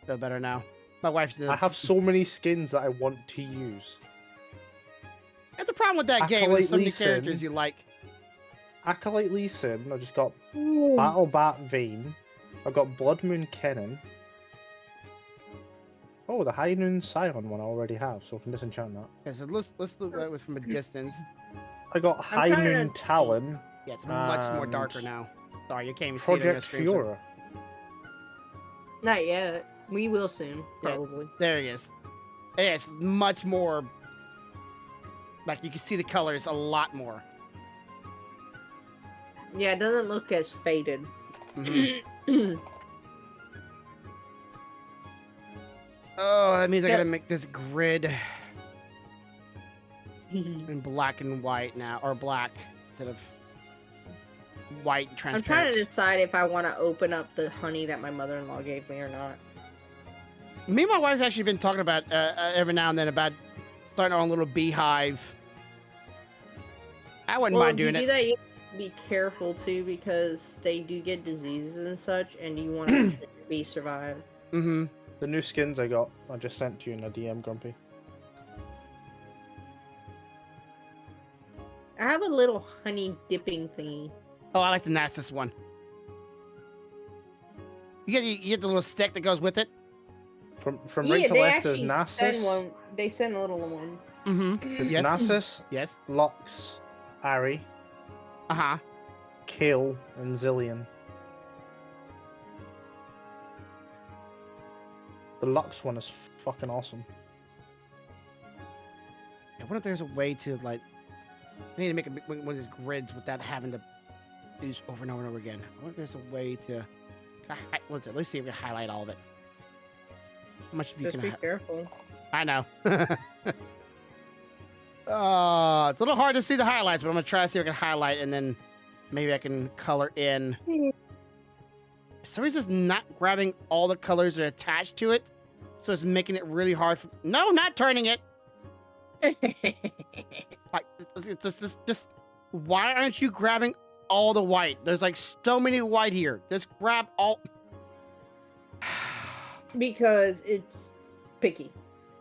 Feel better now. My wife's. I have so many skins that I want to use. That's the problem with that game. There's so many characters you like. Acolyte Lee Sin. I just got Battle Bat Vane. I've got Blood Moon Kennen. Oh, the High Noon Scion one I already have, so I can disenchant that. Okay, so let's look at it from a distance. I got High Noon Talon. Yeah, it's much more darker now. Sorry, you can't even Project see it on your screen. Fiora. Not yet. We will soon, Yeah, probably. there he is. Yeah, it's much more. Like you can see the colors a lot more. Yeah, it doesn't look as faded. Mm-hmm. Oh, that means I gotta make this grid in black and white now, or black instead of white and I'm transparent. trying to decide if I want to open up the honey that my mother-in-law gave me or not. Me and my wife have actually been talking about every now and then about starting our own little beehive. I wouldn't mind doing if it. you do that, you have to be careful too because they do get diseases and such, and you want to make sure your bees survive. Mm-hmm. The new skins I got, I just sent to you in a DM, Grumpy. I have a little honey dipping thingy. Oh, I like the nicest one. You get the little stick that goes with it. From Yeah, right to they left, there's actually Nasus. send one. They send a little one. Mm-hmm. It's Yes. Nasus, Yes. Lux, Ari, Uh-huh. Kale, and Zillion. The Lux one is fucking awesome. I wonder if there's a way to, like... I need to make one of these grids without having to do this over and over and over again. I wonder if there's a way to... Let's see if we highlight all of it. How much of you Just can... be careful. I know. It's a little hard to see the highlights, but I'm going to try to see if I can highlight, and then maybe I can color in... For some reason, it's not grabbing all the colors that are attached to it, so it's making it really hard for... No, not turning it! Like, it's just... Why aren't you grabbing all the white? There's like so many white here. Just grab all... Because it's picky.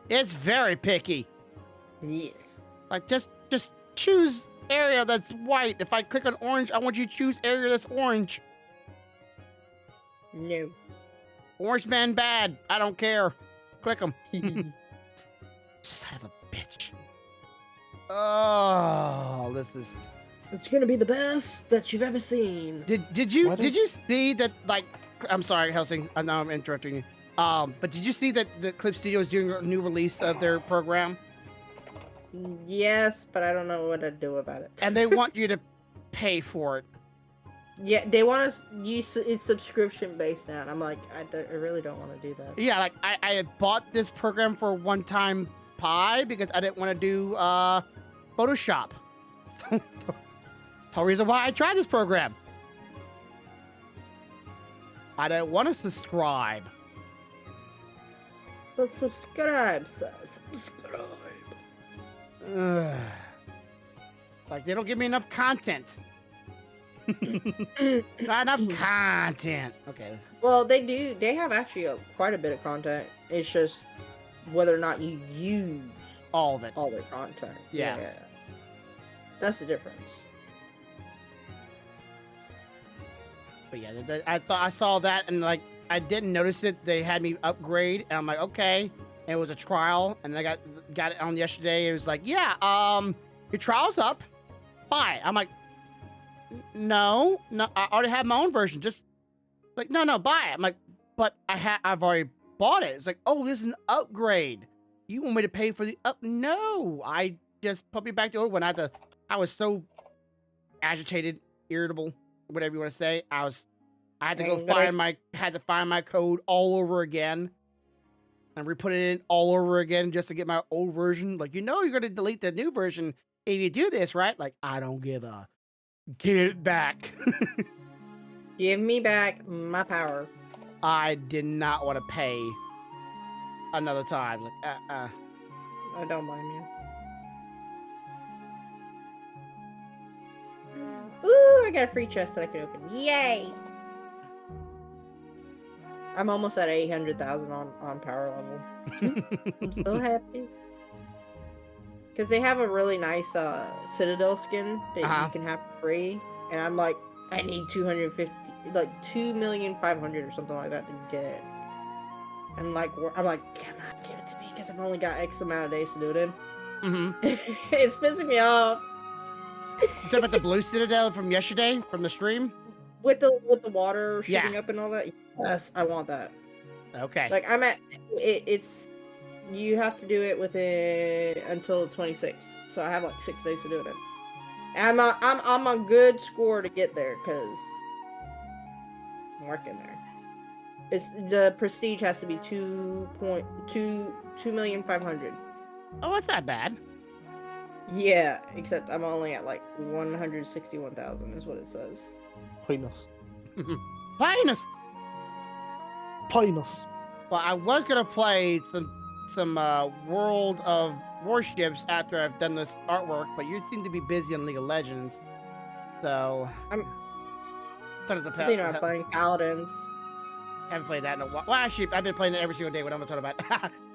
It's very picky. Yes. Like, just choose area that's white. If I click on orange, I want you to choose area that's orange. No. Orange man bad. I don't care. Click them. Son of a bitch. Oh, this is... It's gonna be the best that you've ever seen. Did you see that, like... I'm sorry, Helsing. I know I'm interrupting you. But did you see that the Clip Studio is doing a new release of their program? Yes, but I don't know what to do about it. And they want you to pay for it. Yeah, they want us use it's subscription based now. And I'm like, I really don't want to do that. Yeah, like I had bought this program for one-time pie because I didn't want to do Photoshop. So, the reason why I tried this program. I didn't want to subscribe. But subscribe. Ugh. Like they don't give me enough content. Not enough content. Okay. Well, they do. They have actually quite a bit of content. It's just whether or not you use All of it. all their content. Yeah. That's the difference. But yeah, I thought I saw that and like I didn't notice it. They had me upgrade, and I'm like, okay. And it was a trial, and I got it on yesterday. It was like, yeah, your trial's up. Buy it. I'm like, no, I already have my own version. Just like, no, buy it. I'm like, but I've already bought it. It's like, oh, this is an upgrade. You want me to pay for the up? No, I just put me back to old one. I was so agitated, irritable, whatever you want to say. I had to go find my code all over again and re-put it in all over again just to get my old version. Like, you're going to delete the new version if you do this, right? Like, I don't give a... Get it back. Give me back my power. I did not want to pay another time. Like, I don't blame you. Ooh, I got a free chest that I can open. Yay! I'm almost at 800,000 on power level. I'm so happy. Because they have a really nice Citadel skin that you can have free. And I'm like, I need 250, like 2,500,000 or something like that to get it. I'm like, come on, give it to me. Because I've only got X amount of days to do it in. It's pissing me off. You talking about the blue Citadel from yesterday, from the stream? With the water shooting up and all that? Yes, I want that. Okay. Like, I'm at, it's, you have to do it within, until the 26th. So I have like 6 days to do it in. And I'm on good score to get there, because I'm working there. It's, the prestige has to be 2,500,000. Oh, that's not bad. Yeah, except I'm only at like 161,000 is what it says. Pointless. Finest. Pointless. Well, I was gonna play some World of Warships after I've done this artwork, but you seem to be busy on League of Legends, so I'm I'm playing Paladins. Haven't played that in a while. Well, actually, I've been playing it every single day. What I'm talking about,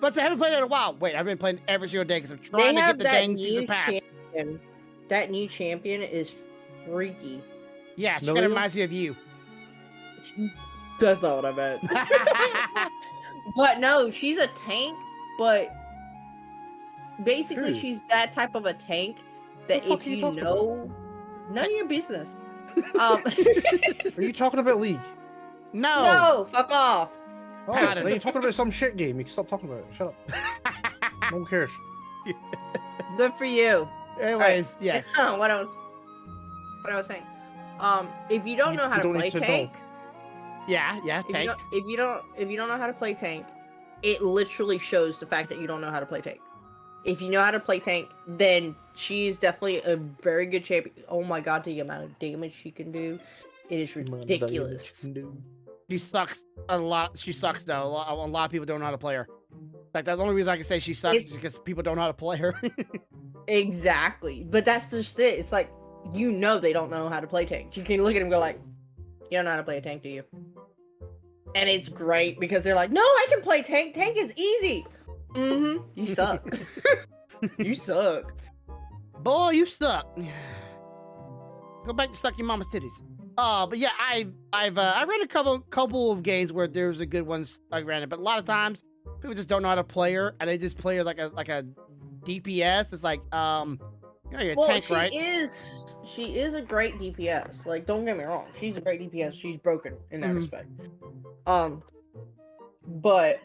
but I haven't played it in a while. Wait, I've been playing it every single day because I'm trying to get the dang season pass. That new champion is freaky. Yeah, she kind of reminds me of you. That's not what I meant. But no, she's a tank, but basically she's that type of a tank that if you know, none of your business. Are you talking about League? No, fuck off. Oh, are you talking about some shit game? You can stop talking about it. Shut up. No one cares. Good for you. Anyways, right. Yes. What I was saying. If you don't know how to play tank. Tank. If you don't know how to play tank, it literally shows the fact that you don't know how to play tank. If you know how to play tank, then she's definitely a very good champion. Oh my god, the amount of damage she can do. It is ridiculous. She sucks a lot. She sucks though. A lot of people don't know how to play her. Like, that's the only reason I can say she sucks is because people don't know how to play her. Exactly. But that's just it. It's like, you know they don't know how to play tanks. You can look at them and go like, you don't know how to play a tank, do you? And it's great because they're like, no, I can play tank. Tank is easy. Mm-hmm. You suck. You suck. Boy, you suck. Go back to suck your mama's titties. But yeah, I've ran a couple of games where there's a good ones I ran it, but a lot of times people just don't know how to play her, and they just play her like a DPS. It's like, you're a tank, right? She is a great DPS. Like, don't get me wrong, she's a great DPS. She's broken in that respect. But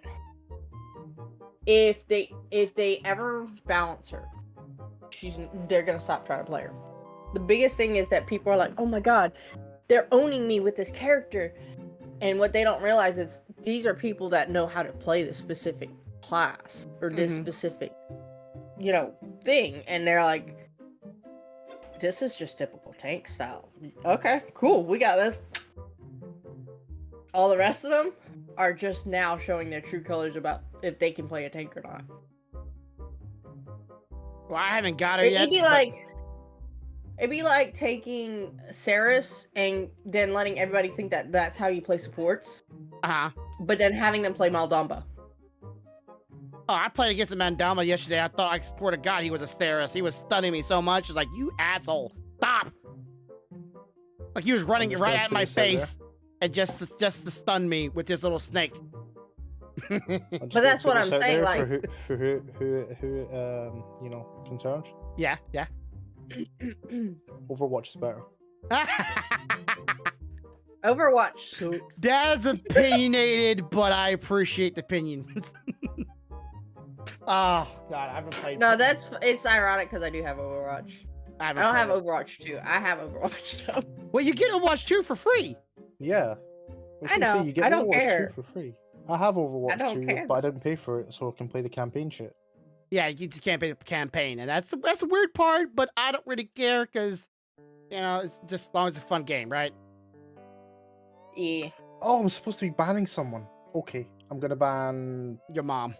if they ever balance her, they're gonna stop trying to play her. The biggest thing is that people are like, oh my god, they're owning me with this character. And what they don't realize is these are people that know how to play this specific class or this specific, thing. And they're like, this is just typical tank style. Okay, cool. We got this. All the rest of them are just now showing their true colors about if they can play a tank or not. Well, I haven't got her yet. It'd be like, It'd be like taking Saris and then letting everybody think that that's how you play supports, Uh-huh. but then having them play Maldamba. Oh, I played against a Mandama yesterday. I thought, I swear to God, he was a Steris. He was stunning me so much. It's like, you asshole, stop! Like he was running just right gonna at my put this face and just to stun me with his little snake. But that's what I'm saying, like for who you know, concerned. Yeah. Overwatch is better. Overwatch sucks. That's opinionated, but I appreciate the opinions. Oh God, I haven't played. No, it's ironic because I do have Overwatch. I don't have Overwatch 2. I have Overwatch 2. Well, you get Overwatch 2 for free. Yeah. I know. You get I don't Overwatch 2 care. for free. I have Overwatch I don't 2, care. but I didn't pay for it, so I can play the campaign shit. Yeah, you can't pay the campaign, and that's a weird part. But I don't really care because, you know, it's just as long as it's a fun game, right? Yeah. Oh, I'm supposed to be banning someone. Okay, I'm gonna ban. Your mom.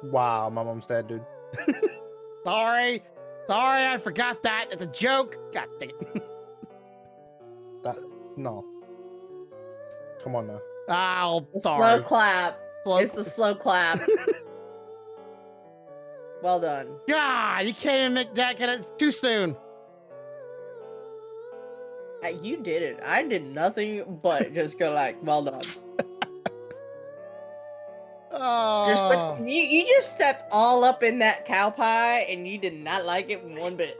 Wow, my mom's dead, dude. Sorry, I forgot that. It's a joke. God dang it. No. Come on now. Oh, sorry. Slow clap. It's the slow clap. Well done. God, you can't even make that kind of too soon. You did it. I did nothing but just go like, well done. Oh. You just stepped all up in that cow pie and you did not like it one bit.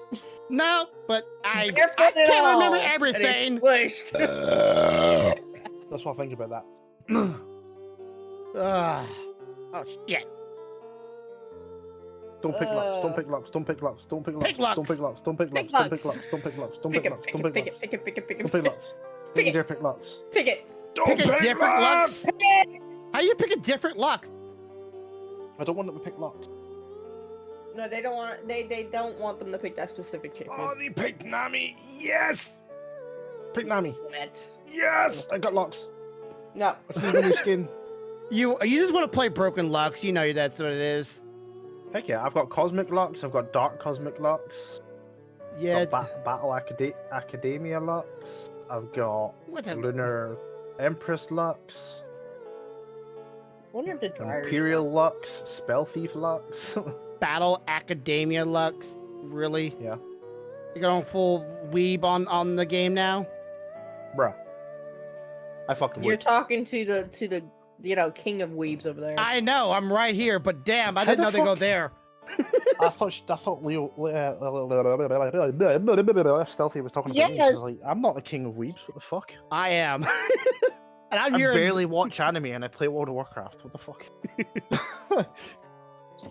No, but I Barefoot can't and all, remember and it's everything. squished. That's what I think about that. Oh shit. Don't pick locks, don't pick locks, don't pick locks, don't pick locks, Pick locks. don't pick locks, don't pick Pick locks, don't pick locks. locks, don't pick locks, don't Pick pick it, locks, pick don't it, pick pick locks, it, pick it, pick it, pick don't it, pick locks. Pick Don't it. dare pick locks. pick it. Pick a different locks. Pick it. How you pick a different locks? I don't want them to pick locks. No, they don't want. They don't want them to pick that specific champion. they picked Nami. Yes. Pick Nami. Met. Yes. I got locks. No. I can get a new skin. You just want to play broken locks. You know that's what it is. Heck yeah, I've got cosmic locks. I've got dark cosmic locks. Yeah. I've got Battle Academia locks. I've got What's a Lunar Empress lux. Wonder if the dryer. Imperial lux. Spell Thief lux. Battle Academia lux? Really? Yeah. You're going full weeb on the game now? Bruh. I fucking You're would. talking to the king of weebs over there. I know, I'm right here, but damn, I How didn't know the they go fuck- there. I thought Leo Stealthy was talking about me. Yes. She's like, I'm not the king of weeps. What the fuck? I am. And I'm I here. barely watch anime and I play World of Warcraft. What the fuck?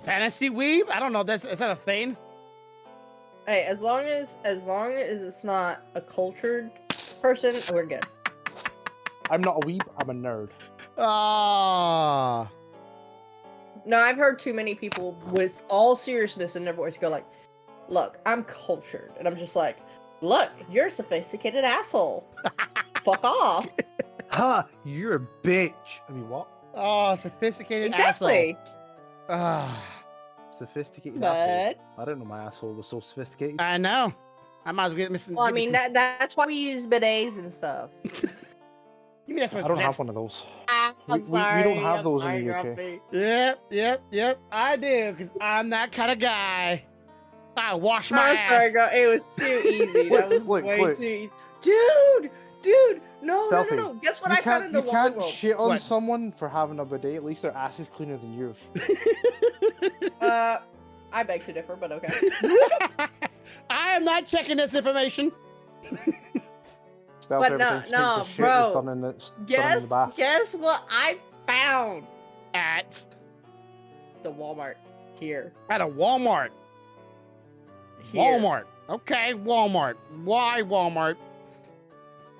Fantasy weeb? I don't know. Is that a thing? Hey, as long as it's not a cultured person, we're good. I'm not a weeb. I'm a nerd. Ah. No, I've heard too many people with all seriousness in their voice go like, "Look, I'm cultured," and I'm just like, "Look, you're a sophisticated asshole. Fuck off." Ha! You're a bitch. I mean, what? Oh, sophisticated Exactly. asshole. Ah. Sophisticated But asshole. I didn't know my asshole was so sophisticated. I know. I might as well get missing. well, I mean that's why we use bidets and stuff. You mean that's what I don't have one of those. I'm We don't have those in the UK. Yep. I do, because I'm that kind of guy. I wash my I'm ass. sorry, girl. It was too easy. That was Look, way look. too easy. Dude, no. Stealthy. Guess what I found in the You can't Waterworld? shit on What? someone for having a bidet. At least their ass is cleaner than yours. I beg to differ, but okay. I am not checking this information. Stealthy, But no, everything she no, thinks is shit bro. is done in the, done in Guess the bath. what I found? At The Walmart here. a Walmart. Here. Walmart. Okay, Walmart. Why Walmart?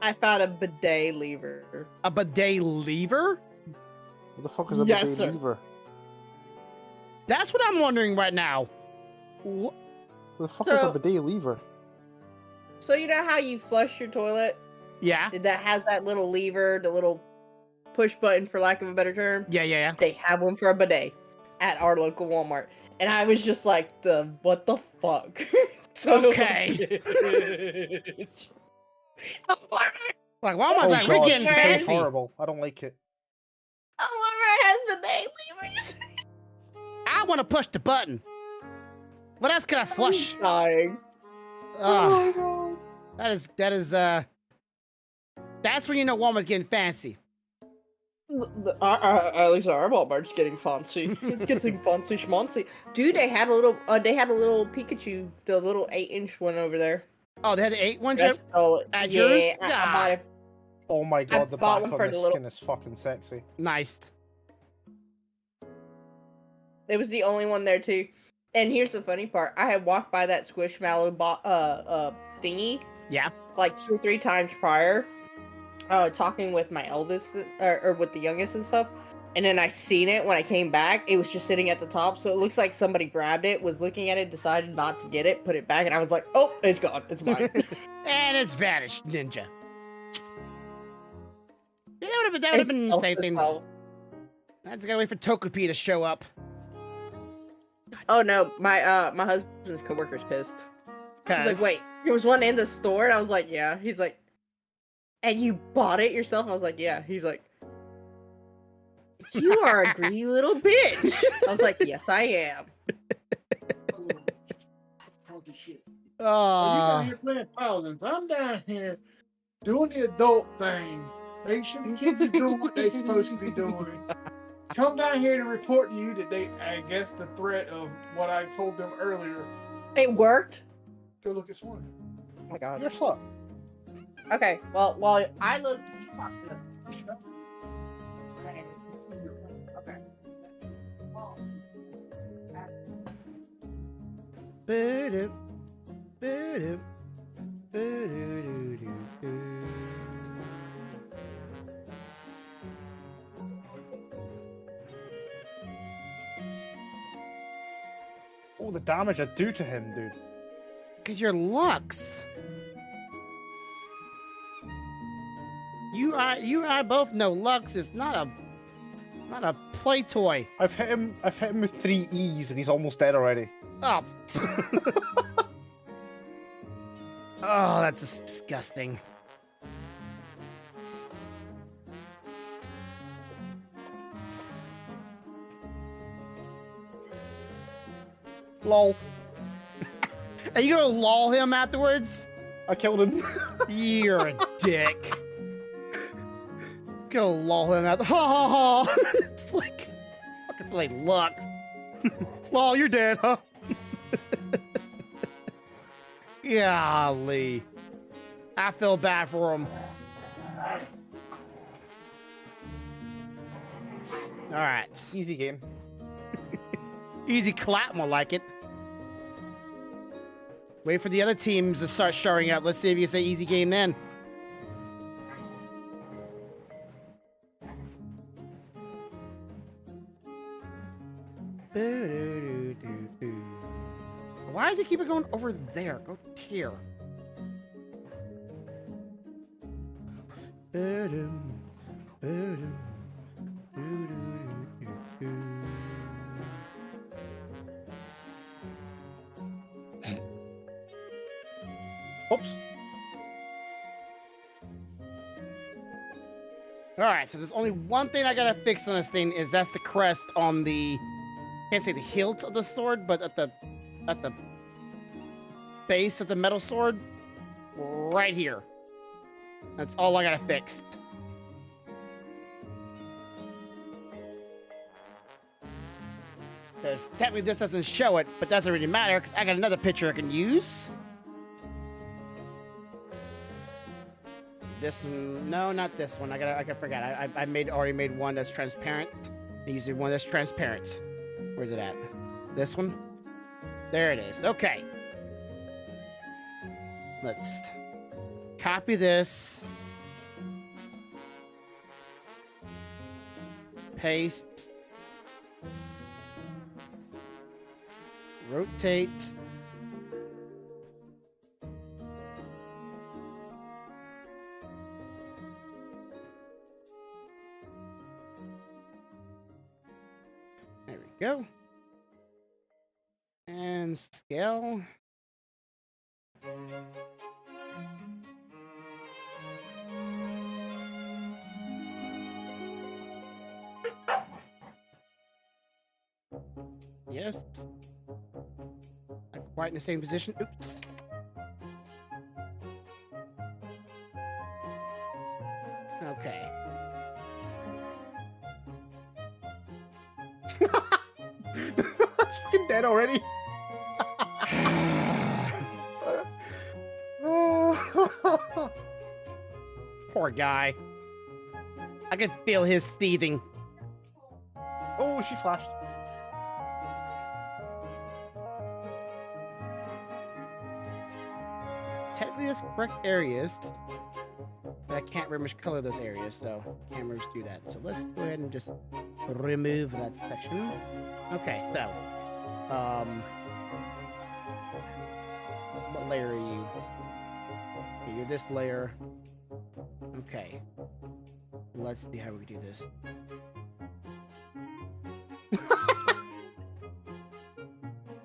I found a bidet lever. A bidet lever? What the fuck is a Yes, bidet sir. lever? That's what I'm wondering right now. What the fuck is So- a bidet lever? So you know how you flush your toilet? Yeah. That has that little lever, the little push button, for lack of a better term. Yeah. They have one for a bidet at our local Walmart. And I was just like, what the fuck? Son of a Okay. bitch. Like Walmart's Oh like, we're god, getting she sounds fancy. horrible. I don't like it. Walmart has bidet levers. I want to push the button. What else can I flush? I'm dying. Ugh. Oh That is that's when you know Walmart's getting fancy. my god. At least our Walmart's getting fancy. It's getting fancy schmancy. Dude, they had a little Pikachu, the little 8-inch one over there. Oh, they had the 8-1 That's chip? all. At Yeah, yours? I bought it. Oh my god, the bought back one on for the the little- skin is fucking sexy. Nice. It was the only one there too. And here's the funny part: I had walked by that Squishmallow thingy Yeah. like 2 or 3 times prior, talking with my eldest or with the youngest and stuff. And then I seen it when I came back. It was just sitting at the top, so it looks like somebody grabbed it, was looking at it, decided not to get it, put it back, and I was like, "Oh, it's gone. It's mine." And it's vanished, ninja. Yeah, that would have been the same thing. I just gotta wait for Togepi to show up. Oh no, my husband's coworker's pissed. He's like, Cause "Wait, there was one in the store?" And I was like, "Yeah." He's like, "And you bought it yourself?" I was like, "Yeah." He's like, "You are a greedy little bitch." I was like, "Yes, I am." You down Oh, here playing Paladins. I'm down here doing the adult thing. Make sure the kids is doing what they supposed to be doing. Come down here to report to you that I guess the threat of what I told them earlier. It worked. Go look at Swan. Oh my god. You're slow. Okay, well, while I look. Okay. Ba-doop, ba-doop, ba-doo-doo-doo-doo. Oh, the damage I do to him, dude. Cause you're Lux. You and I both know Lux is not a play toy. I've hit him with 3 E's and he's almost dead already. Oh. Oh, that's disgusting. Lol. Are you gonna lull him afterwards? I killed him. You're a dick. Gonna lull him out. Ha ha ha. It's like fucking play Lux. Lol, you're dead, huh? Golly. I feel bad for him. Alright. Easy game. Easy clap, more like it. Wait for the other teams to start showing up. Let's see if you can say easy game then. Why does it keep it going over there? Go here. Oops. Alright, so there's only one thing I gotta fix on this thing, is that's the crest on the, can't say the hilt of the sword, but at the base of the metal sword, right here. That's all I gotta fix. Because technically this doesn't show it, but doesn't really matter, because I got another picture I can use. This, no, not this one. I forgot. I already made one that's transparent. I use one that's transparent. Where's it at? This one? There it is. Okay. Let's copy this. Paste. Rotate. There we go. scale. Yes. Not quite in the same position. Oops. Okay. It's fucking dead already. Poor guy. I can feel his seething. Oh, she flashed. Technically, that's correct areas. But I can't remember which color those areas, so cameras do that. So let's go ahead and just remove that section. Okay, so, what layer are you? Okay, you're this layer. Okay. Let's see how we do this.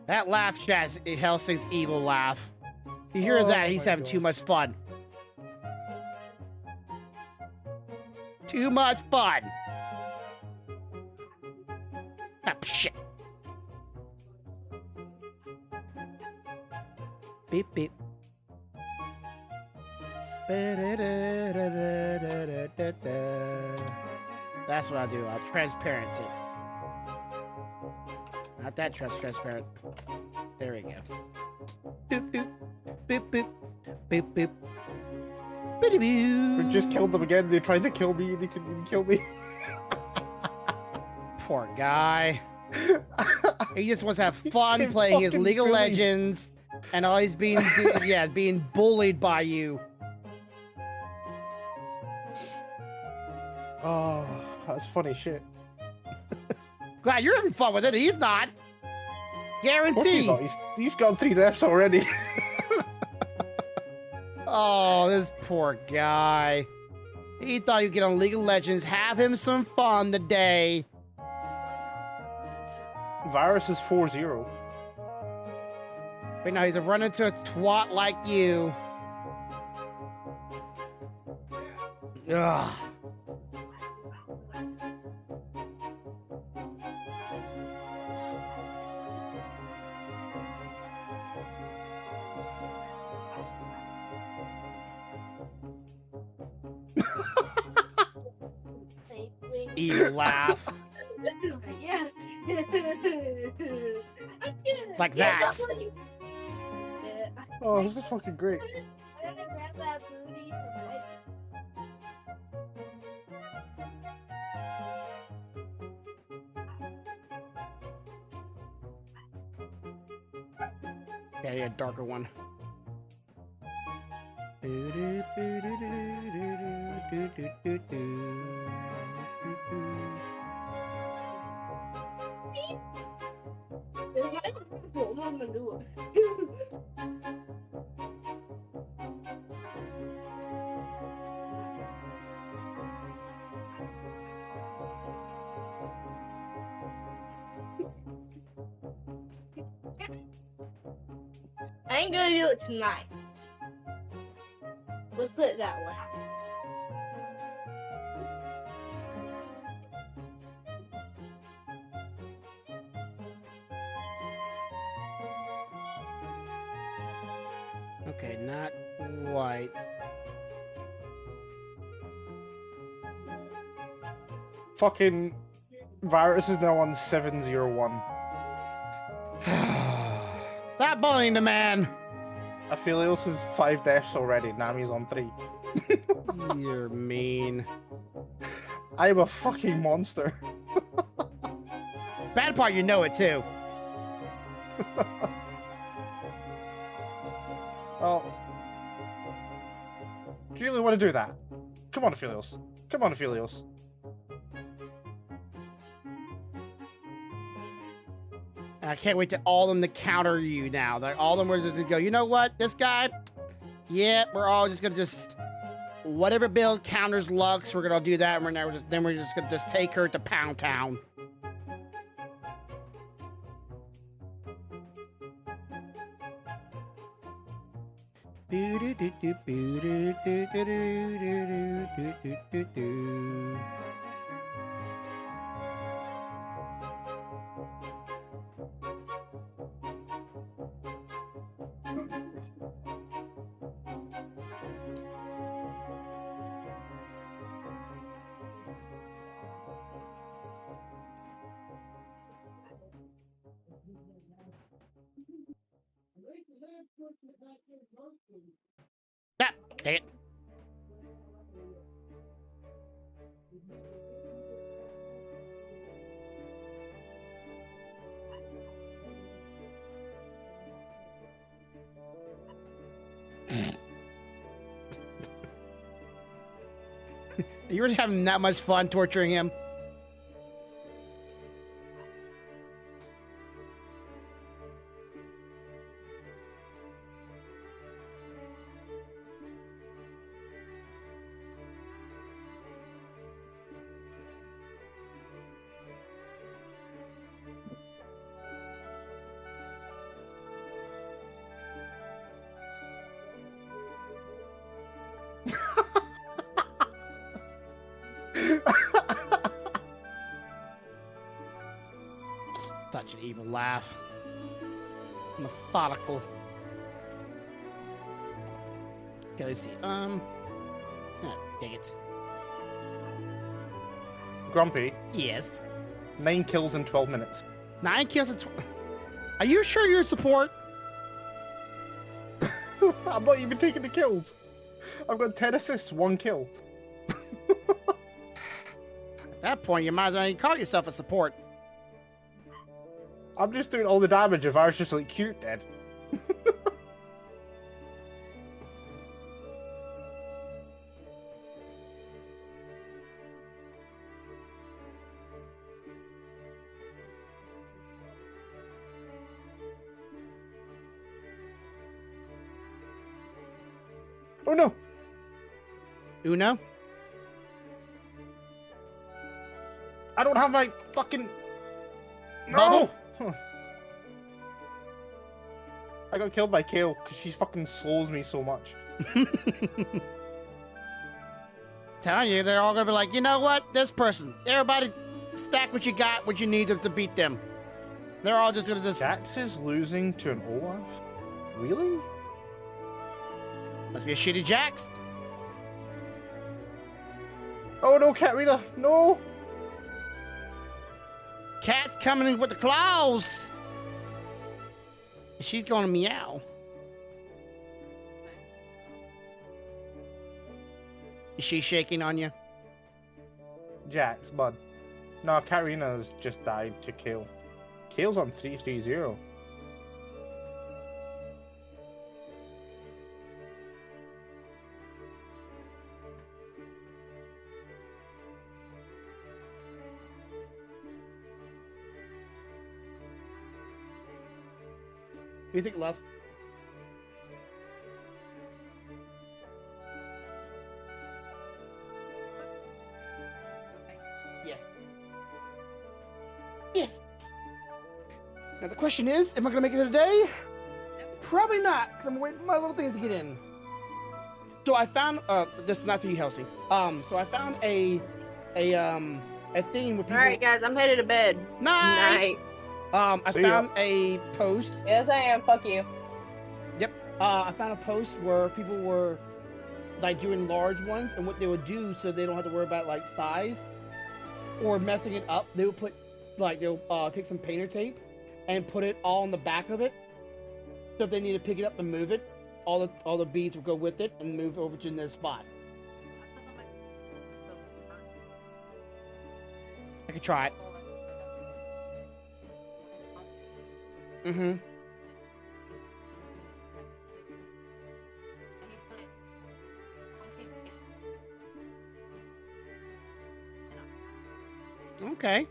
That laugh, chat, is Helsing's evil laugh. You hear that? He's having too much fun. Too much fun. Ah, shit. Beep beep. That's what I'll do. I'll transparent it. Not that transparent. There we go. Boop boop. Boop boop. Boop boop. We just killed them again. They tried to kill me and they couldn't even kill me. Poor guy. He just wants to have fun playing his fucking League of bullied. Legends, and all he's being being bullied by you. Oh, that's funny shit. Glad you're having fun with it. He's not. Of course he's Guarantee. not. He's got 3 deaths already. Oh, this poor guy. He thought he'd get on League of Legends, have him some fun today. Virus is 4-0. But now he's running into a twat like you. Ugh. Evil laugh. Yeah. Like that. Oh, this is fucking great. I'm gonna grab that booty tonight. Yeah, yeah, darker one. I'm gonna do it. I ain't gonna do it tonight. Let's put it that way. Okay, not white. Fucking Virus is now on 701. Stop bullying the man. Aphelios is 5 deaths already. Nami's on 3. You're mean. I'm a fucking monster. Bad part, you know it too. Oh. Do you really want to do that? Come on, Aphelios. Come on, Aphelios. I can't wait to all of them to counter you now. Like, all of them are just gonna go, you know what? This guy, yeah, we're all just gonna just whatever build counters Lux, we're gonna do that, and we're just gonna just take her to Pound Town. Ah, dang it. You really having that much fun torturing him? Such an evil laugh. Methodical. Okay, let's see. Oh, dang it. Grumpy, Yes. 9 kills in 12 minutes. 9 kills and Are you sure you're support? I'm not even taking the kills. I've got 10 assists, 1 kill. At that point, you might as well call yourself a support. I'm just doing all the damage if I was just like cute dead. Oh no! Uno? I don't have my fucking... Bubble? No! I got killed by Kale because she fucking slows me so much. Telling you, they're all gonna be like, you know what? This person. Everybody stack what you got, what you need to beat them. They're all just gonna just... Jax is losing to an Olaf? Really? Must be a shitty Jax. Oh no, Katarina! No! Cat's coming in with the claws. She's gonna meow. Is she shaking on you? Jax, bud. No, Katarina's just died to Kale. Kale's on 330. What do you think, love? Yes. Yes. Now the question is, am I gonna make it today? Probably not, because I'm waiting for my little things to get in. So I found this is not for you, Halsey. So I found a thing with people. All right, guys, I'm headed to bed. Night. I See ya. found a post. Yes, I am. Fuck you. Yep. I found a post where people were like doing large ones, and what they would do so they don't have to worry about like size or messing it up. They would put like they'll take some painter tape and put it all on the back of it. So if they need to pick it up and move it, all the beads will go with it and move over to the spot. I could try it. Mm-hmm. Okay.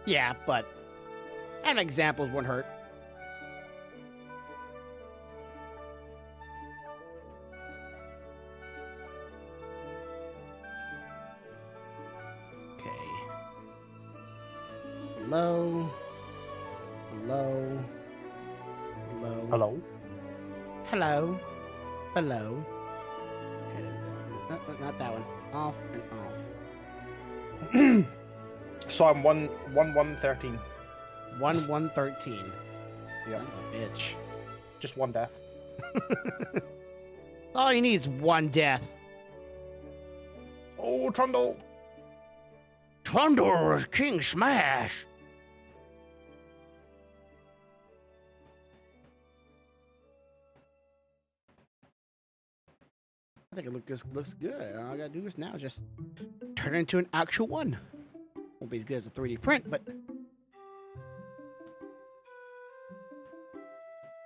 Yeah, but an example wouldn't hurt. Okay. Hello. Hello. Hello. Hello. Hello. Hello. Okay, there we go. No, not that one. Off and off. So I'm 1-1-13. 1-1-13. Yeah. Son of a bitch. Just one death. All you need is one death. Oh, Trundle. Trundle is King Smash. I think it looks good. All I gotta do is now just turn it into an actual one. Won't be as good as a 3D print, but.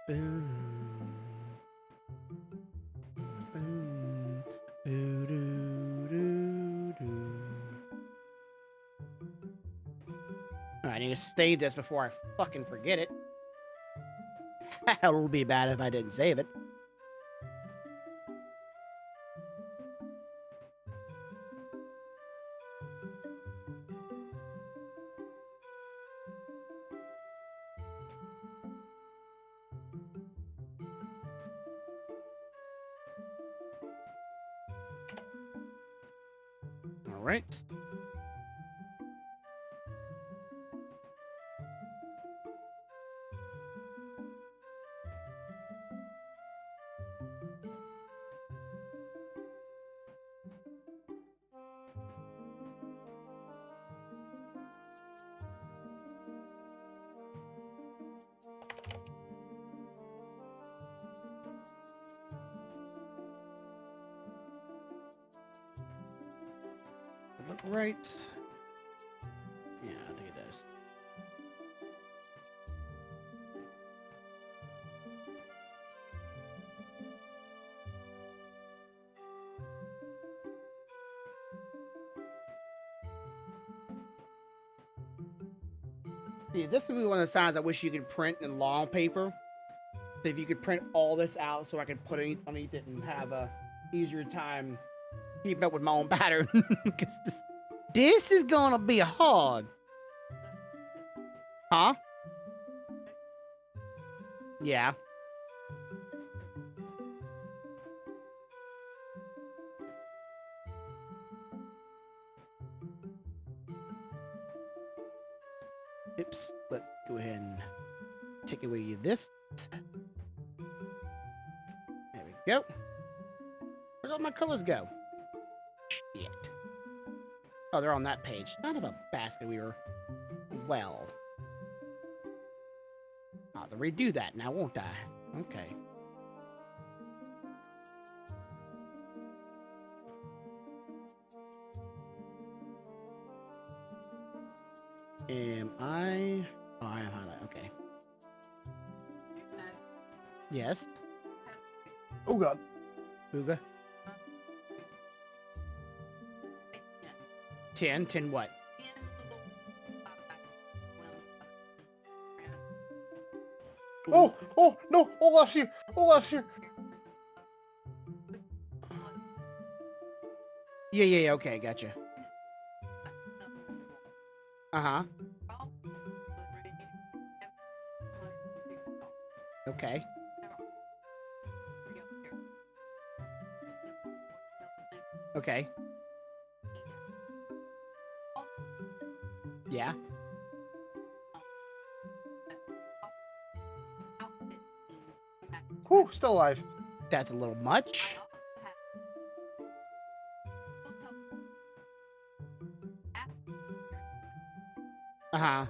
Boom. Boom. Doo, doo, doo, doo. I need to save this before I fucking forget it. Hell, it would be bad if I didn't save it. All right. Look right. Yeah, I think it does. See, this would be one of the signs I wish you could print in long paper. If you could print all this out so I could put it underneath it and have a easier time keeping up with my own pattern. Because this is gonna be hard. Huh? Yeah. Oops. Let's go ahead and take away this. There we go. Where'd all my colors go? Shit. Oh, they're on that page. Not of a basket weaver. Well. I'll have to redo that now, won't I? Okay. Am I? Oh, I am highlight. Okay. Yes. Oh god. Booga. 10. 10 what? Oh, oh, no, Olaf's here. Olaf's here. Yeah, okay, gotcha. Uh-huh. Okay. Okay. Yeah. Whew, still alive. That's a little much. Uh-huh.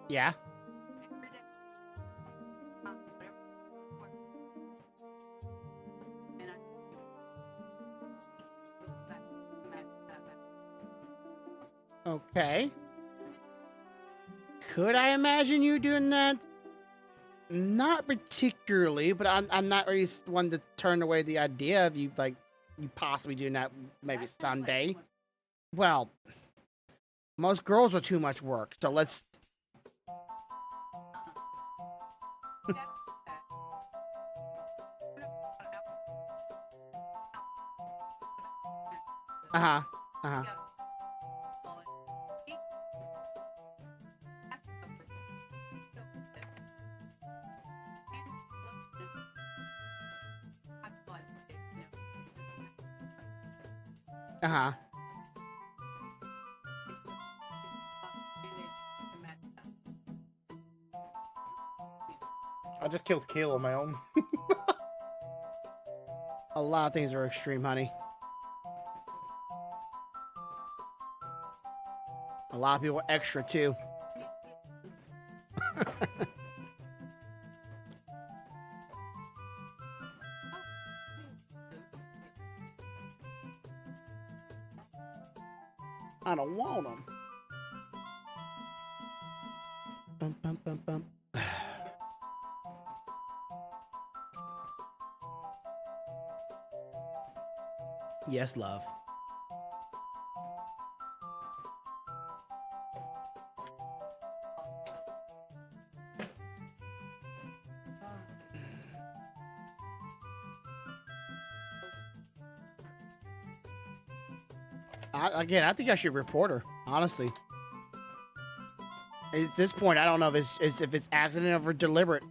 Yeah. Okay. Could I imagine you doing that? Not particularly, but I'm not really one to turn away the idea of you, like, you possibly doing that maybe someday. Well, most girls are too much work, so let's... Uh-huh. Uh-huh. Uh-huh. I just killed Kale on my own. A lot of things are extreme, honey. A lot of people are extra, too. I don't want them. Bum, bum, bum, bum. Yes, love. Again, I think I should report her, honestly. At this point, I don't know if it's accident or deliberate.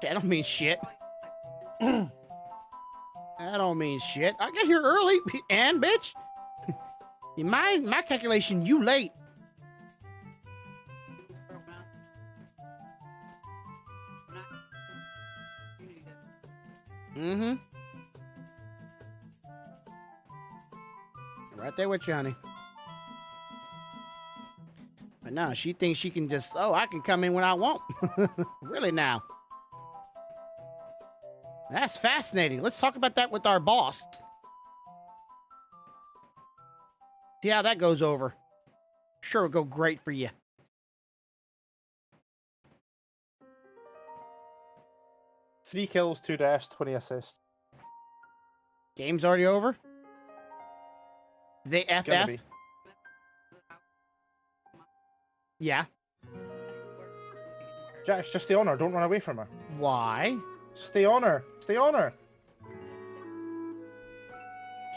That don't mean shit. That don't mean shit. I got here early, and bitch. In my calculation, you late. Mm-hmm. Right there with you, honey. But no, she thinks she can just, I can come in when I want. Really now. That's fascinating. Let's talk about that with our boss. See how that goes over. Sure, it'll go great for you. 3 kills, 2 deaths, 20 assists. Game's already over? They Gonna FF? be. Yeah. Jax, just stay on her. Don't run away from her. Why? Stay on her. Stay on her.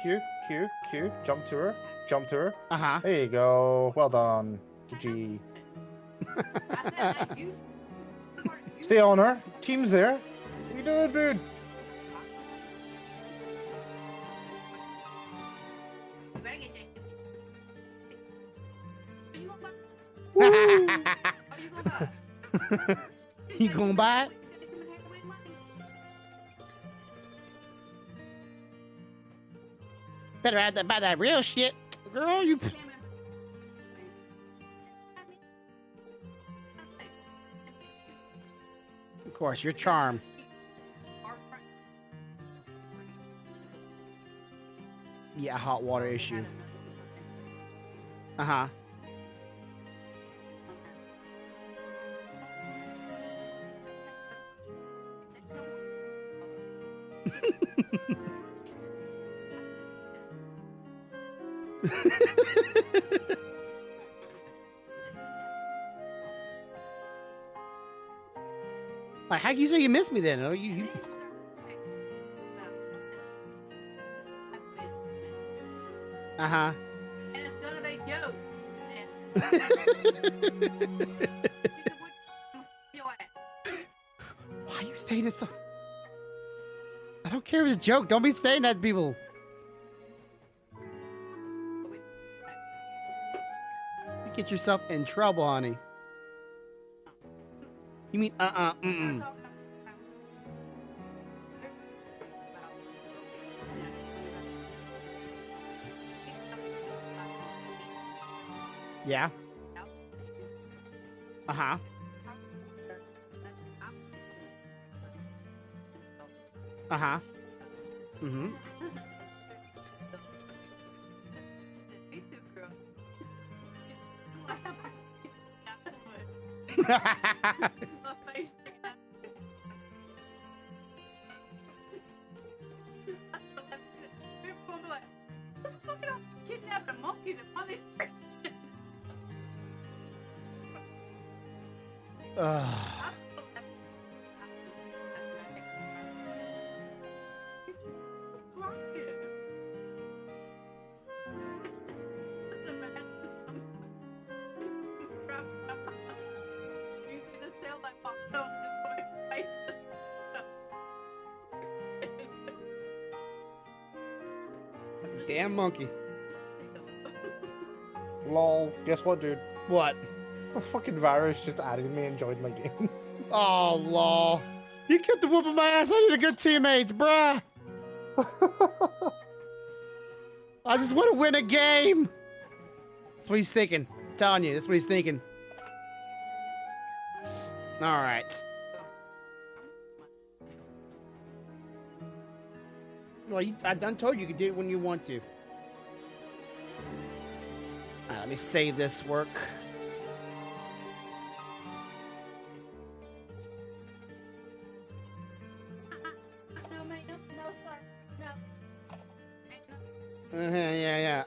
Q, Q, Q. Jump to her. Jump to her. Uh-huh. There you go. Well done. GG. Stay on her. Team's there. What you doing, dude? You gonna buy it? Better have to buy that real shit. Girl, you... Of course, your charm. Yeah, hot water issue. Uh-huh. Like, how can you say you miss me then? Oh, you... Uh-huh. And it's gonna be you. Why are you saying it so... I don't care if it's a joke. Don't be saying that to people. You get yourself in trouble, honey. You mean mm-mm. Yeah. Uh-huh. Uh-huh. Mm-hmm. Damn monkey. Lol. Guess what, dude? What? A fucking virus just added me and joined my game. Oh, lol. You kept the whooping my ass. I need a good teammates, bruh. I just want to win a game. That's what he's thinking. I'm telling you, that's what he's thinking. All right. Well, I done told you you could do it when you want to. All right, let me save this work. Yeah.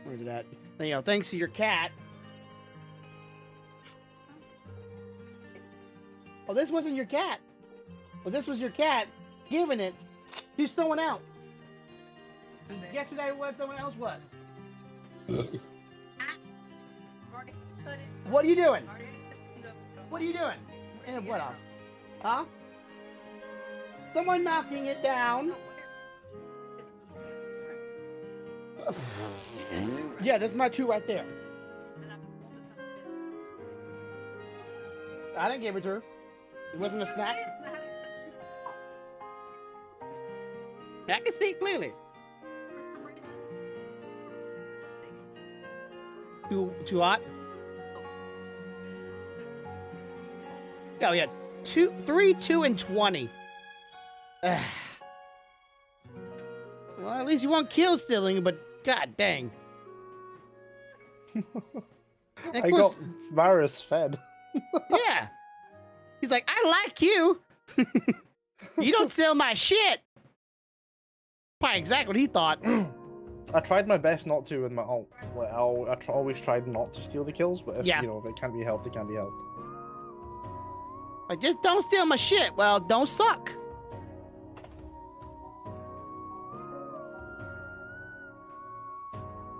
Where's it at? You know, thanks to your cat. Oh, this wasn't your cat. Well, this was your cat giving it to someone else. Guess who that was? Someone else was. What are you doing? What are you doing? And what up? Huh? Someone knocking it down. Yeah, that's my 2 right there. I didn't give it to her. It wasn't a snack. I can see clearly. Too hot? Oh yeah, 3, 2, and 20. Ugh. Well, at least you won't kill stealing, but god dang. I got virus fed. Yeah. He's like, I like you. You don't sell my shit. Probably exactly what he thought. I tried my best not to with my ult. Like, always tried not to steal the kills, but if, you know, if it can't be helped, it can't be helped. Like, just don't steal my shit. Well, don't suck.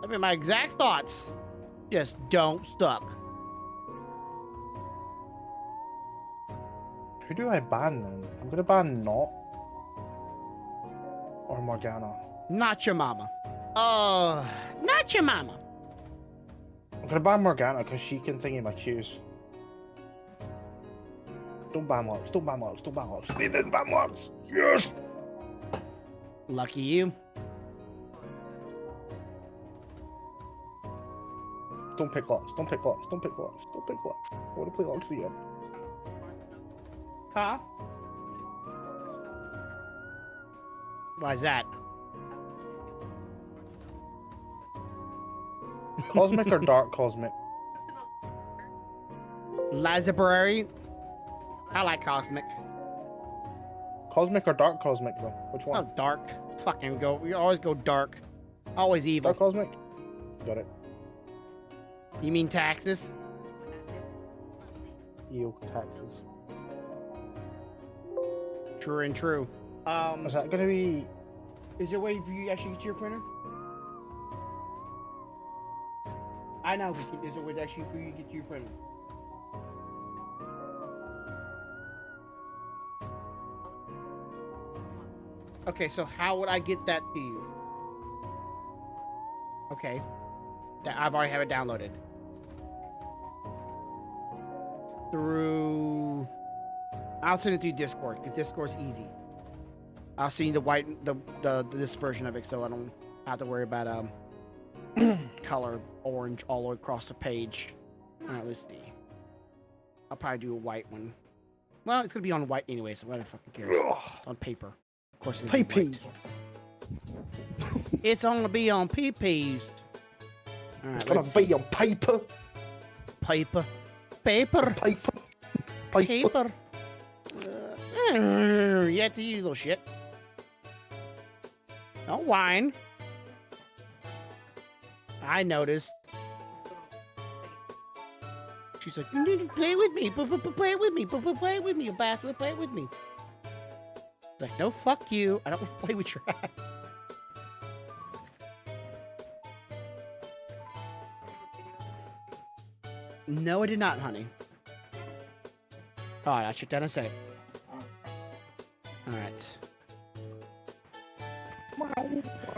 I mean, my exact thoughts. Just don't suck. Who do I ban then? I'm gonna ban Not or Morgana. Not your mama. Oh, not your mama. I'm gonna ban Morgana because she can thingy my Qs. Don't ban Lux, don't ban Lux, don't ban Lux. They didn't ban Lux. Yes! Lucky you. Don't pick Lux, don't pick Lux, don't pick Lux, don't pick Lux. I wanna play Lux again. Huh? Why is that? Cosmic or Dark Cosmic? Library. I like Cosmic. Cosmic or Dark Cosmic though? Which one? Oh, dark. Fucking go. We always go dark. Always evil. Dark Cosmic? Got it. You mean taxes? Ew, taxes. True and true. Is that gonna be... Is there a way for you to actually get to your printer? I know. There's a way actually for you to get to your printer. Okay, so how would I get that to you? Okay. I've already have it downloaded. Through... I'll send it through Discord, because Discord's easy. I'll send you this version of it, so I don't have to worry about color orange all across the page. Alright, let's see. I'll probably do a white one. Well, it's gonna be on white anyway, so why the fucking cares? It's on paper. Of course it's gonna be white. It's gonna be on PPs. Alright, It's gonna be on paper. Paper. Paper. Paper. Paper. You have to use little shit. Don't whine. I noticed. She's like, you need to play with me. Play with me. Play with me. You bastard. Play with me. It's like, no, fuck you. I don't want to play with your ass. No, I did not, honey. Alright, I'll check that in a second. Alright.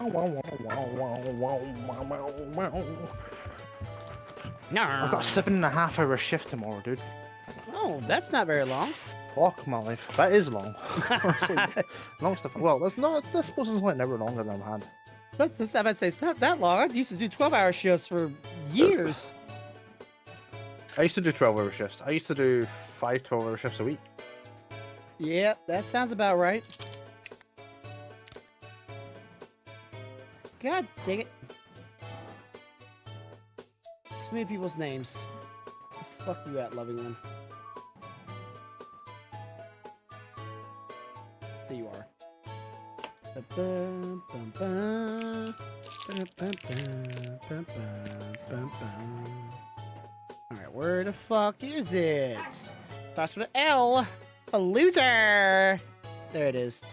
I've got a 7.5 hour shift tomorrow, dude. Oh, that's not very long. Fuck my life. That is long. Long stuff. Well, that's not. This wasn't like never longer than I've had. That's I would say it's not that long. I used to do 12-hour shifts for years. I used to do 12-hour shifts. I used to do 5 12-hour shifts a week. Yep, that sounds about right. God dang it. So many people's names. Fuck you at, loving one. There you are. Alright, where the fuck is it? Starts with an L. A loser. There it is.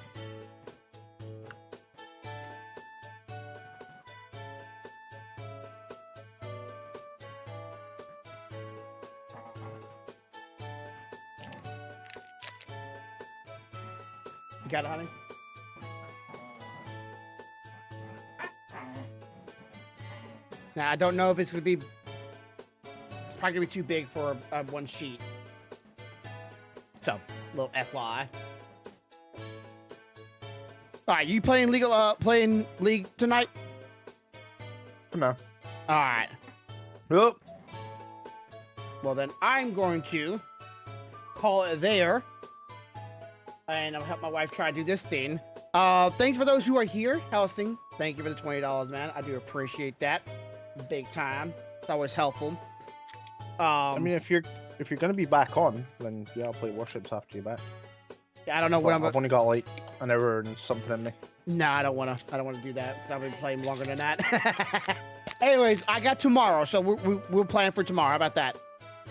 You got it, honey? Now, I don't know if it's going to be... It's probably going to be too big for one sheet. So, little FYI. Alright, you playing League tonight? No. Alright. Nope. Well, then I'm going to call it there. And I'll help my wife try to do this thing. Thanks for those who are here. Helsing, thank you for the $20, man. I do appreciate that. Big time. It's always helpful. I mean, if you're gonna be back on, then yeah, I'll play Warships after you're back. I don't know what I've only got like an hour and something in me. Nah, I don't wanna do that because I've been playing longer than that. Anyways, I got tomorrow, so we'll plan for tomorrow. How about that?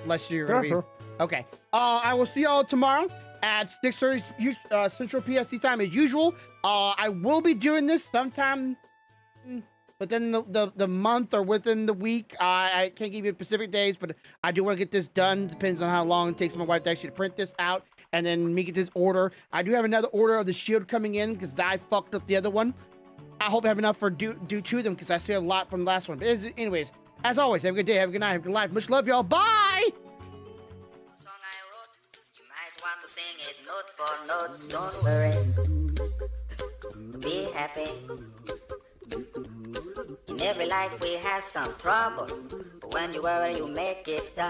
Unless you're gonna be okay. I will see y'all tomorrow at 6:30 Central PST time as usual. I will be doing this sometime within the month or within the week. I can't give you specific days, but I do want to get this done. Depends on how long it takes my wife to actually print this out and then me get this order. I do have another order of the shield coming in because I fucked up the other one. I hope I have enough for do two of them because I see a lot from the last one. But anyways, as always, have a good day, have a good night, have a good life. Much love, y'all. Bye! Song I wrote, you might want to sing it note for note. Don't worry, be happy. In every life we have some trouble, but when you worry you make it done.